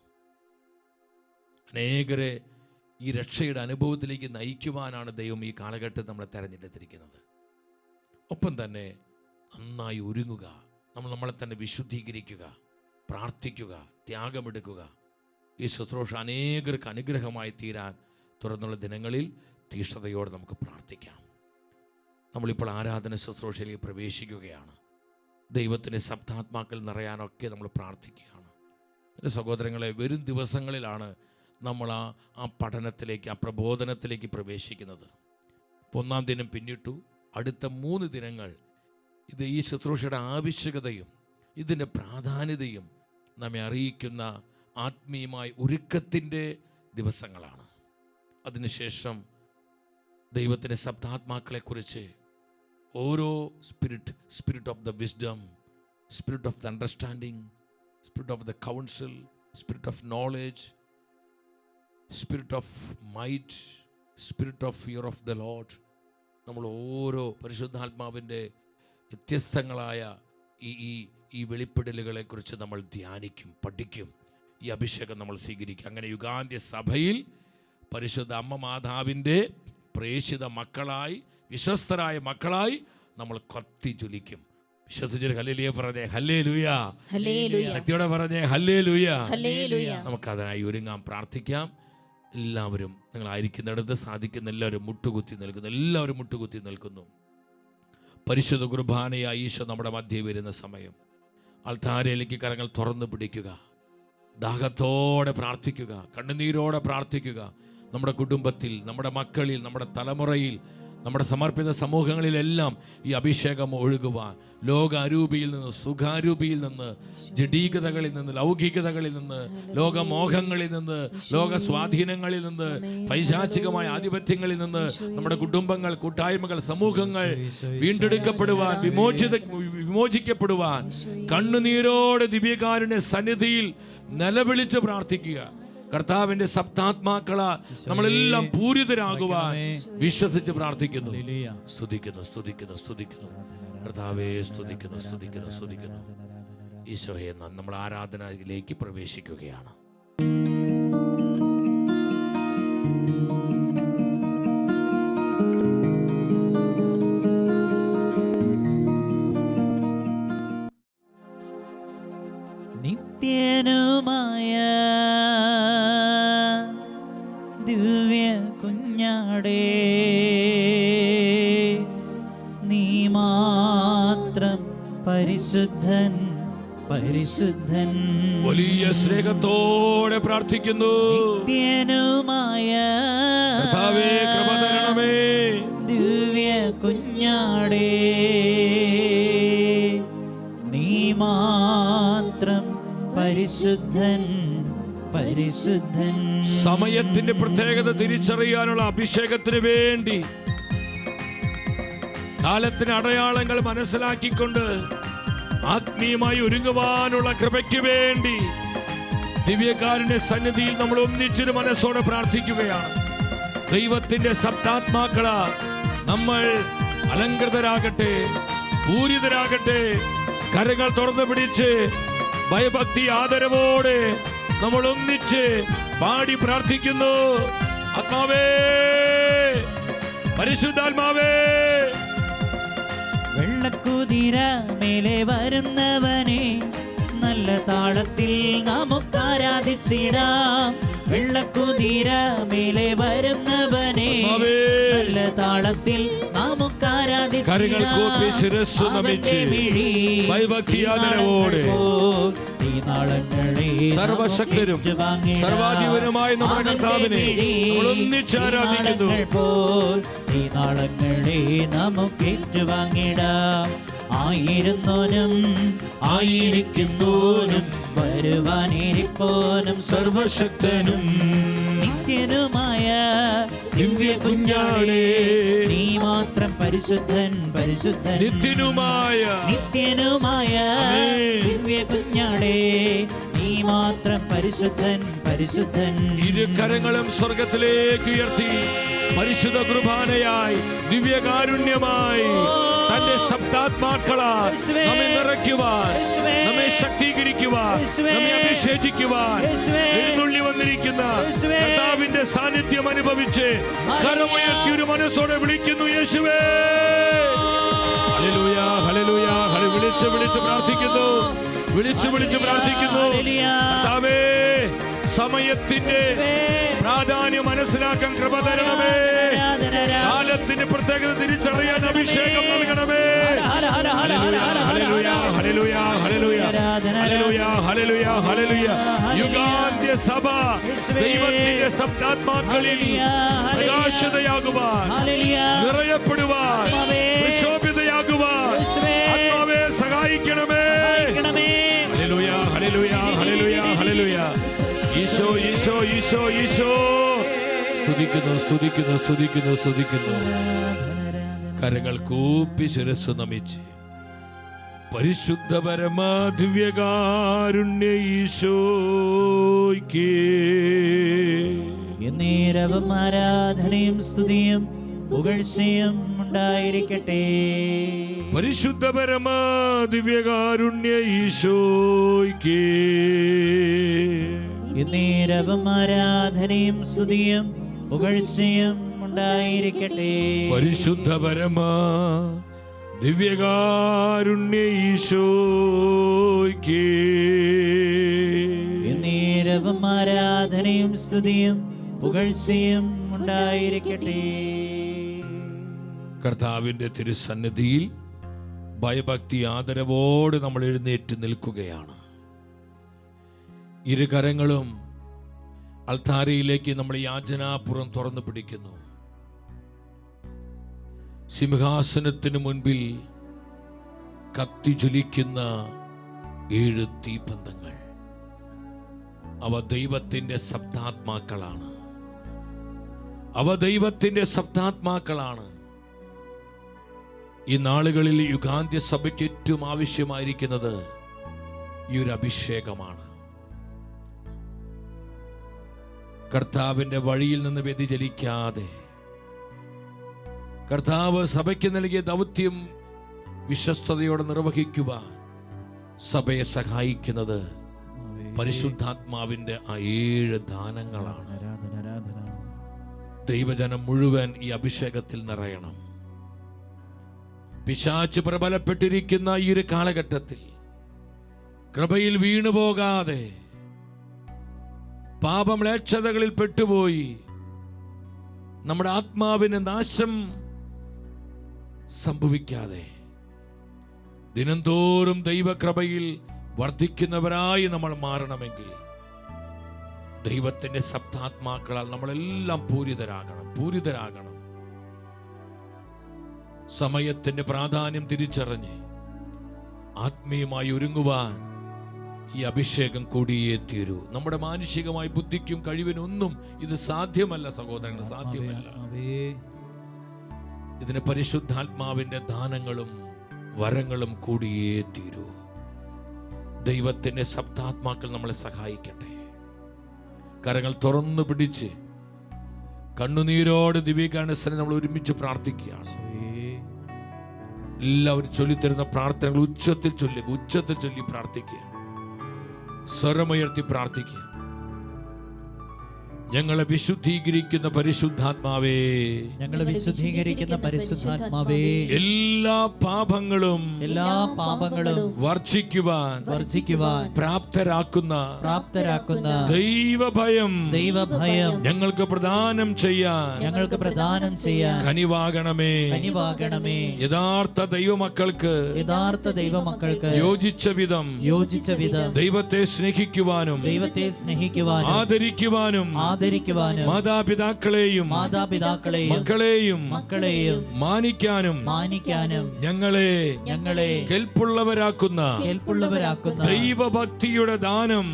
B: അനേകരെ ഈ രക്ഷയുടെ അനുഭവത്തിലേക്ക് നയിക്കുവാനാണ് ദൈവം ഈ കാലഘട്ടത്തിൽ നമ്മളെ തെരഞ്ഞെടുത്തിരിക്കുന്നത്. ഒപ്പം തന്നെ നന്നായി ഒരുങ്ങുക, നമ്മളെ തന്നെ വിശുദ്ധീകരിക്കുക, പ്രാർത്ഥിക്കുക, ത്യാഗമെടുക്കുക. ഈ ശുശ്രൂഷ അനേകർക്ക് അനുഗ്രഹമായി തീരാൻ തുടർന്നുള്ള ദിനങ്ങളിൽ തീഷ്ണതയോടെ നമുക്ക് പ്രാർത്ഥിക്കാം. നമ്മളിപ്പോൾ ആരാധന ശുശ്രൂഷയിലേക്ക് പ്രവേശിക്കുകയാണ്. ദൈവത്തിൻ്റെ സപ്താത്മാക്കൾ നിറയാനൊക്കെ നമ്മൾ പ്രാർത്ഥിക്കുകയാണ്. എൻ്റെ സഹോദരങ്ങളെ, വരും ദിവസങ്ങളിലാണ് നമ്മൾ ആ പഠനത്തിലേക്ക്, ആ പ്രബോധനത്തിലേക്ക് പ്രവേശിക്കുന്നത്. 1-ാം ദിനം പിന്നിട്ടു. അടുത്ത 3 ദിനങ്ങൾ ഈ ശുശ്രൂഷയുടെ ആവശ്യകതയും ഇതിൻ്റെ പ്രാധാന്യതയും നമ്മെ അറിയിക്കുന്ന ആത്മീയമായ ഒരുക്കത്തിൻ്റെ ദിവസങ്ങളാണ്. അതിനുശേഷം ദൈവത്തിൻ്റെ സപ്താത്മാക്കളെക്കുറിച്ച് ഓരോ spirit of the wisdom, spirit of the understanding, spirit of the council, spirit of knowledge, spirit of might, spirit of fear of the Lord. നമ്മൾ ഓരോ പരിശുദ്ധാത്മാവിൻ്റെ വ്യത്യസ്തങ്ങളായ ഈ വെളിപ്പെടലുകളെക്കുറിച്ച് നമ്മൾ ധ്യാനിക്കും, പഠിക്കും. ഈ അഭിഷേകം നമ്മൾ സ്വീകരിക്കും. അങ്ങനെ യുഗാന്ത്യ സഭയിൽ പരിശുദ്ധ അമ്മ മാതാവിൻ്റെ പ്രേക്ഷിത മക്കളായി, വിശ്വസ്തരായ മക്കളായി നമ്മൾ കത്തി ജ്വലിക്കും. വിശ്വസിച്ചൊരു ഹല്ലേലൂയ പറഞ്ഞേ. ഹല്ലേലൂയ. ശക്തിയോടെ പറഞ്ഞേ ഹല്ലേലൂയ. നമുക്കതിനായി ഒരുങ്ങാം, പ്രാർത്ഥിക്കാം. എല്ലാവരും നിങ്ങളായിരിക്കുന്നിടത്ത് സാധിക്കുന്ന എല്ലാവരും മുട്ടുകുത്തി നിൽക്കുന്നു. പരിശുദ്ധ കുർബാനയായി ഈശോ നമ്മുടെ മധ്യേ വരുന്ന സമയം അൾത്താരയിലേക്ക് കരങ്ങൾ തുറന്നു പിടിക്കുക. ദാഹത്തോടെ പ്രാർത്ഥിക്കുക, കണ്ണുനീരോടെ പ്രാർത്ഥിക്കുക. നമ്മുടെ കുടുംബത്തിൽ, നമ്മുടെ മക്കളിൽ, നമ്മുടെ തലമുറയിൽ, നമ്മുടെ സമർപ്പിത സമൂഹങ്ങളിലെല്ലാം ഈ അഭിഷേകം ഒഴുകുവാൻ, ലോക അരൂപിയിൽ നിന്ന്, സുഖാരൂപിയിൽ നിന്ന്, ജഡീകതകളിൽ നിന്ന്, ലൗകികതകളിൽ നിന്ന്, ലോകമോഹങ്ങളിൽ നിന്ന്, ലോക സ്വാധീനങ്ങളിൽ നിന്ന്, പൈശാചികമായ ആധിപത്യങ്ങളിൽ നിന്ന് നമ്മുടെ കുടുംബങ്ങൾ, കൂട്ടായ്മകൾ, സമൂഹങ്ങൾ വീണ്ടെടുക്കപ്പെടുവാൻ, വിമോചിക്കപ്പെടുവാൻ കണ്ണുനീരോടെ ദിവ്യകാരുണ്യ സന്നിധിയിൽ നിലവിളിച്ച് പ്രാർത്ഥിക്കുക. കർത്താവിന്റെ സപ്താത്മാക്കളാ നമ്മളെല്ലാം പൂരിതരാകുവാൻ വിശ്വസിച്ച് പ്രാർത്ഥിക്കുന്നു, സ്തുതിക്കുന്നു. കർത്താവേ, സ്തുതിക്കുന്നു. ഈശോയെ, നമ്മൾ ആരാധനയിലേക്ക് പ്രവേശിക്കുകയാണ്.
C: നിത്യനുമായ ദിവ്യ കുഞ്ഞാടേ, നീ മാത്രം പരിശുദ്ധൻ.
B: വലിയ സ്നേഹത്തോടെ പ്രാർത്ഥിക്കുന്നു.
C: നിത്യനുമായ
B: കർത്താവേ, കൃപ തരണമേ.
C: ദിവ്യ കുഞ്ഞാടേ, നീ മാത്രം പരിശുദ്ധൻ.
B: സമയത്തിന്റെ പ്രത്യേകത തിരിച്ചറിയാനുള്ള അഭിഷേകത്തിന് വേണ്ടി, കാലത്തിന് അടയാളങ്ങൾ മനസ്സിലാക്കിക്കൊണ്ട് ആത്മീയമായി ഒരുങ്ങുവാനുള്ള കൃപയ്ക്ക് വേണ്ടി ദിവ്യകാരുണ്യ സന്നിധിയിൽ നമ്മൾ ഒന്നിച്ചൊരു മനസ്സോടെ പ്രാർത്ഥിക്കുകയാണ്. ദൈവത്തിന്റെ സപ്താത്മാക്കളാ നമ്മൾ അലങ്കൃതരാകട്ടെ, പൂരിതരാകട്ടെ. കരങ്ങൾ തുറന്നു പിടിച്ച് ഭയഭക്തി ആദരവോടെ നമ്മൾ ഒന്നിച്ച് പാടി പ്രാർത്ഥിക്കുന്നു. ആത്മാവേ, പരിശുദ്ധാത്മാവേ,
C: വെള്ളക്കുതിര മേലെ വരുന്നവനെ നല്ല താളത്തിൽ നമുക്ക് ആരാധിച്ചിടാം. വെള്ളക്കുതിര മേലെ വരുന്നവനെ നല്ല താളത്തിൽ നമുക്ക് ആരാധിച്ചിടാം.
B: സർവശക്തരും സർവാധിപനുമായ നമ്മുടെ കർത്താവിനെ ഒന്നിച്ച് ആരാധിക്കുന്നു.
C: ഈ നാളങ്ങളെ നമുക്ക് ഏറ്റുവാങ്ങിടാം. ആയിരുന്നോനും ആയിരിക്കുന്നോനും വരുവാനിരിപ്പോനും സർവശക്തനും നിത്യനുമായ ദിവ്യ കുഞ്ഞാടേ, നീ മാത്രം പരിശുദ്ധൻ, പരിശുദ്ധൻ.
B: നിത്യനുമായ
C: ദിവ്യ കുഞ്ഞാടേ, നീ മാത്രം പരിശുദ്ധൻ, പരിശുദ്ധൻ.
B: ഇരു കരങ്ങളും സ്വർഗത്തിലേക്ക് ഉയർത്തി പരിശുദ്ധ കുർബാനയായി ദിവ്യകാരുണ്യമായി തന്റെ സപ്താത്മാക്കളാൽ നമ്മെ നിറയ്ക്കുവാൻ, നമ്മെ ശക്തീകരിക്കുവാൻ, നമ്മെ അഭിഷേചിക്കുവാൻ എഴുന്നള്ളി വന്നിരിക്കുന്ന കർത്താവിന്റെ സാന്നിധ്യം അനുഭവിച്ച് കരമുയർത്തി ഒരു മനസ്സോടെ വിളിക്കുന്നു, യേശുവേ. Hallelujah, hallelujah. വിളിച്ച് വിളിച്ച് പ്രാർത്ഥിക്കുന്നു, വിളിച്ച് വിളിച്ച് പ്രാർത്ഥിക്കുന്നു. കർത്താവേ, സമയത്തിന്റെ പ്രാധാന്യം മനസ്സിലാക്കാൻ കൃപ തരണമേ. കാലത്തിന്റെ പ്രത്യേകത തിരിച്ചറിയാൻ അഭിഷേകം നൽകണമേ. യുഗാന്ത്യ സഭ ദൈവത്തിന്റെ സപ്താത്മാക്കളിൽ പ്രകാശിതയാകുവാൻ, നിറയപ്പെടുവാൻ, പ്രശോഭിതയാകുവാൻ ആത്മാവേ സഹായിക്കണമേ. Hallelujah, hallelujah, hallelujah, hallelujah. Isho, Isho, Isho, Isho. സ്തുതിക്കുന്നു, സ്തുതിക്കുന്നു, സ്തുതിക്കുന്നു, സ്തുതിക്കുന്നു. കരങ്ങൾ കൂപ്പി ശിരസ്സ് നമിച്ച് പരിശുദ്ധ പരമാ ദിവ്യകാരുണ്യ ഈശോയ്ക്ക്
C: എന്നേരവും ആരാധനയും സ്തുതിയും പുകഴ്ചയും ഉണ്ടായിരിക്കട്ടെ.
B: പരിശുദ്ധ പരമാ ദിവ്യകാരുണ്യ ഈശോയ്ക്ക്
C: എന്നേരവും ആരാധനയും സ്തുതിയും പുകഴ്ചയും ഉണ്ടായിരിക്കട്ടെ.
B: പരിശുദ്ധ പരമാ ദിവ്യകാരുണ്യ ഈശോയ്ക്ക്
C: എന്നേരവും ആരാധനയും സ്തുതിയും പുകഴ്ചയും ഉണ്ടായിരിക്കട്ടെ.
B: കർത്താവിന്റെ തിരുസന്നിധിയിൽ ഭയഭക്തി ആദരവോട് നമ്മൾ എഴുന്നേറ്റ് നിൽക്കുകയാണ്. ഇരു കരങ്ങളും അൾത്താരയിലേക്ക് നമ്മൾ യാചനാപുറം തുറന്നു പിടിക്കുന്നു. സിംഹാസനത്തിന് മുൻപിൽ കത്തിജ്വലിക്കുന്ന 7 തീപന്തങ്ങൾ, അവ ദൈവത്തിന്റെ സപ്താത്മാക്കളാണ്. അവ ദൈവത്തിന്റെ സപ്താത്മാക്കളാണ്. ഈ നാളുകളിൽ യുഗാന്ത്യ സഭയ്ക്ക് ഏറ്റവും ആവശ്യമായിരിക്കുന്നത് ഈ ഒരു അഭിഷേകമാണ്. കർത്താവിന്റെ വഴിയിൽ നിന്ന് വ്യതിചലിക്കാതെ കർത്താവ് സഭയ്ക്ക് നൽകിയ ദൗത്യം വിശ്വസ്തയോടെ നിർവഹിക്കുവാൻ സഭയെ സഹായിക്കുന്നത് പരിശുദ്ധാത്മാവിന്റെ ആ 7 ദാനങ്ങളാണ്. ദൈവജനം മുഴുവൻ ഈ അഭിഷേകത്തിൽ നിറയണം. പിശാച് പ്രബലപ്പെട്ടിരിക്കുന്ന ഈ ഒരു കാലഘട്ടത്തിൽ കൃപയിൽ വീണുപോകാതെ, പാപമ്ലേച്ഛതകളിൽ പെട്ടുപോയി നമ്മുടെ ആത്മാവിന് നാശം സംഭവിക്കാതെ ദിനംതോറും ദൈവകൃപയിൽ വർദ്ധിക്കുന്നവരായി നമ്മൾ മാറണമെങ്കിൽ ദൈവത്തിന്റെ സപ്താത്മാക്കളാൽ നമ്മളെല്ലാം പൂരിതരാകണം. സമയത്തിന്റെ പ്രാധാന്യം തിരിച്ചറിഞ്ഞ് ആത്മീയമായി ഒരുങ്ങുവാൻ ഈ അഭിഷേകം കൂടിയേ തീരൂ. നമ്മുടെ മാനുഷികമായ ബുദ്ധിക്കും കഴിവിനൊന്നും ഇത് സാധ്യമല്ല സഹോദരങ്ങൾ, സാധ്യമല്ല. ഇതിന് പരിശുദ്ധാത്മാവിന്റെ ദാനങ്ങളും വരങ്ങളും കൂടിയേ തീരൂ. ദൈവത്തിന്റെ സപ്താത്മാക്കൾ നമ്മളെ സഹായിക്കട്ടെ. കരങ്ങൾ തുറന്നു പിടിച്ച് കണ്ണുനീരോട് ദിവ്യകാരണസ്ഥനെ നമ്മൾ ഒരുമിച്ച് പ്രാർത്ഥിക്കുകയാണ്. എല്ലാവരും ചൊല്ലിത്തരുന്ന പ്രാർത്ഥനകൾ ഉച്ചത്തിൽ ചൊല്ലി പ്രാർത്ഥിക്കുക. സ്വരമുയർത്തി പ്രാർത്ഥിക്കുക. ഞങ്ങളെ വിശുദ്ധീകരിക്കുന്ന പരിശുദ്ധാത്മാവേ,
C: ഞങ്ങളെ വിശുദ്ധീകരിക്കുന്ന പരിശുദ്ധാത്മാവേ,
B: എല്ലാ പാപങ്ങളും വർജിക്കുവാൻ പ്രാപ്തരാക്കുന്ന ദൈവഭയം ഞങ്ങൾക്ക് പ്രദാനം ചെയ്യാൻ കനിവാകണമേ. യഥാർത്ഥ ദൈവമക്കൾക്ക് യോജിച്ച വിധം ദൈവത്തെ സ്നേഹിക്കുവാനും ആദരിക്കുവാനും മാതാപിതാക്കളെയും മക്കളെയും മാനിക്കാനും ഞങ്ങളെ കേൾപ്പുള്ളവരാക്കുന്ന ദൈവഭക്തിയുടെ ദാനം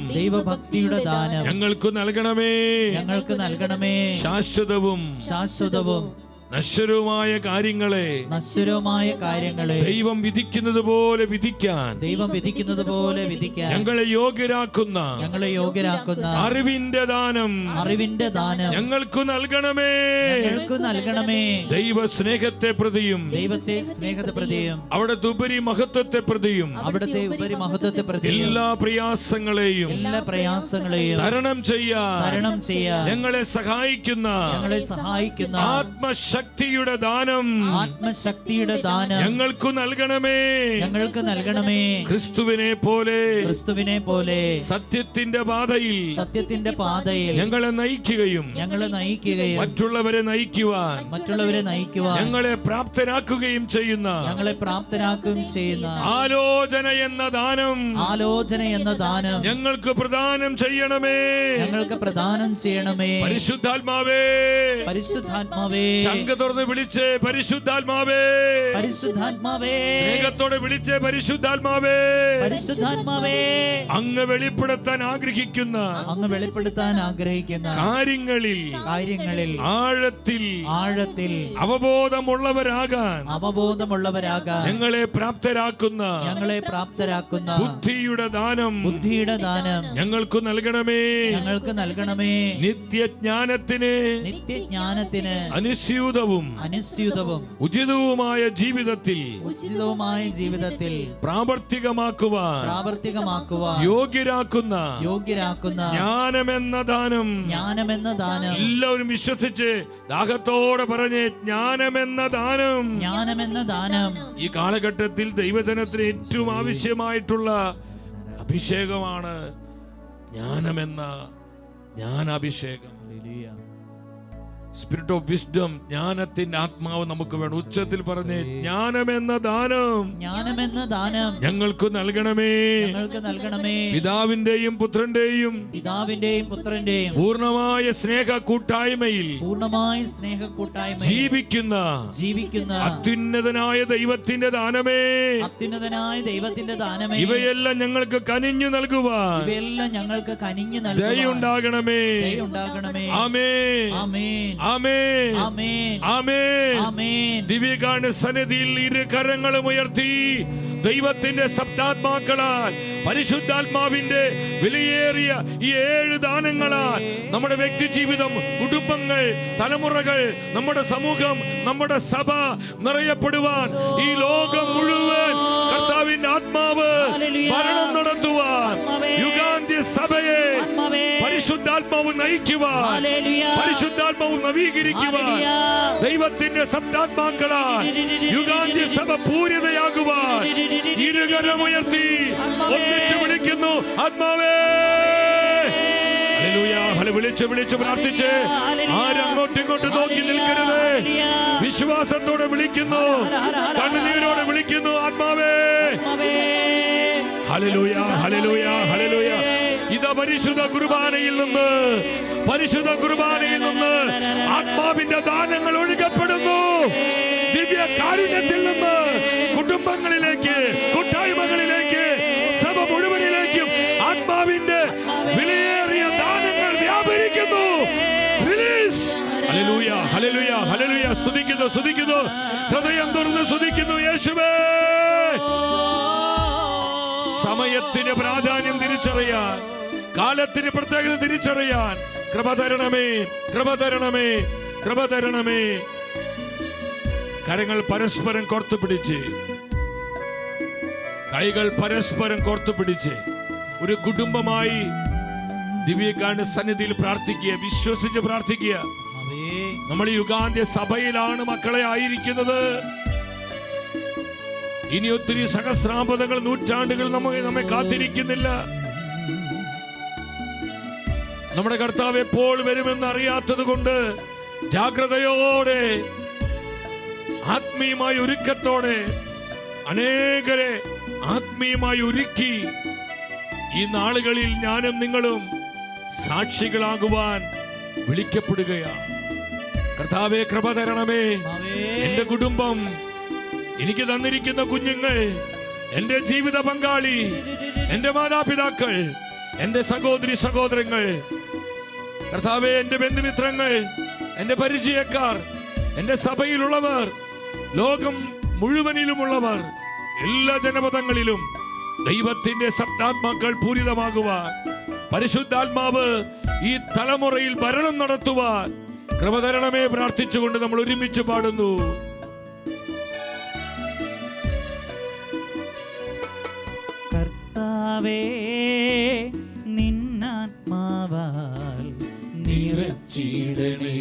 B: ഞങ്ങൾക്ക് നൽകണമേ. ശാശ്വതവും നശ്വരവുമായ കാര്യങ്ങളെ ദൈവം വിധിക്കുന്നത് പോലെ വിധിക്കാൻ ഞങ്ങളെ യോഗ്യരാക്കുന്ന അറിവിന്റെ ദാനം ഞങ്ങൾക്ക് നൽകണമേ. ദൈവ സ്നേഹത്തെ പ്രതിയും അവിടുത്തെ ഉപരി മഹത്വത്തെ പ്രതിയും എല്ലാ പ്രയാസങ്ങളെയും തരണം ചെയ്യാൻ ഞങ്ങളെ സഹായിക്കുന്ന ആത്മശക്തിയുടെ ദാനം ഞങ്ങൾക്ക് നൽകണമേ. ക്രിസ്തുവിനെ പോലെ സത്യത്തിന്റെ പാതയിൽ ഞങ്ങളെ നയിക്കുകയും മറ്റുള്ളവരെ നയിക്കുവാൻ ഞങ്ങളെ പ്രാപ്തരാക്കുകയും ചെയ്യുന്ന ആലോചന എന്ന ദാനം ഞങ്ങൾക്ക് പ്രദാനം ചെയ്യണമേ. പരിശുദ്ധാത്മാവേ, ശങ്ക തുറന്ന് വിളിച്ച് പരിശുദ്ധാത്മാവേ, സ്നേഹത്തോടെ വിളിച്ച് പരിശുദ്ധാത്മാവേ, അങ്ങ് വെളിപ്പെടുത്താൻ ആഗ്രഹിക്കുന്ന കാര്യങ്ങളിൽ ആഴത്തിൽ അവബോധമുള്ളവരാകാൻ ഞങ്ങളെ പ്രാപ്തരാക്കുന്ന ബുദ്ധിയുടെ ദാനം ഞങ്ങൾക്ക് നൽകണമേ. നിത്യജ്ഞാനത്തിന് അനുസ്യൂതവും ഉചിതവുമായ ജീവിതത്തിൽ പ്രാവർത്തികമാക്കുവാൻ യോഗ്യരാക്കുന്ന ജ്ഞാനമെന്ന ദാനം എല്ലാവരും വിശ്വസിച്ച് ദാഹത്തോടെ പറഞ്ഞ് ജ്ഞാനമെന്ന ദാനം ഈ കാലഘട്ടത്തിൽ ദൈവജനത്തിന് ഏറ്റവും ആവശ്യമായിട്ടുള്ള അഭിഷേകമാണ് ജ്ഞാനമെന്ന ജ്ഞാനാഭിഷേകം. സ്പിരിറ്റ് ഓഫ് വിസ്ഡം, ജ്ഞാനത്തിന്റെ ആത്മാവ് നമുക്ക് വേണം. ഉച്ചത്തിൽ പറഞ്ഞ് ജ്ഞാനമെന്ന ദാനം ഞങ്ങൾക്ക് നൽകണമേ. പിതാവിന്റെയും പുത്രന്റെയും പൂർണ്ണമായ സ്നേഹ കൂട്ടായ്മയിൽ ജീവിക്കുന്ന അത്യുന്നതനായ ദൈവത്തിന്റെ ദാനമേ, ഇവയെല്ലാം ഞങ്ങൾക്ക് കനിഞ്ഞു നൽകുവാൻ ദയയുണ്ടാകണമേ. ആമേൻ. ദിവ്യകാരണ സന്നിധിയിൽ ഇരു കരങ്ങളും ഉയർത്തി ദൈവത്തിന്റെ ശബ്ദാത്മാക്കളാൽ പരിശുദ്ധാത്മാവിന്റെ വിലയേറിയ ഈ 7 ദാനങ്ങളാൽ നമ്മുടെ വ്യക്തി ജീവിതം, കുടുംബങ്ങൾ, തലമുറകൾ, നമ്മുടെ സമൂഹം, നമ്മുടെ സഭ നിറയപ്പെടുവാൻ ഈ ലോകം മുഴുവൻ കർത്താവിന്റെ ആത്മാവ് ഭരണം നടത്തുവാൻ യുഗാന്ത്യ സഭയെ പരിശുദ്ധാത്മാവ് നയിക്കുവാൻ, പരിശുദ്ധാത്മാവ് നവീകരിക്കുവാൻ, ദൈവത്തിന്റെ ശബ്ദാത്മാക്കളാൽ യുഗാന്ത്യ സഭ പൂരിതയാകുവാൻ ഇരുകരമുയർത്തി ഒന്നിച്ച് വിളിക്കുന്നു. ആത്മാവേ, വിളിച്ച് പ്രാർത്ഥിച്ച് ആരും അങ്ങോട്ടും ഇങ്ങോട്ടും നോക്കി നിൽക്കരുത്. വിശ്വാസത്തോടെ വിളിക്കുന്നു, കണ്ണുനീരോടെ വിളിക്കുന്നു. ആത്മാവേ, ഹല്ലേലൂയ, ഹല്ലേലൂയ, ഹല്ലേലൂയ. ഇതാ പരിശുദ്ധ കുർബാനയിൽ നിന്ന് ആത്മാവിന്റെ ദാനങ്ങൾ ഒഴുകപ്പെടുന്നു. ദിവ്യ കാരുണ്യത്തിൽ നിന്ന് കുടുംബങ്ങളിലേക്ക്, കൂട്ടായ്മകളിലേക്ക്, സഭ മുഴുവനിലേക്കും ആത്മാവിന്റെ വിലയേറിയ ദാനങ്ങൾ വ്യാപരിക്കുന്നു. റിലീസ്. ഹല്ലേലൂയ, ഹല്ലേലൂയ, ഹല്ലേലൂയ. സ്തുതിക്കുന്നു, ഹൃദയം തുറന്ന് സ്തുതിക്കുന്നു. യേശുവേ, സമയത്തിന് പ്രാധാന്യം തിരിച്ചറിയാൻ, കാലത്തിന് പ്രത്യേകത തിരിച്ചറിയാൻ കൃപ തരണമേ. കൃപ തരണമേ. കരങ്ങൾ പരസ്പരം കോർത്തുപിടിച്ച്, കൈകൾ പരസ്പരം കോർത്തുപിടിച്ച് ഒരു കുടുംബമായി ദിവ്യകാരുണ്യ സന്നിധിയിൽ പ്രാർത്ഥിക്കുക, വിശ്വസിച്ച് പ്രാർത്ഥിക്കുക. നമ്മൾ യുഗാന്ത്യ സഭയിലാണ് മക്കളെ ആയിരിക്കുന്നത്. ഇനി ഒത്തിരി സഹസ്രാബ്ദങ്ങൾ, നൂറ്റാണ്ടുകൾ നമ്മെ കാത്തിരിക്കുന്നില്ല. നമ്മുടെ കർത്താവ് എപ്പോൾ വരുമെന്ന് അറിയാത്തത് കൊണ്ട് ജാഗ്രതയോടെ, ആത്മീയമായ ഒരുക്കത്തോടെ അനേകരെ ആത്മീയമായി ഒരുക്കി ഈ നാളുകളിൽ ഞാനും നിങ്ങളും സാക്ഷികളാകുവാൻ വിളിക്കപ്പെടുകയാണ്. കർത്താവേ, കൃപ തരണമേ. എന്റെ കുടുംബം, എനിക്ക് തന്നിരിക്കുന്ന കുഞ്ഞുങ്ങൾ, എന്റെ ജീവിത പങ്കാളി, എന്റെ മാതാപിതാക്കൾ, എന്റെ സഹോദരി സഹോദരങ്ങൾ, കർത്താവേ, എന്റെ ബന്ധുമിത്രങ്ങൾ, എന്റെ പരിചയക്കാർ, എന്റെ സഭയിലുള്ളവർ, ലോകം മുഴുവനിലുമുള്ളവർ, എല്ലാ ജനപദങ്ങളിലും ദൈവത്തിന്റെ സപ്താത്മാക്കൾ പൂരിതമാകുവാൻ, പരിശുദ്ധാത്മാവ് ഈ തലമുറയിൽ ഭരണം നടത്തുവാൻ കൃപ തരണമേ പ്രാർത്ഥിച്ചുകൊണ്ട് നമ്മൾ ഒരുമിച്ച് പാടുന്നു.
C: കർത്താവേ, നിന്നാത്മാവാൽ നിറച്ചിടണേ.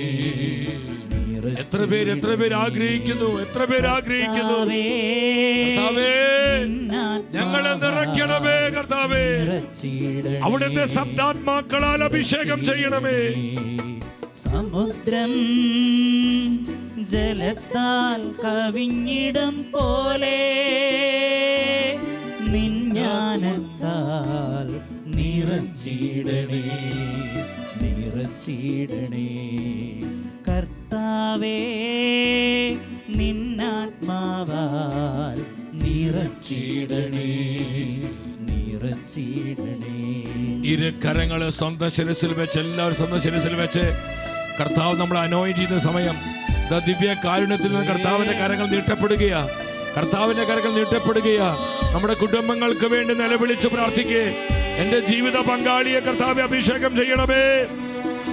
B: എത്ര പേര് ആഗ്രഹിക്കുന്നു, എത്ര പേര് ആഗ്രഹിക്കുന്നു. കർത്താവേ, ഞങ്ങളെ നിറയ്ക്കണമേ. കർത്താവേ, അവിടുത്തെ ശബ്ദാത്മാക്കളാൽ അഭിഷേകം ചെയ്യണമേ.
C: സമുദ്രം ജലത്താൽ കവിഞ്ഞിടം പോലെ നിൻജ്ഞാനത്താൽ നിറച്ചിടണേ, നിറച്ചിടണേ. കർത്താവേ, നിന്നാത്മാവാൽ നിറച്ചിടണേ, നിറച്ചിടണേ.
B: ഇരു കരങ്ങള് സ്വന്തം ശിരസിൽ വെച്ച്, എല്ലാവരും സ്വന്തം ശിരസിൽ വെച്ച് കർത്താവ് നമ്മളെ അനോയിന്റ് ചെയ്യുന്ന സമയം ദിവ്യ കാരുണ്യത്തിൽ നിന്ന് കർത്താവിന്റെ കരങ്ങൾ നീട്ടപ്പെടുകയാ, കർത്താവിന്റെ കരങ്ങൾ നീട്ടപ്പെടുകയാ. നമ്മുടെ കുടുംബങ്ങൾക്ക് വേണ്ടി നിലവിളിച്ച് പ്രാർത്ഥിക്കേ. എന്റെ ജീവിത പങ്കാളിയെ കർത്താവെ അഭിഷേകം ചെയ്യണമേ.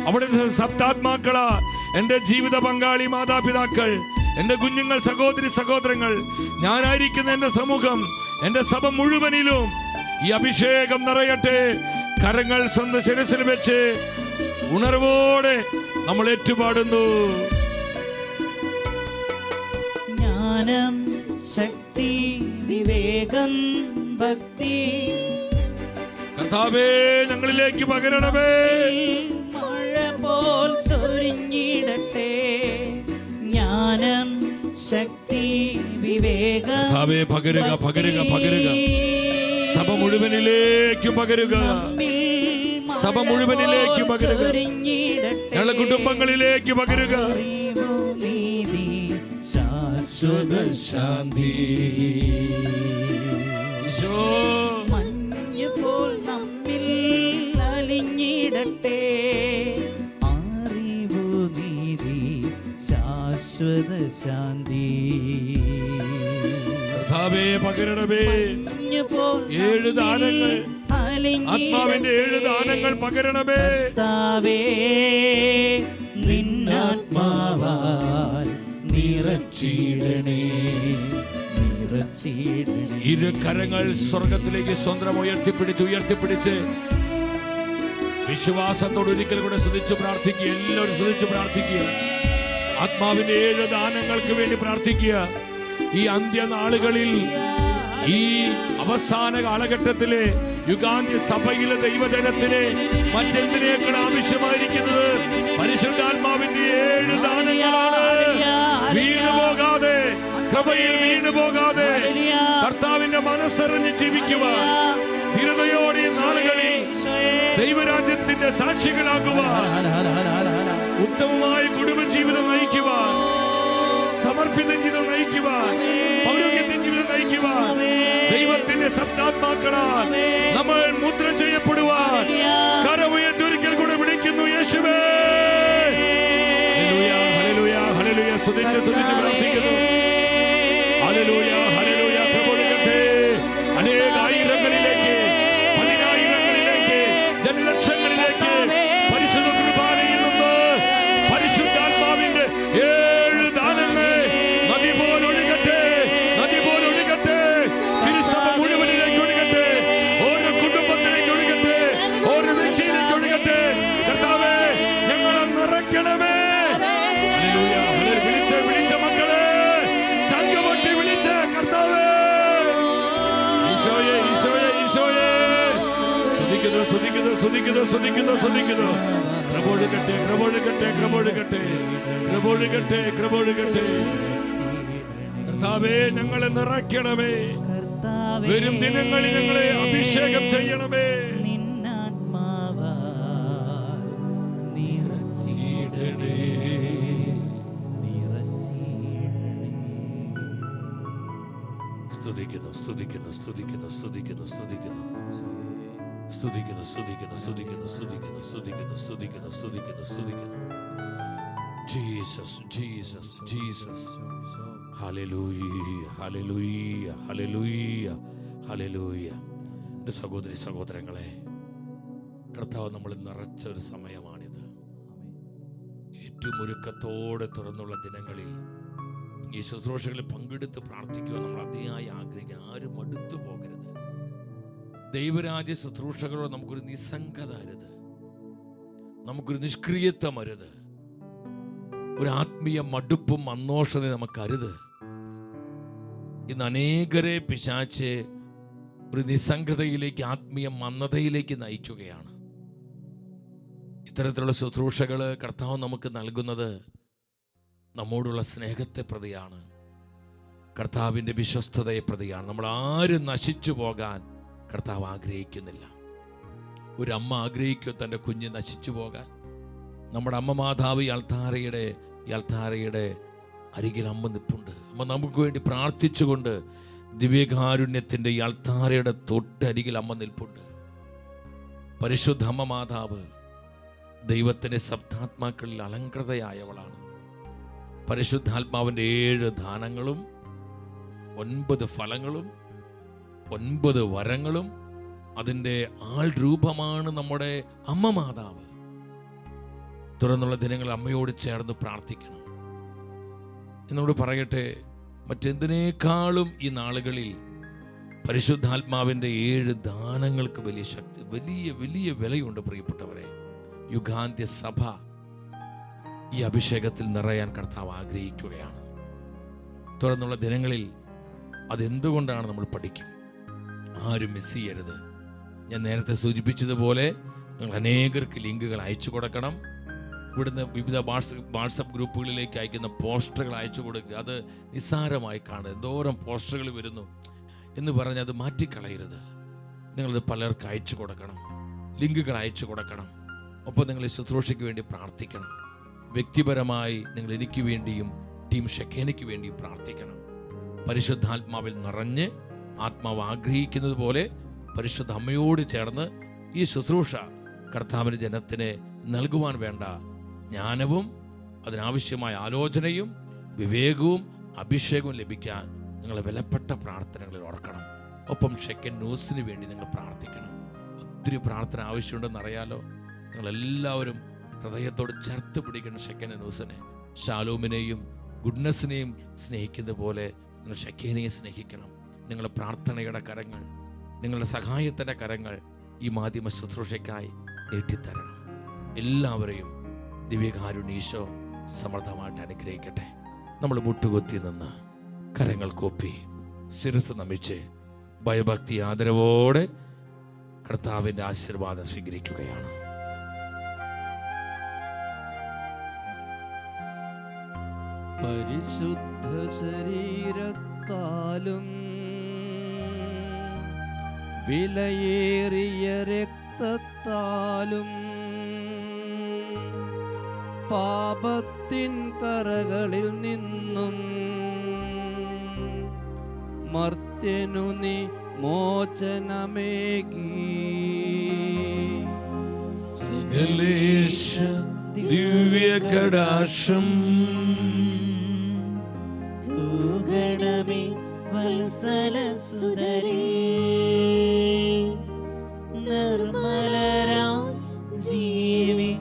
B: അവിടുത്തെ സപ്താത്മാക്കളാ എന്റെ ജീവിത പങ്കാളി, മാതാപിതാക്കൾ, എന്റെ കുഞ്ഞുങ്ങൾ, സഹോദരി സഹോദരങ്ങൾ, ഞാനായിരിക്കുന്ന എന്റെ സമൂഹം, എന്റെ സഭ മുഴുവനിലും ഈ അഭിഷേകം നിറയട്ടെ. കരങ്ങൾ സ്വന്തം ശിരസിൽ വെച്ച് ഉണർവോടെ നമ്മൾ ഏറ്റുപാടുന്നു.
C: ജ്ഞാനം, ശക്തി, വിവേകം, ഭക്തി
B: കർത്താവേ, ഞങ്ങളിലേക്ക് പകരണമേ.
C: മഴ പോൽ ചൊരിഞ്ഞിടട്ടെ. ജ്ഞാനം, ശക്തി, വിവേകം
B: കർത്താവേ, പകരുക, പകരുക, പകരുക. സഭ മുഴുവനിലേക്ക് പകരുക, സഭ മുഴുവനിലേക്ക് പകരുക, ഞങ്ങളുടെ കുടുംബങ്ങളിലേക്ക് പകരുക.
C: ശാശ്വത ശാന്തി മഞ്ഞുപോൽ നമ്മിൽ അലിഞ്ഞിടട്ടെ. അറിവു നീതി ശാശ്വത ശാന്തി.
B: കർത്താവേ, പകരണമേ. 7 ദാനങ്ങൾ, ആത്മാവിന്റെ 7 ദാനങ്ങൾ പകരണമേ.
C: കർത്താവേ, നിന്നാത്മാവാൽ നിറച്ചിടണേ, നിറച്ചിടണേ.
B: ഇരു കരങ്ങൾ സ്വർഗത്തിലേക്ക് സ്വന്തം ഉയർത്തിപ്പിടിച്ച് വിശ്വാസത്തോട് ഒരിക്കൽ കൂടെ സ്തുതിച്ച് പ്രാർത്ഥിക്കുക. എല്ലാവരും സ്തുതിച്ച് പ്രാർത്ഥിക്കുക. ആത്മാവിന്റെ 7 ദാനങ്ങൾക്ക് വേണ്ടി പ്രാർത്ഥിക്കുക. ഈ അന്ത്യനാളുകളിൽ, ഈ അവസാന കാലഘട്ടത്തിലെ യുഗാന്ത്യ സഭയിലെ ദൈവജനത്തിന് മറ്റെന്തിനേക്കാൾ ആവശ്യമായിരിക്കുന്നത് പരിശുദ്ധാത്മാവിന്റെ 7 ദാനങ്ങളാണ്. വീണുപോകാതെ, കൃപയിൽ വീണുപോകാതെ കർത്താവിന്റെ മനസ്സറിഞ്ഞ് ജീവിക്കുവാൻ, ധീരതയോടെ നാളുകളിൽ ദൈവരാജ്യത്തിന്റെ സാക്ഷികളാകുവാൻ, ഉത്തമമായ കുടുംബജീവിതം നയിക്കുവാൻ, സമർപ്പിത ജീവിതം നയിക്കുവാൻ, പൗരോഹിത്യ ജീവിതം നയിക്കുവാൻ, ദൈവത്തിന്റെ ശബ്ദാത്മാക്കളാൽ നമ്മൾ മുദ്ര ചെയ്യപ്പെടുവാൻ കരമുയർത്തി കൂടെ വിളിക്കുന്നു. യേശുവേ, ഹല്ലേലൂയ, ഹല്ലേലൂയ, ഹല്ലേലൂയ. സ്തുതിച്ച് പ്രാർത്ഥിക്കുന്നു. Hallelujah, hallelujah. പ്രബോധിക്കട്ടെ അനേകായിരങ്ങളിലേക്ക്, പതിനായിരങ്ങളിലേക്ക്, ജനലക്ഷങ്ങളിലേക്ക് പരിശുദ്ധ കുർബാനയിൽ നിന്ന് പരിശുദ്ധാത്മാവിന്റെ ഹല്ലേലൂയ. വിളിച്ച മക്കളെ സംഘമൊട്ടി വിളിച്ച കർത്താവേ, ഈശോയെ ഈശോയെ ഈശോയെ സ്തുതിക്കുന്നു സ്തുതിക്കുന്നു സ്തുതിക്കുന്നു സ്തുതിക്കുന്നു സ്തുതിക്കുന്നു. കൃപൊഴുകട്ടെ കൃപൊഴുകട്ടെ കൃപൊഴുകട്ടെ കൃപൊഴുകട്ടെ കൃപൊഴുകട്ടെ. കർത്താവേ, ഞങ്ങളെ നിറയ്ക്കണമേ. വരും ദിനങ്ങളിൽ ഞങ്ങളെ അഭിഷേകം ചെയ്യണമേ. സ്തുതിക്കുന്നു സ്തുതിക്കുന്നു സ്തുതിക്കുന്നു സ്തുതിക്കുന്നു സ്തുതിക്കുന്നു സ്തുതിക്കുന്നു സ്തുതിക്കുന്നു സ്തുതിക്കുന്നു സ്തുതിക്കുന്നു സ്തുതിക്കുന്നു സ്തുതിക്കുന്നു സ്തുതിക്കുന്നു സ്തുതിക്കുന്നു. Jesus Jesus Jesus. Hallelujah hallelujah hallelujah hallelujah. എൻ്റെ സഹോദരി സഹോദരങ്ങളെ, കർത്താവ് നമ്മൾ നിറച്ച ഒരു സമയമാണിത്. ഏറ്റവും ഒരുക്കത്തോടെ തുറന്നുള്ള ദിനങ്ങളിൽ ഈ ശുശ്രൂഷകളിൽ പങ്കെടുത്ത് പ്രാർത്ഥിക്കുവാൻ നമ്മൾ അതിയായി ആഗ്രഹിക്കണം. ആരും അടുത്തു പോകരുത്. ദൈവരാജ്യ ശുശ്രൂഷകളോട് നമുക്കൊരു നിസ്സംഗത അരുത്, നമുക്കൊരു നിഷ്ക്രിയത്വം അരുത്, ഒരു ആത്മീയ മടുപ്പും അന്നോഷതയും നമുക്കരുത്. ഇന്ന് അനേകരെ പിശാച് ഒരു നിസ്സംഗതയിലേക്ക്, ആത്മീയ മന്ദതയിലേക്ക് നയിക്കുകയാണ്. ഇത്തരത്തിലുള്ള ശുശ്രൂഷകൾ കർത്താവ് നമുക്ക് നൽകുന്നത് നമ്മോടുള്ള സ്നേഹത്തെ പ്രതിയാണ്, കർത്താവിൻ്റെ വിശ്വസ്തതയെ പ്രതിയാണ്. നമ്മൾ ആരും നശിച്ചു പോകാൻ കർത്താവ് ആഗ്രഹിക്കുന്നില്ല. ഒരു അമ്മ ആഗ്രഹിക്കുക തൻ്റെ കുഞ്ഞ് നശിച്ചു പോകാൻ. നമ്മുടെ അമ്മ മാതാവ് ഈ അൾത്താരയുടെ അരികിൽ അമ്മ നിൽപ്പുണ്ട്. അമ്മ നമുക്ക് വേണ്ടി പ്രാർത്ഥിച്ചുകൊണ്ട് ദിവ്യകാരുണ്യത്തിൻ്റെ ഈ അൾത്താരയുടെ തൊട്ടരികിൽ അമ്മ നിൽപ്പുണ്ട്. പരിശുദ്ധ അമ്മ മാതാവ് ദൈവത്തിൻ്റെ സപ്താത്മാക്കളിൽ അലങ്കൃതയായവളാണ്. പരിശുദ്ധാത്മാവിൻ്റെ 7 ദാനങ്ങളും 9 ഫലങ്ങളും 9 വരങ്ങളും അതിൻ്റെ ആൾ രൂപമാണ് നമ്മുടെ അമ്മ മാതാവ്. തുറന്നുള്ള ദിനങ്ങൾ അമ്മയോട് ചേർന്ന് പ്രാർത്ഥിക്കണം. എന്നോട് പറയട്ടെ, മറ്റെന്തിനേക്കാളും ഈ നാളുകളിൽ പരിശുദ്ധാത്മാവിൻ്റെ 7 ദാനങ്ങൾക്ക് വലിയ ശക്തി, വലിയ വലിയ വിലയുണ്ട് പ്രിയപ്പെട്ടവരെ. യുഗാന്ത്യ സഭ ഈ അഭിഷേകത്തിൽ നിറയാൻ കർത്താവ് ആഗ്രഹിക്കുകയാണ്. തുറന്നുള്ള ദിനങ്ങളിൽ അതെന്തുകൊണ്ടാണ് നമ്മൾ പഠിക്കും. ആരും മിസ് ചെയ്യരുത്. ഞാൻ നേരത്തെ സൂചിപ്പിച്ചതുപോലെ നിങ്ങൾ അനേകർക്ക് ലിങ്കുകൾ അയച്ചു കൊടുക്കണം. ഇവിടുന്ന് വിവിധ വാട്സപ്പ് ഗ്രൂപ്പുകളിലേക്ക് അയക്കുന്ന പോസ്റ്ററുകൾ അയച്ചു കൊടുക്കുക. അത് നിസ്സാരമായി കാണുക. എന്തോരം പോസ്റ്ററുകൾ വരുന്നു എന്ന് പറഞ്ഞ് അത് മാറ്റിക്കളയരുത്. നിങ്ങളത് പലർക്ക് അയച്ചു കൊടുക്കണം, ലിങ്കുകൾ അയച്ചു കൊടുക്കണം. ഒപ്പം നിങ്ങൾ ഈ ശുശ്രൂഷയ്ക്ക് വേണ്ടി പ്രാർത്ഥിക്കണം. വ്യക്തിപരമായി നിങ്ങൾ എനിക്ക് വേണ്ടിയും ടീം ഷെക്കേനയ്ക്ക് വേണ്ടിയും പ്രാർത്ഥിക്കണം. പരിശുദ്ധാത്മാവിൽ നിറഞ്ഞ് ആത്മാവ് ആഗ്രഹിക്കുന്നത് പോലെ പരിശുദ്ധ അമ്മയോട് ചേർന്ന് ഈ ശുശ്രൂഷ കർത്താവിൻ്റെ ജനത്തിന് നൽകുവാൻ വേണ്ട ജ്ഞാനവും അതിനാവശ്യമായ ആലോചനയും വിവേകവും അഭിഷേകവും ലഭിക്കാൻ നിങ്ങൾ വിലപ്പെട്ട പ്രാർത്ഥനകളിൽ ഓർക്കണം. ഒപ്പം ഷെക്കൻ ന്യൂസിന് വേണ്ടി നിങ്ങൾ പ്രാർത്ഥിക്കണം. ഒത്തിരി പ്രാർത്ഥന ആവശ്യമുണ്ടെന്ന് അറിയാലോ. നിങ്ങളെല്ലാവരും ഹൃദയത്തോട് ചേർത്ത് പിടിക്കണം ഷെക്കൻ ന്യൂസിനെ. ഷാലോമിനെയും ഗുഡ്നസിനെയും സ്നേഹിക്കുന്ന പോലെ നിങ്ങൾ ഷെക്കേനെയും സ്നേഹിക്കണം. നിങ്ങളുടെ പ്രാർത്ഥനയുടെ കരങ്ങൾ, നിങ്ങളുടെ സഹായത്തിൻ്റെ കരങ്ങൾ ഈ മാധ്യമ ശുശ്രൂഷയ്ക്കായി നീട്ടിത്തരണം. എല്ലാവരെയും ദിവ്യകാരുണ്യ സമൃദ്ധമായിട്ട് അനുഗ്രഹിക്കട്ടെ. നമ്മൾ മുട്ടുകൊത്തി നിന്ന് കരങ്ങൾ കൂപ്പി ശിരസ് നമിച്ച് ഭയഭക്തി ആദരവോടെ കർത്താവിൻ്റെ ആശീർവാദം സ്വീകരിക്കുകയാണ്.
A: പരിശുദ്ധ ശരീരത്താലും വിലയേറിയ രക്തത്താലും പാപത്തിൻ കറകളിൽ നിന്നും മർത്യനു നീ മോചനമേകി.
B: സകലേശ ദിവ്യകടാക്ഷം
C: തൂഗണമേ വത്സല സുതരേ, നിർമ്മലരാ ജീവിച്ചിടുവാൻ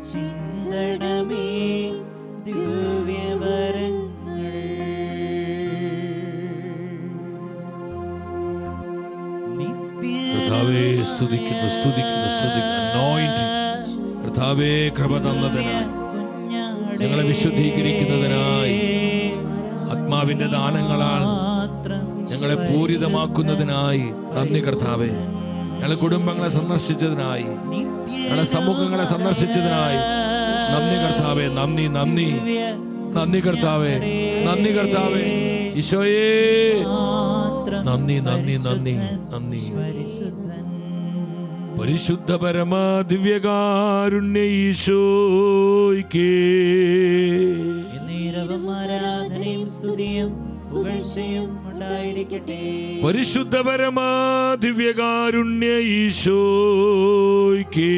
C: ചിന്തണമേ ദിവ്യവരങ്ങൾ.
B: കർത്താവേ സ്തുതിക്കുന്നു സ്തുതിക്കുന്നു സ്തുതിക്കുന്നു. കർത്താവേ, കൃപ തന്നതിനായി, ഞങ്ങളെ വിശുദ്ധീകരിക്കുന്നതിനായി, ആത്മാവിന്റെ ദാനങ്ങളാൽ ഞങ്ങളെ പൂരിതമാക്കുന്നതിനായി നന്ദി കർത്താവേ. ഞങ്ങളെ കുടുംബങ്ങളെ സന്ദർശിച്ചതിനായി, ഞങ്ങളെ സമൂഹങ്ങളെ സന്ദർശിച്ചതിനായി നന്ദി കർത്താവേ. നന്ദി നന്ദി നന്ദി കർത്താവേ, നന്ദി കർത്താവേ. ഈശോയേ, നന്ദി നന്ദി നന്ദി നന്ദി. പരിശുദ്ധ പരമ ദിവ്യകാരുണ്യ ഈശോയ്ക്ക്
C: ആരാധനയും സ്തുതിയും പുകഴ്ചയും ഉണ്ടായിരിക്കട്ടെ.
B: പരിശുദ്ധ പരമ ദിവ്യകാരുണ്യ ഈശോയ്ക്ക്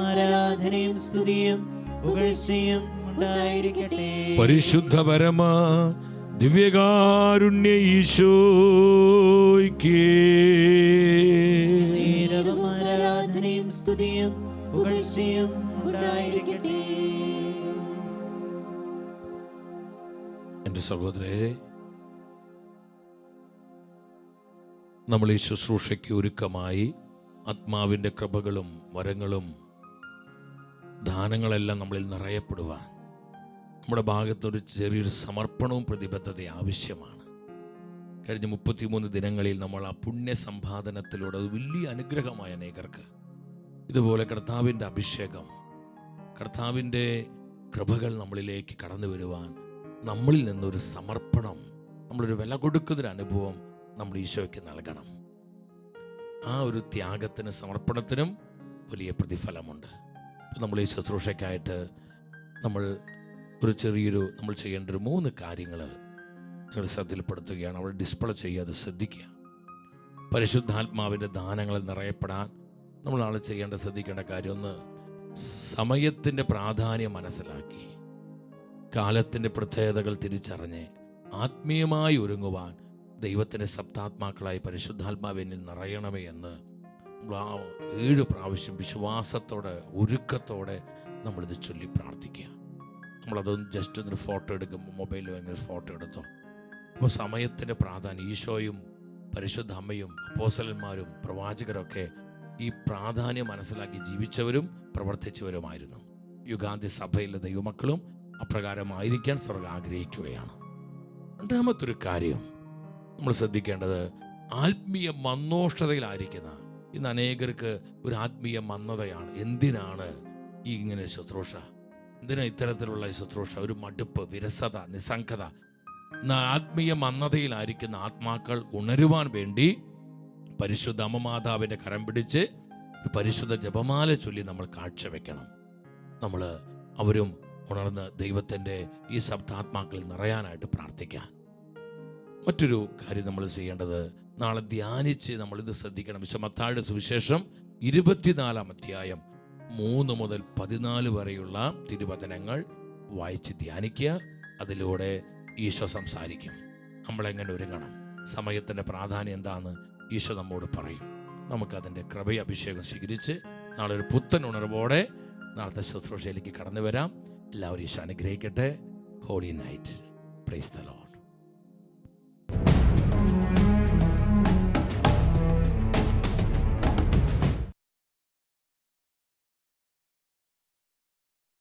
C: ആരാധനയും സ്തുതിയും പുകഴ്ചയും ഉണ്ടായിരിക്കട്ടെ.
B: പരിശുദ്ധ പരമ ദിവ്യകാരുണ്യ ഈശോയ്ക്ക്
C: ആരാധനയും സ്തുതിയും പുകഴ്ചയും ഉണ്ടായിരിക്കട്ടെ.
B: എൻ്റെ സഹോദരരെ, നമ്മൾ ഈ ശുശ്രൂഷയ്ക്ക് ഒരുക്കമായി ആത്മാവിൻ്റെ കൃപകളും വരങ്ങളും ദാനങ്ങളെല്ലാം നമ്മളിൽ നിറയപ്പെടുവാൻ നമ്മുടെ ഭാഗത്തൊരു ചെറിയൊരു സമർപ്പണവും പ്രതിബദ്ധതയും ആവശ്യമാണ്. കഴിഞ്ഞ 33 ദിനങ്ങളിൽ നമ്മൾ ആ പുണ്യ സമ്പാദനത്തിലൂടെ അത് വലിയ അനുഗ്രഹമായ അനേകർക്ക് ഇതുപോലെ കർത്താവിൻ്റെ അഭിഷേകം, കർത്താവിൻ്റെ കൃപകൾ നമ്മളിലേക്ക് കടന്നു വരുവാൻ നമ്മളിൽ നിന്നൊരു സമർപ്പണം, നമ്മളൊരു വില കൊടുക്കുന്നൊരു അനുഭവം നമ്മൾ ഈശോയ്ക്ക് നൽകണം. ആ ഒരു ത്യാഗത്തിനും സമർപ്പണത്തിനും വലിയ പ്രതിഫലമുണ്ട്. അപ്പോൾ നമ്മൾ ഈ ശുശ്രൂഷയ്ക്കായിട്ട് നമ്മൾ ചെയ്യേണ്ട ഒരു 3 കാര്യങ്ങൾ നിങ്ങൾ ശ്രദ്ധയിൽപ്പെടുത്തുകയാണ്. അവിടെ ഡിസ്പ്ലേ ചെയ്യാതെ ശ്രദ്ധിക്കുക. പരിശുദ്ധാത്മാവിൻ്റെ ദാനങ്ങളിൽ നിറയപ്പെടാൻ നമ്മൾ നാളെ ശ്രദ്ധിക്കേണ്ട കാര്യം, ഒന്ന്, സമയത്തിൻ്റെ പ്രാധാന്യം മനസ്സിലാക്കി കാലത്തിൻ്റെ പ്രത്യേകതകൾ തിരിച്ചറിഞ്ഞ് ആത്മീയമായി ഒരുങ്ങുവാൻ ദൈവത്തിൻ്റെ സപ്താത്മാക്കളായി പരിശുദ്ധാത്മാവിനിൽ നിറയണമേ എന്ന് നമ്മൾ ആ 7 പ്രാവശ്യം വിശ്വാസത്തോടെ ഒരുക്കത്തോടെ നമ്മളിത് ചൊല്ലി പ്രാർത്ഥിക്കുക. നമ്മളതൊന്ന് ജസ്റ്റ് ഒരു ഫോട്ടോ എടുക്കുമ്പോൾ മൊബൈലിൽ ഒരു ഫോട്ടോ എടുത്തോ. അപ്പോൾ സമയത്തിൻ്റെ പ്രാധാന്യം, ഈശോയും പരിശുദ്ധ അമ്മയും അപ്പോസ്തലന്മാരും പ്രവാചകരൊക്കെ ഈ പ്രാധാന്യം മനസ്സിലാക്കി ജീവിച്ചവരും പ്രവർത്തിച്ചവരുമായിരുന്നു. യുഗാന്തി സഭയിലെ ദൈവമക്കളും അപ്രകാരമായിരിക്കാൻ സ്വർഗ്ഗം ആഗ്രഹിക്കുകയാണ്. രണ്ടാമത്തൊരു കാര്യം നമ്മൾ ശ്രദ്ധിക്കേണ്ടത്, ആത്മീയ മന്ദോഷതയിലായിരിക്കുന്ന ഇന്ന് അനേകർക്ക് ഒരു ആത്മീയ മന്ദതയാണ്. എന്തിനാണ് ഈ ഇങ്ങനെ ശുശ്രൂഷ, എന്തിനാ ഇത്തരത്തിലുള്ള ശുശ്രൂഷ? ഒരു മടുപ്പ്, വിരസത, നിസ്സംഗത. ആത്മീയ മന്ദതയിലായിരിക്കുന്ന ആത്മാക്കൾ ഉണരുവാൻ വേണ്ടി പരിശുദ്ധ അമ്മമാതാവിൻ്റെ കരം പിടിച്ച് പരിശുദ്ധ ജപമാല ചൊല്ലി നമ്മൾ കാഴ്ചവെക്കണം. നമ്മൾ അവരും ഉണർന്ന് ദൈവത്തിൻ്റെ ഈ സപ്താത്മാക്കളിൽ നിറയാനായിട്ട് പ്രാർത്ഥിക്കാൻ. മറ്റൊരു കാര്യം നമ്മൾ ചെയ്യേണ്ടത്, നാളെ ധ്യാനിച്ച് നമ്മളിത് ശ്രദ്ധിക്കണം. വിശുദ്ധ മത്തായിയുടെ സുവിശേഷം 24-ാം അധ്യായം 3 മുതൽ 14 വരെയുള്ള തിരുവചനങ്ങൾ വായിച്ച് ധ്യാനിക്കുക. അതിലൂടെ ഈശോ സംസാരിക്കും. നമ്മളെങ്ങനെ ഒരുങ്ങണം, സമയത്തിൻ്റെ പ്രാധാന്യം എന്താണെന്ന് ഈശോ നമ്മോട് പറയും. നമുക്കതിൻ്റെ കൃപയഭിഷേകം സ്വീകരിച്ച് നാളെ ഒരു പുത്തൻ ഉണർവോടെ നാളത്തെ ശുശ്രൂഷയിലേക്ക് കടന്നു വരാം. എല്ലാവരും ഈശോ അനുഗ്രഹിക്കട്ടെ. Holy night. Praise the Lord.